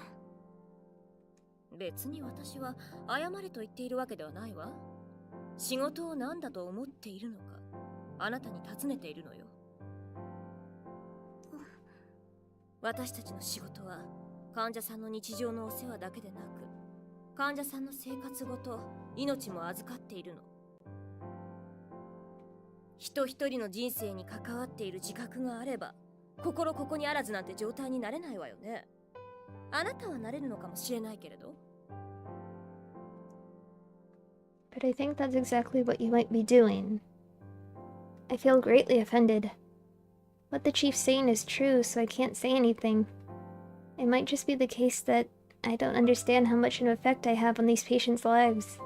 別に私は謝れと言っているわけではないわ。仕事を何だと思っているのか、あなたに尋ねているのよ。私たちの仕事は患者さんの日常のお世話だけでなく、患者さんの生活ごと命も預かっているの。人一人の人生に関わっている自覚があれば、心ここにあらずなんて状態になれないわよね。あなたはなれるのかもしれないけれど。 But I think that's exactly what you might be doing. I feel greatly offended. What the chief's saying is true, so I can't say anything. It might just be the case that I don't understand how much an effect I have on these patients' lives.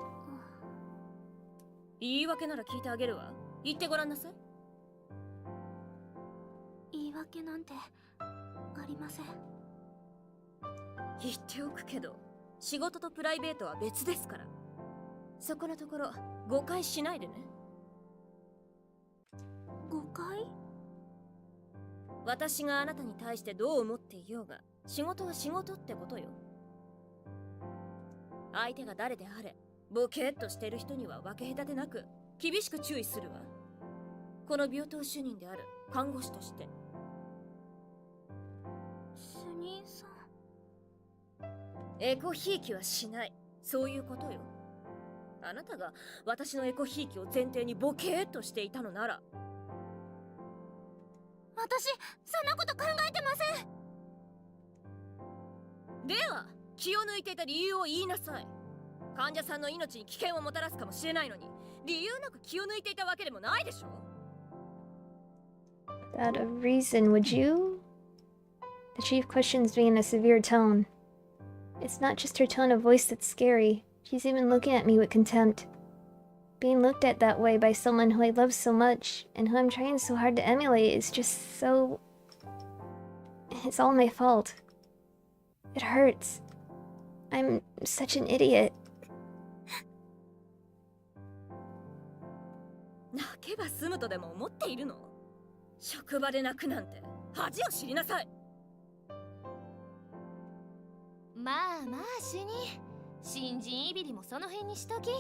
言い訳なら聞いてあげるわ。言ってごらんなさい。言い訳なんてありません。言っておくけど、仕事とプライベートは別ですから。そこのところ誤解しないでね。誤解？私があなたに対してどう思っていようが、仕事は仕事ってことよ。相手が誰であれ、ボケーっとしている人には分け隔てなく厳しく注意するわ。この病棟主任である看護師として。主任さん。エコひいきはしない。そういうことよ。あなたが私のエコひいきを前提にボケーっとしていたのなら。私、そんなこと考えてません。では、気を抜いていた理由を言いなさい。患者さんの命に危険をもたらすかもしれないのに、理由なく気を抜いていたわけでもないでしょ。 Without a reason, would you? The chief questions me in a severe tone. It's not just her tone of voice that's scary. She's even looking at me with contempt. Being looked at that way by someone who I love so much, and who I'm trying so hard to emulate, is just so... It's all my fault. It hurts. I'm such an idiot. 泣けば済むとでも思っているの？職場で泣くなんて恥を知りなさい。まあまあ主任、新人いびりもその辺にしとき。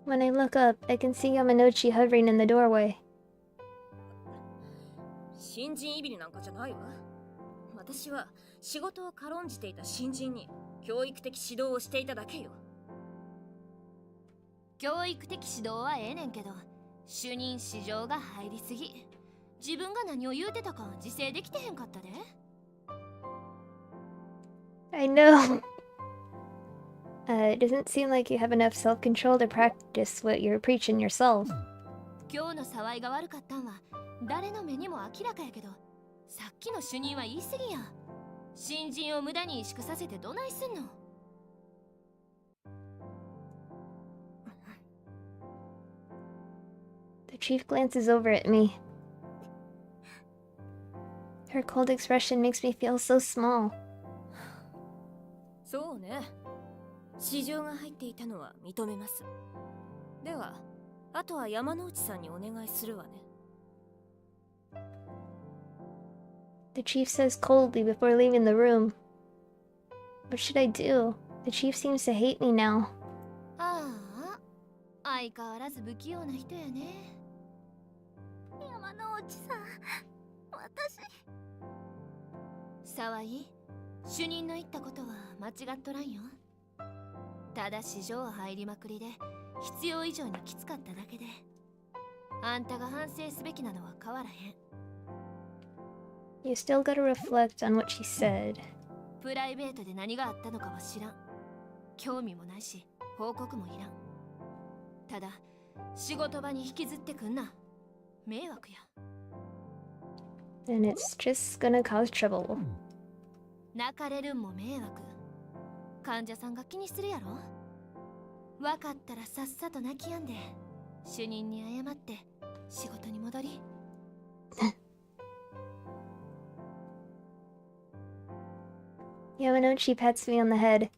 When I look up, I can see Yamanochi hovering in the doorway. 新人いびりなんかじゃないわ。私は仕事を軽んじていた新人に教育的指導をしていただけよ。教育的指導はええねんけど、主任市場が入りすぎ。自分が何を言うてたか自制できてへんかったで。 I know. It doesn't seem like you have enough self-control to practice what you're preaching yourself. 今日の騒いが悪かったんは誰の目にも明らかやけど、さっきの主任は言い過ぎや。新人を無駄に萎縮させてどないすんの。 The chief glances over at me. Her cold expression makes me feel so small. そうね。市場が入っていたのは認めます。では、あとは山之内さんにお願いするわね。The chief says coldly before leaving the room. What should I do? The chief seems to hate me now. ああ、相変わらず不器用な人やね。山之内さん、私。沢井、主任の言ったことは間違っとらんよ。ただ市場入りまくりで必要以上にきつかっただけで、あんたが反省すべきなのは変わらへん。 You still gotta reflect on what she said. プライベートで何があったのかは知らん。興味もないし報告もいらん。ただ仕事場に引きずってくんな。迷惑や。 And it's just gonna cause trouble. 泣かれるんも迷惑。患者さんが気にするやろ。わかったらさっさと泣き止んで主任に謝って仕事に戻り。Yamanochi pats me on the head.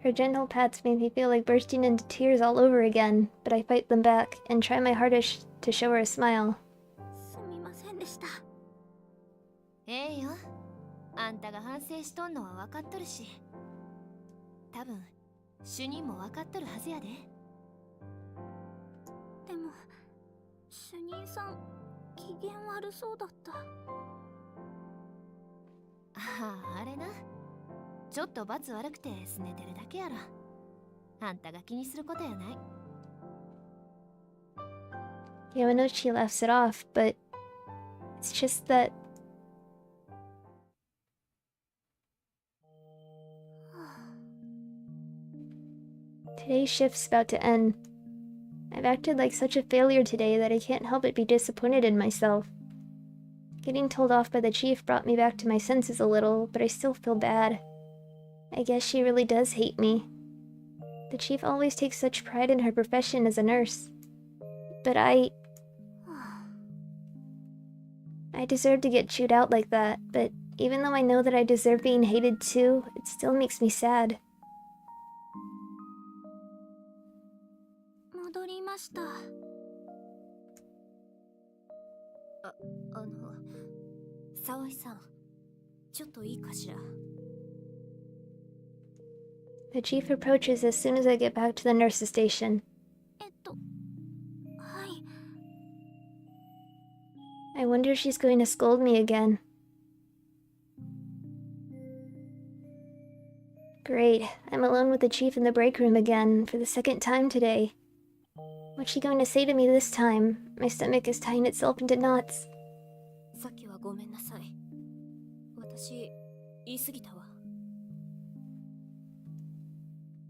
Her gentle pats make me feel like bursting into tears all over again, but I fight them back and try my hardest to show her a smile. すみませんでした。ええよ。あんたが反省しとんのは分かっとるし、多分主任も分かっとるはずやで。でも、主任さん、機嫌悪そうだった。ああ、あれな。ちょっと罰悪くて拗ねてるだけやろ。あんたが気にすることやない。 Yamanochi laughs it off, but it's just that today's shift's about to end. I've acted like such a failure today that I can't help but be disappointed in myself. Getting told off by the chief brought me back to my senses a little, but I still feel bad. I guess she really does hate me. The chief always takes such pride in her profession as a nurse. But I deserve to get chewed out like that, but even though I know that I deserve being hated too, it still makes me sad. 戻りました。沢井さん、ちょっといいかしら。The chief approaches as soon as I get back to the nurse's station. はい。 I wonder if she's going to scold me again. Great, I'm alone with the chief in the break room again, for the second time today. What's she going to say to me this time? My stomach is tying itself into knots. さっきはごめんなさい。私、言い過ぎたわ。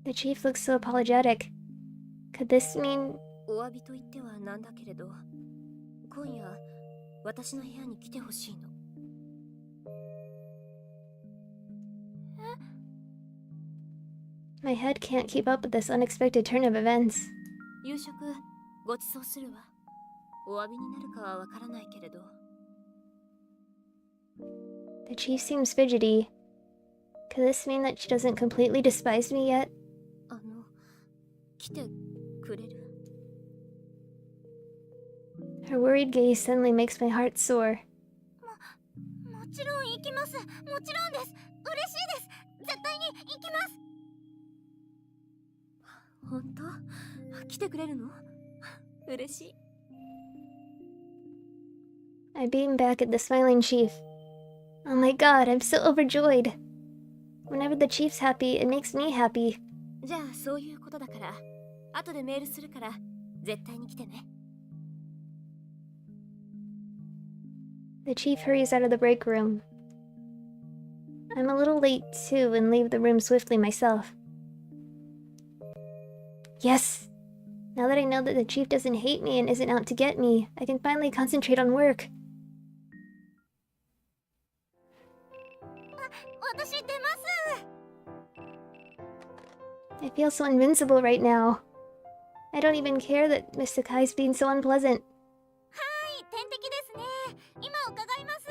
The chief looks so apologetic. Could this mean... お詫びと言ってはなんだけれど、今夜、私の部屋に来てほしいの。My head can't keep up with this unexpected turn of events. 夕食、ご馳走するわ。お詫びになるかはわからないけれど。The chief seems fidgety. Could this mean that she doesn't completely despise me yet? 来てくれる？ Her worried gaze suddenly makes my heart soar. もちろん行きます。もちろんです。嬉しいです。絶対に行きます。本当？来てくれるの？嬉しい。I beam back at the smiling chief. Oh my god, I'm so overjoyed. Whenever the chief's happy, it makes me happy. じゃあそういうことだから後でメールするから絶対に来てね。 The chief hurries out of the break room. I'm a little late too and leave the room swiftly myself. Yes! Now that I know that the chief doesn't hate me and isn't out to get me, I can finally concentrate on work. 私出ます。 I feel so invincible right now. I don't even care that Miss Sakai's being so unpleasant. 天敵ですね。今伺います。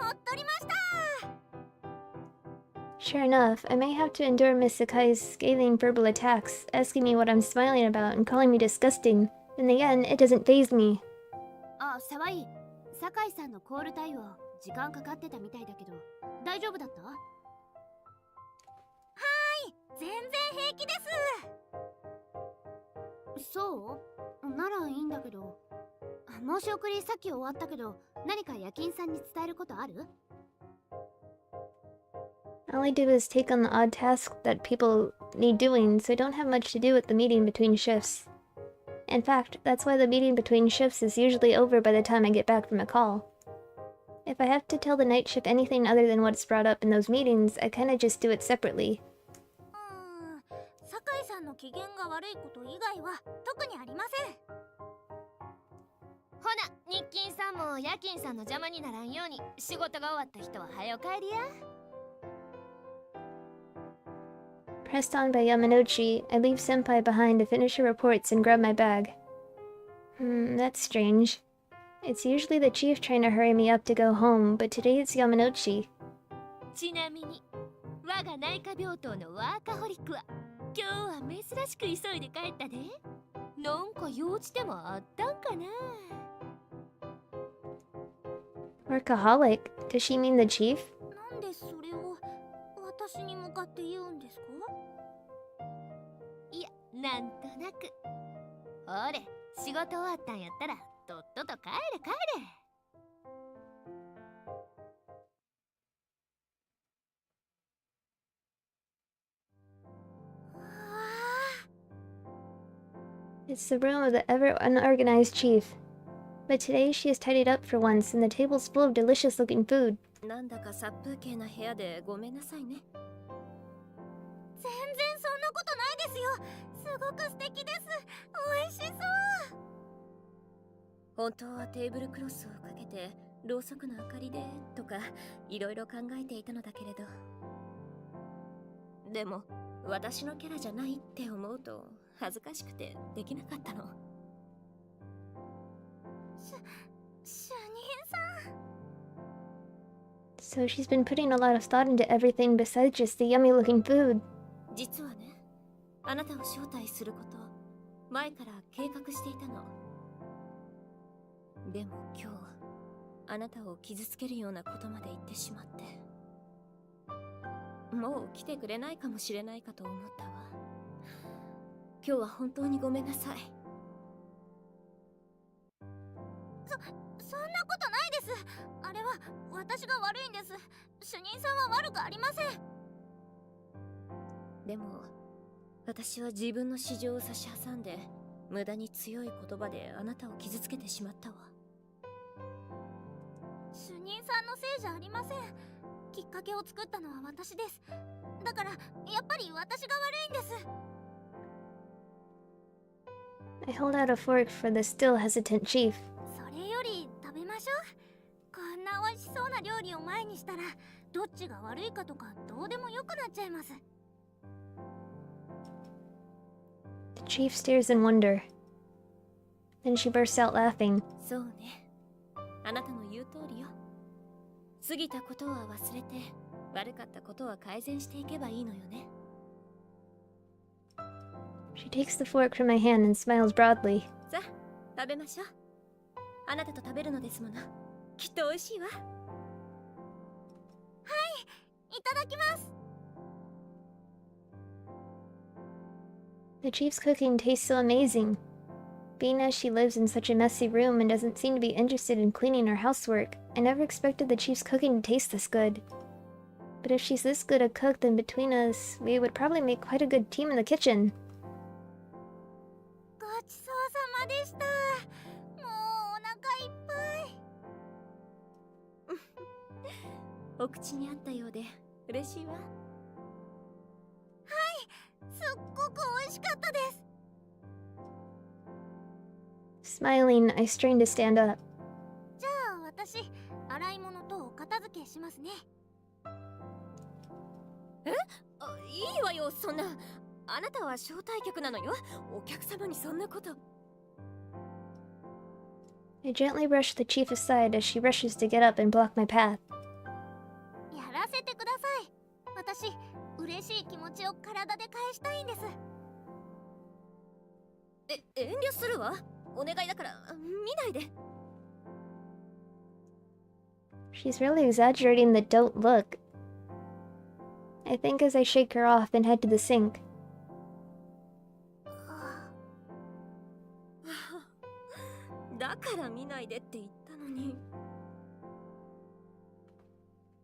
持っとりました。 Sure enough, I may have to endure Miss Sakai's scathing verbal attacks, asking me what I'm smiling about and calling me disgusting. In the end, it doesn't faze me. あ、沢井、酒井さんのコール対応時間かかってたみたいだけど大丈夫だった？全然平気です。そうならいいんだけど、申し送りさっき終わったけど何か夜勤さんに伝えることある？ All I do is take on the odd tasks that people need doing, so I don't have much to do with the meeting between shifts. In fact, that's why the meeting between shifts is usually over by the time I get back from a call. If I have to tell the night shift anything other than what's brought up in those meetings, I kinda just do it separately. 酒井さんの機嫌が悪いこと以外は特にありません。ほな、日勤さんも夜勤さんの邪魔にならんように仕事が終わった人は早帰りや。 Pressed on by Yamanouchi, I leave Senpai behind to finish her reports and grab my bag. That's strange. It's usually the chief trying to hurry me up to go home, but today it's Yamanouchi. ちなみに我が内科病棟のワーカホリックは今日は珍しく急いで帰ったで。なんか用事でもあったんかな。 Workaholic? Does she mean the chief? なんでそれを私に向かって言うんですか？いや、なんとなく。ほれ、仕事終わったんやったらとっとと帰れ帰れ。 It's the room of the ever unorganized chief. But today she is tidied up for once and the table's full of delicious looking food. なんだか殺風景な部屋でごめんなさいね。全然そんなことないですよ。すごく素敵です。美味しそう。本当はテーブルクロスをかけてろうそくの明かりでとかいろいろ考えていたのだけれど、でも私のキャラじゃないって思うと恥ずかしくてできなかったの。主任さん。 So she's been putting a lot of thought into everything besides just the yummy looking food. 実はね、あなたを招待すること前から計画していたの。でも今日あなたを傷つけるようなことまで言ってしまって、もう来てくれないかもしれないかと思ったわ。今日は本当にごめんなさい。そんなことないです。あれは私が悪いんです。主任さんは悪くありません。でも私は自分の私情を差し挟んで無駄に強い言葉であなたを傷つけてしまったわ。主任さんのせいじゃありません。きっかけを作ったのは私です。だからやっぱり私が悪いんです。 I hold out a fork for the still hesitant chief. それより食べましょう。こんな美味しそうな料理を前にしたらどっちが悪いかとかどうでもよくなっちゃいます。 The chief stares in wonder. Then she bursts out laughing. そうね、あなたの言う通りよ。過ぎたことは忘れて悪かったことは改善していけばいいのよね。 She takes the fork from my hand and smiles broadly. さあ食べましょう。あなたと食べるのですもの。きっと美味しいわ。いただきます。 The chief's cooking tastes so amazing. Being as she lives in such a messy room and doesn't seem to be interested in cleaning or housework, I never expected the chief's cooking to taste this good. But if she's this good a cook, then between us, we would probably make quite a good team in the kitchen. ごちそうさまでした。もうお腹いっぱい。お口に合ったようで嬉しいわ。すっごく美味しかったです。 Smiling, I strain to stand up. じゃあ私、洗い物とお片付けしますね。いいわよ、そんな。あなたは招待客なのよ。お客様にそんなこと。 I gently brush the chief aside as she rushes to get up and block my path. やらせてください。私、嬉しい気持ちを体で返したいんです。遠慮するわ。お願いだから見ないで。 She's really exaggerating the don't look. I think as I shake her off and head to the sink. だから見ないでって言ったのに。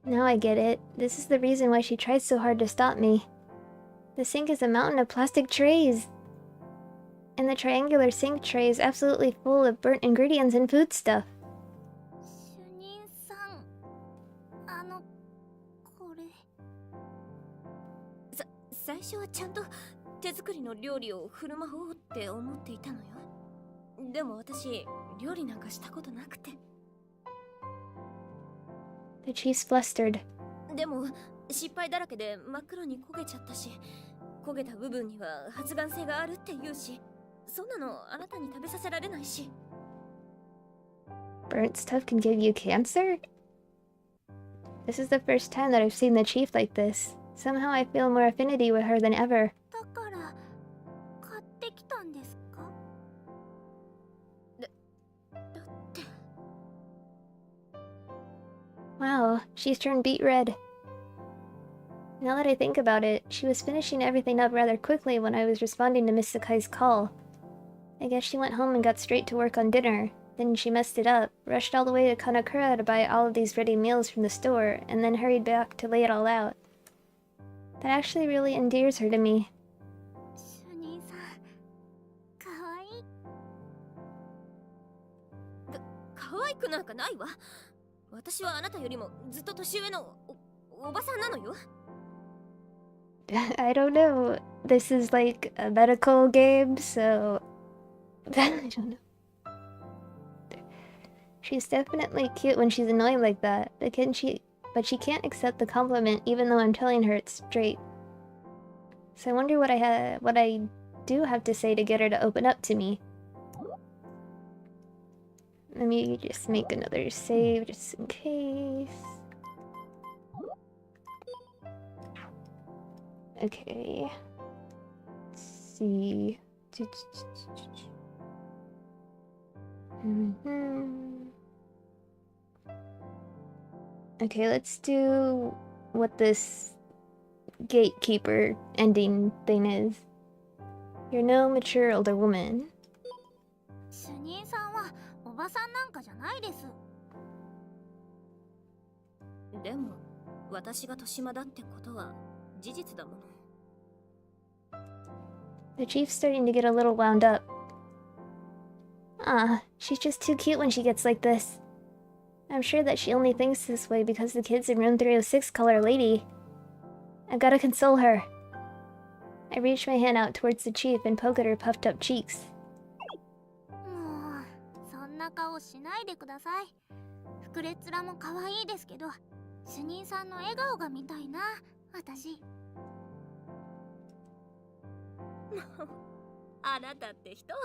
Now I get it. This is the reason why she tried so hard to stop me. The sink is a mountain of plastic trays. And the triangular sink tray is absolutely full of burnt ingredients and food stuff. 主任さん、これ。最初はちゃんと手作りの料理を振る舞おうって思っていたのよ。でも私、料理なんかしたことなくて。 The chief blustered. でも失敗だらけで真っ黒に焦げちゃったし、焦げた部分には発がん性があるって言うし、そんなのあなたに食べさせられないし。 Burnt stuff can give you cancer? This is the first time that I've seen the chief like this. Somehow I feel more affinity with her than ever. だから買ってきたんですか？だって。 Wow, she's turned beet red. Now that I think about it, she was finishing everything up rather quickly when I was responding to Miss Sakai's call. I guess she went home and got straight to work on dinner. Then she messed it up, rushed all the way to Kanakura to buy all of these ready meals from the store, and then hurried back to lay it all out. That actually really endears her to me. 主任さん、かわいい。可愛くなんかないわ。私はあなたよりもずっと年上のおばさんなのよ。 I don't know. This is like a medical game, so... I don't know. She's definitely cute when she's annoying like that, but she can't accept the compliment even though I'm telling her it's straight. So I wonder what I do have to say to get her to open up to me. Let me just make another save just in case. Okay. Let's see. Okay, let's do what this gatekeeper ending thing is. You're no mature older woman. 主任さんはおばさんなんかじゃないです。でも私が年間だってことは事実だもの。 The chief's starting to get a little wound up. Ah, she's just too cute when she gets like this. I'm sure that she only thinks this way because the kids in room 306 call her lady. I've gotta console her. I reach my hand out towards the chief and poke at her puffed up cheeks. もうそんな顔しないでください。膨れ面も可愛いですけど、主任さんの笑顔が見たいな、私。あなたって人は。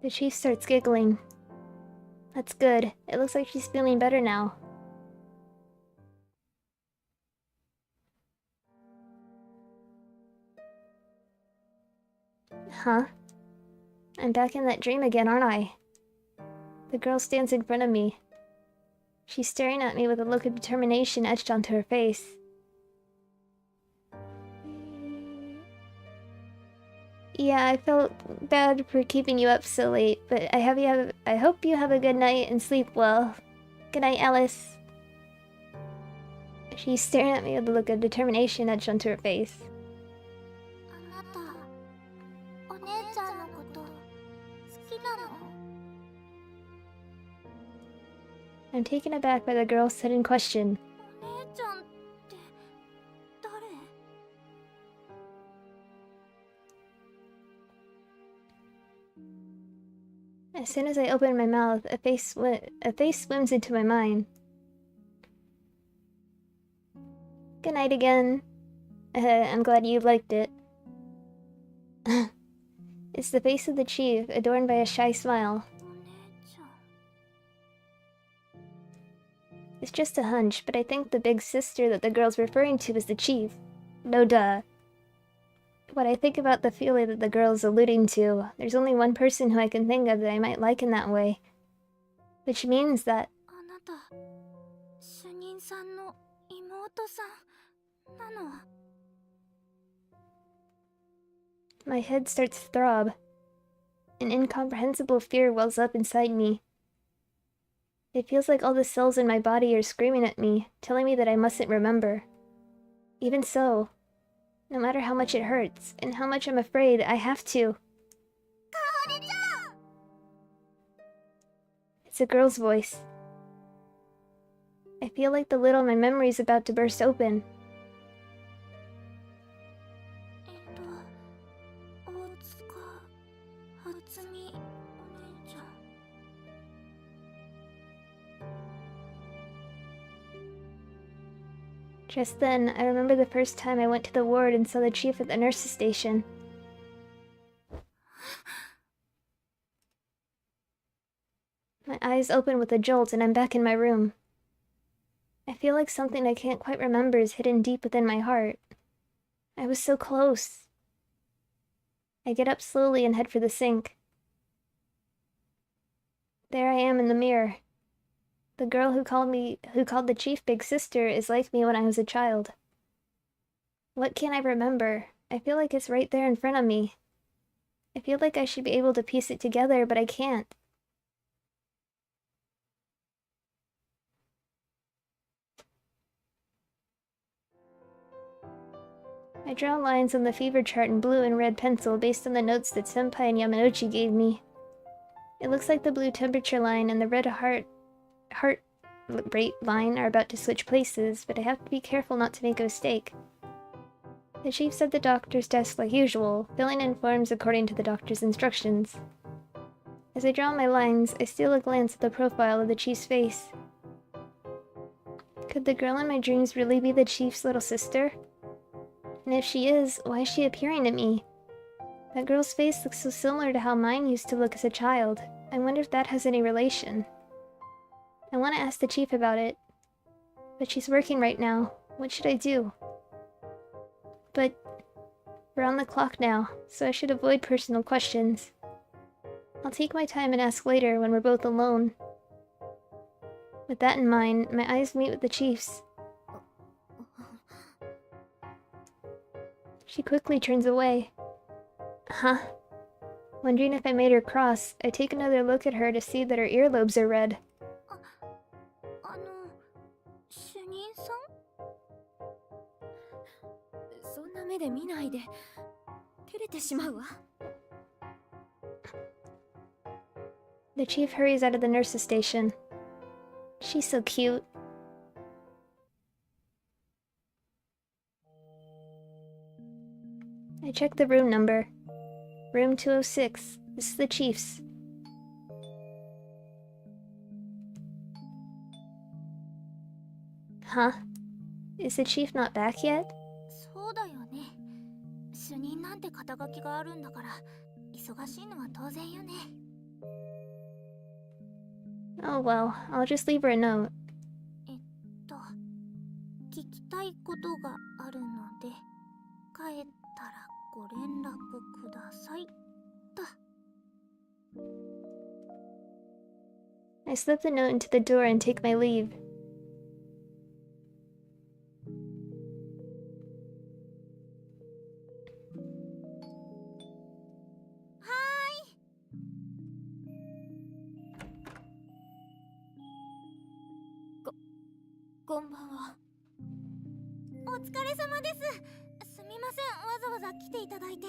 The chief starts giggling. That's good. It looks like she's feeling better now. Huh? I'm back in that dream again, aren't I? The girl stands in front of me. She's staring at me with a look of determination etched onto her face. Yeah, I felt bad for keeping you up so late, but I hope you have a good night and sleep well. Good night, Alice. She's staring at me with a look of determination etched onto her face. あなたお姉ちゃんのこと好きなの？ I'm taken aback by the girl's sudden question. お姉ちゃんって誰？ As soon as I open my mouth, a face swims into my mind. Good night again. I'm glad you liked it. It's the face of the chief, adorned by a shy smile. お姉ちゃん It's just a hunch, but I think the big sister that the girl's referring to is the chief. No duh. What I think about the feeling that the girl's alluding to, there's only one person who I can think of that I might like in that way. Which means that あなた主任さんの妹さんなの？ my head starts to throb. An incomprehensible fear wells up inside me. It feels like all the cells in my body are screaming at me, telling me that I mustn't remember. Even so, no matter how much it hurts, and how much I'm afraid, I have to. It's a girl's voice. I feel like the lid on my memory is about to burst open. 大塚初美お姉ちゃん Just then, I remember the first time I went to the ward and saw the chief at the nurse's station. My eyes open with a jolt and I'm back in my room. I feel like something I can't quite remember is hidden deep within my heart. I was so close. I get up slowly and head for the sink. There I am in the mirror. The girl who called the chief big sister is like me when I was a child. What can I remember? I feel like it's right there in front of me. I feel like I should be able to piece it together, but I can't. I draw lines on the fever chart in blue and red pencil based on the notes that Senpai and Yamanouchi gave me. It looks like the blue temperature line and the red heart rate line are about to switch places, but I have to be careful not to make a mistake. The chief's at the doctor's desk like usual, filling in forms according to the doctor's instructions. As I draw my lines, I steal a glance at the profile of the chief's face. Could the girl in my dreams really be the chief's little sister? And if she is, why is she appearing to me? That girl's face looks so similar to how mine used to look as a child. I wonder if that has any relation. I want to ask the chief about it. But she's working right now. What should I do? But we're on the clock now, so I should avoid personal questions. I'll take my time and ask later when we're both alone. With that in mind, my eyes meet with the chief's. She quickly turns away. Huh? Wondering if I made her cross, I take another look at her to see that her earlobes are red. 主任さん？そんな目で見ないで照れてしまうわ。 The chief hurries out of the nurse's station. She's so cute. I check the room number. Room 206. This is the chief's. Huh? Is the chief not back yet? そうだよね。主任なんて肩書きがあるんだから忙しいのは当然よね。Oh well, I'll just leave her a note. 聞きたいことがあるので、帰ったらご連絡ください。と。I slip the note into the door and take my leave. Hi! こんばんは。お疲れ様です。すみません、わざわざ来ていただいて。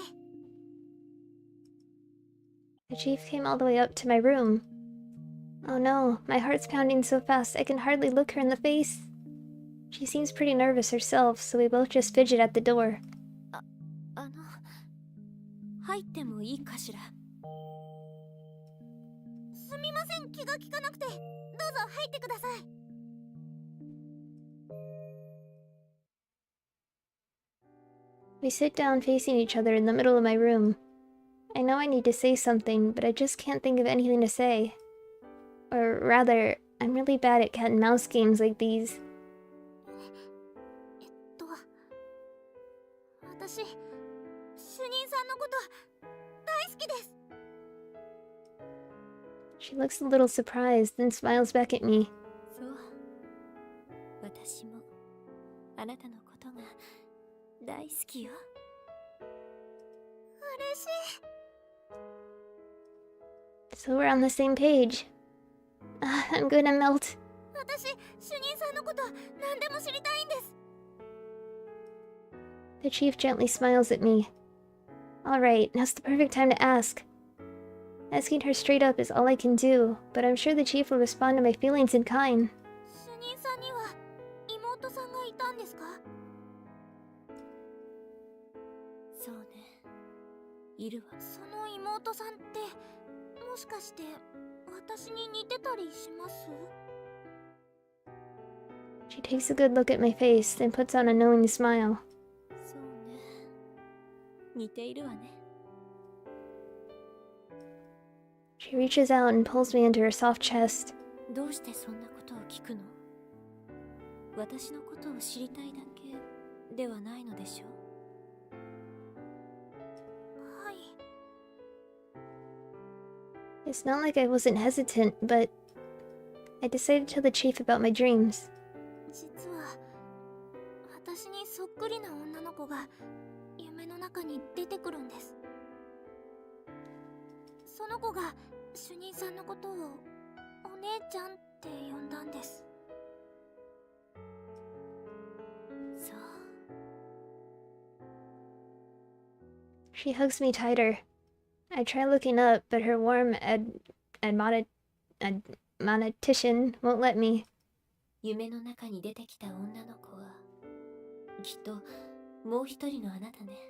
The chief came all the way up to my room. Oh no, my heart's pounding so fast I can hardly look her in the face. She seems pretty nervous herself, so we both just fidget at the door. 入ってもいいかしら。すみません、気が利かなくて。どうぞ入ってください。We sit down facing each other in the middle of my room. I know I need to say something, but I just can't think of anything to say. Or rather, I'm really bad at cat and mouse games like these. 私、主任さんのこと大好きです。She looks a little surprised, then smiles back at me. そう。私もあなたのことが大好きよ。嬉しい。So we're on the same page. I'm gonna melt. 私、主任さんのこと何でも知りたいんです。The chief gently smiles at me. Alright, now's the perfect time to ask. Asking her straight up is all I can do, but I'm sure the chief will respond to my feelings in kind. 主任さんには妹さんがいたんですか？そうね。いるわ。その妹さんってもしかして私に似てたりします？ She takes a good look at my face, then puts on a knowing smile. そうね。似ているわね。She reaches out and pulls me into her soft chest. どうしてそんなことを聞くの？私のことを知りたいだけではないのでしょう？はい。It's not like I wasn't hesitant, but I decided to tell the chief about my dreams. 実は私にそっくりな女の子が夢の中に出てくるんです。その子が主任さんのことをお姉ちゃんって呼んだんです。そう。She hugs me tighter. I try looking up, but her warm admonitition won't let me. 夢の中に出てきた女の子はきっともう一人のあなたね。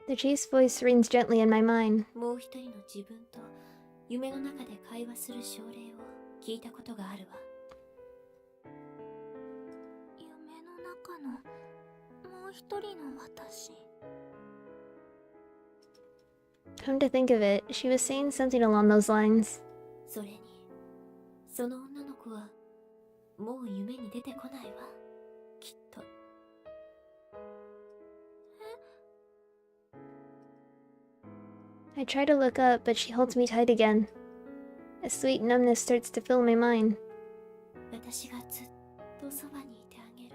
The chief's voice rings gently in my mind. もう一人の自分と夢の中で会話する症例を聞いたことがあるわ。夢の中のもう一人の私。Come to think of it, she was saying something along those lines. それにその女の子はもう夢に出てこないわ。きっと。I try to look up, but she holds me tight again. A sweet numbness starts to fill my mind. 私がずっとそばにいてあげる。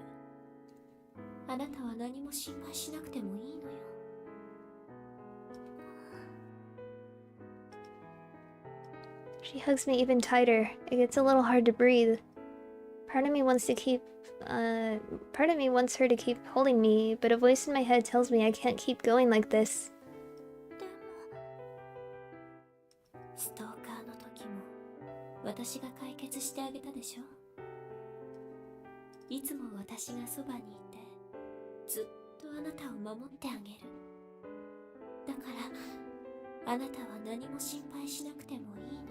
あなたは何も心配しなくてもいいのよ。She hugs me even tighter. It gets a little hard to breathe. Part of me wants her to keep holding me, but a voice in my head tells me I can't keep going like this. でもストーカーの時も私が解決してあげたでしょ。いつも私がそばにいてずっとあなたを守ってあげる。だからあなたは何も心配しなくてもいいの。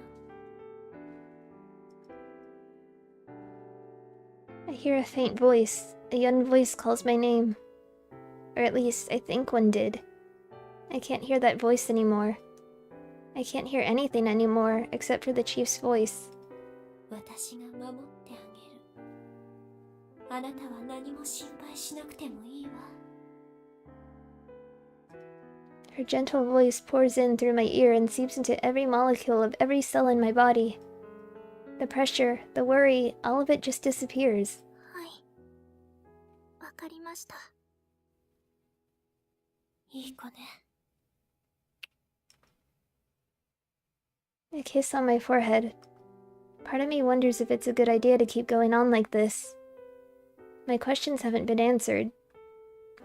I hear a faint voice. A young voice calls my name. Or at least, I think one did. I can't hear that voice anymore. I can't hear anything anymore except for the chief's voice. 私が守ってあげる。あなたは何も心配しなくてもいいわ。 Her gentle voice pours in through my ear and seeps into every molecule of every cell in my body. The pressure, the worry, all of it just disappears. はい。わかりました。いい子ね。 A kiss on my forehead. Part of me wonders if it's a good idea to keep going on like this. My questions haven't been answered.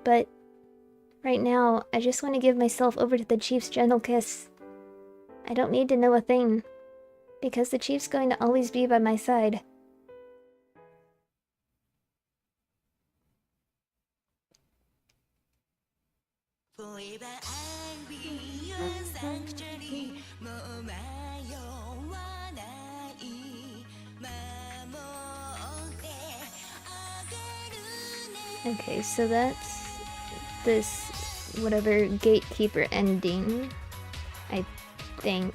But right now, I just want to give myself over to the chief's gentle kiss. I don't need to know a thing, because the chief's going to always be by my side. Forever I'll be your sanctuary もう迷わない守ってあげるね Okay, so that's this whatever gatekeeper ending, I think.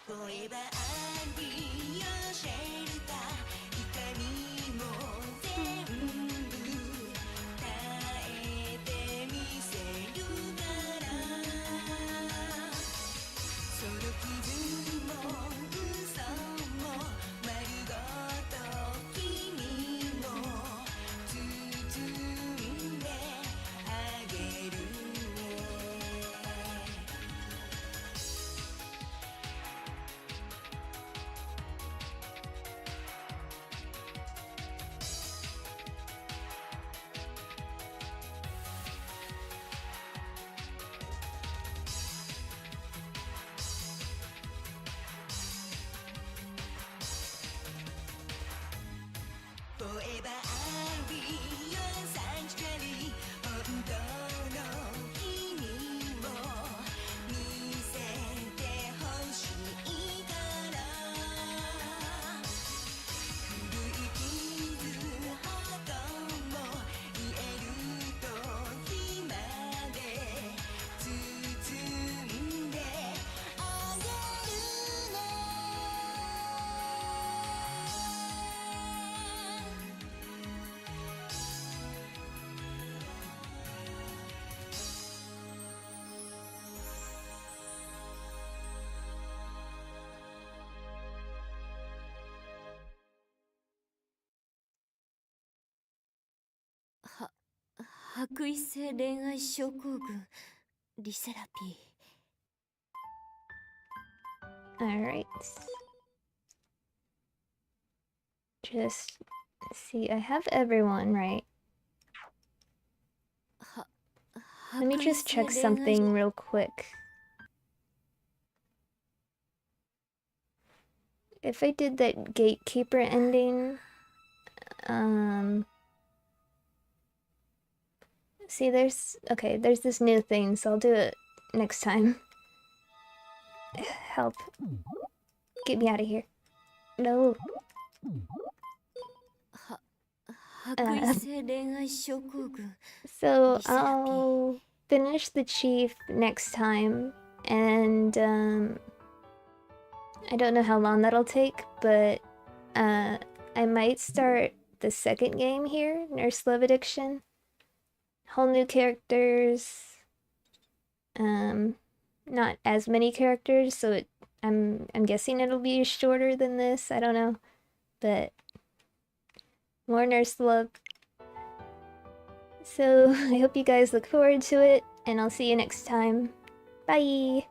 Forever I'll be your shelter いかにも全部耐えてみせるからその気分も嘘も丸ごと君も包んであげるね Forever I'll be your sanctuary 本当の君を見せてほしいから古い傷跡も癒える時まで包んであげるね 白衣性恋愛症候群リセラピー Alright. Just see, I have everyone, right? Let me just check something real quick. If I did that gatekeeper ending, see, there's this new thing, so I'll do it next time. Help. Get me out of here. No. 白衣性恋愛症候群 So I'll finish the chief next time, and I don't know how long that'll take, but I might start the second game here, Nurse Love Addiction. Whole new characters, not as many characters, so I'm guessing it'll be shorter than this. I don't know, but more Nurse Love. So I hope you guys look forward to it. and I'll see you next time. Bye!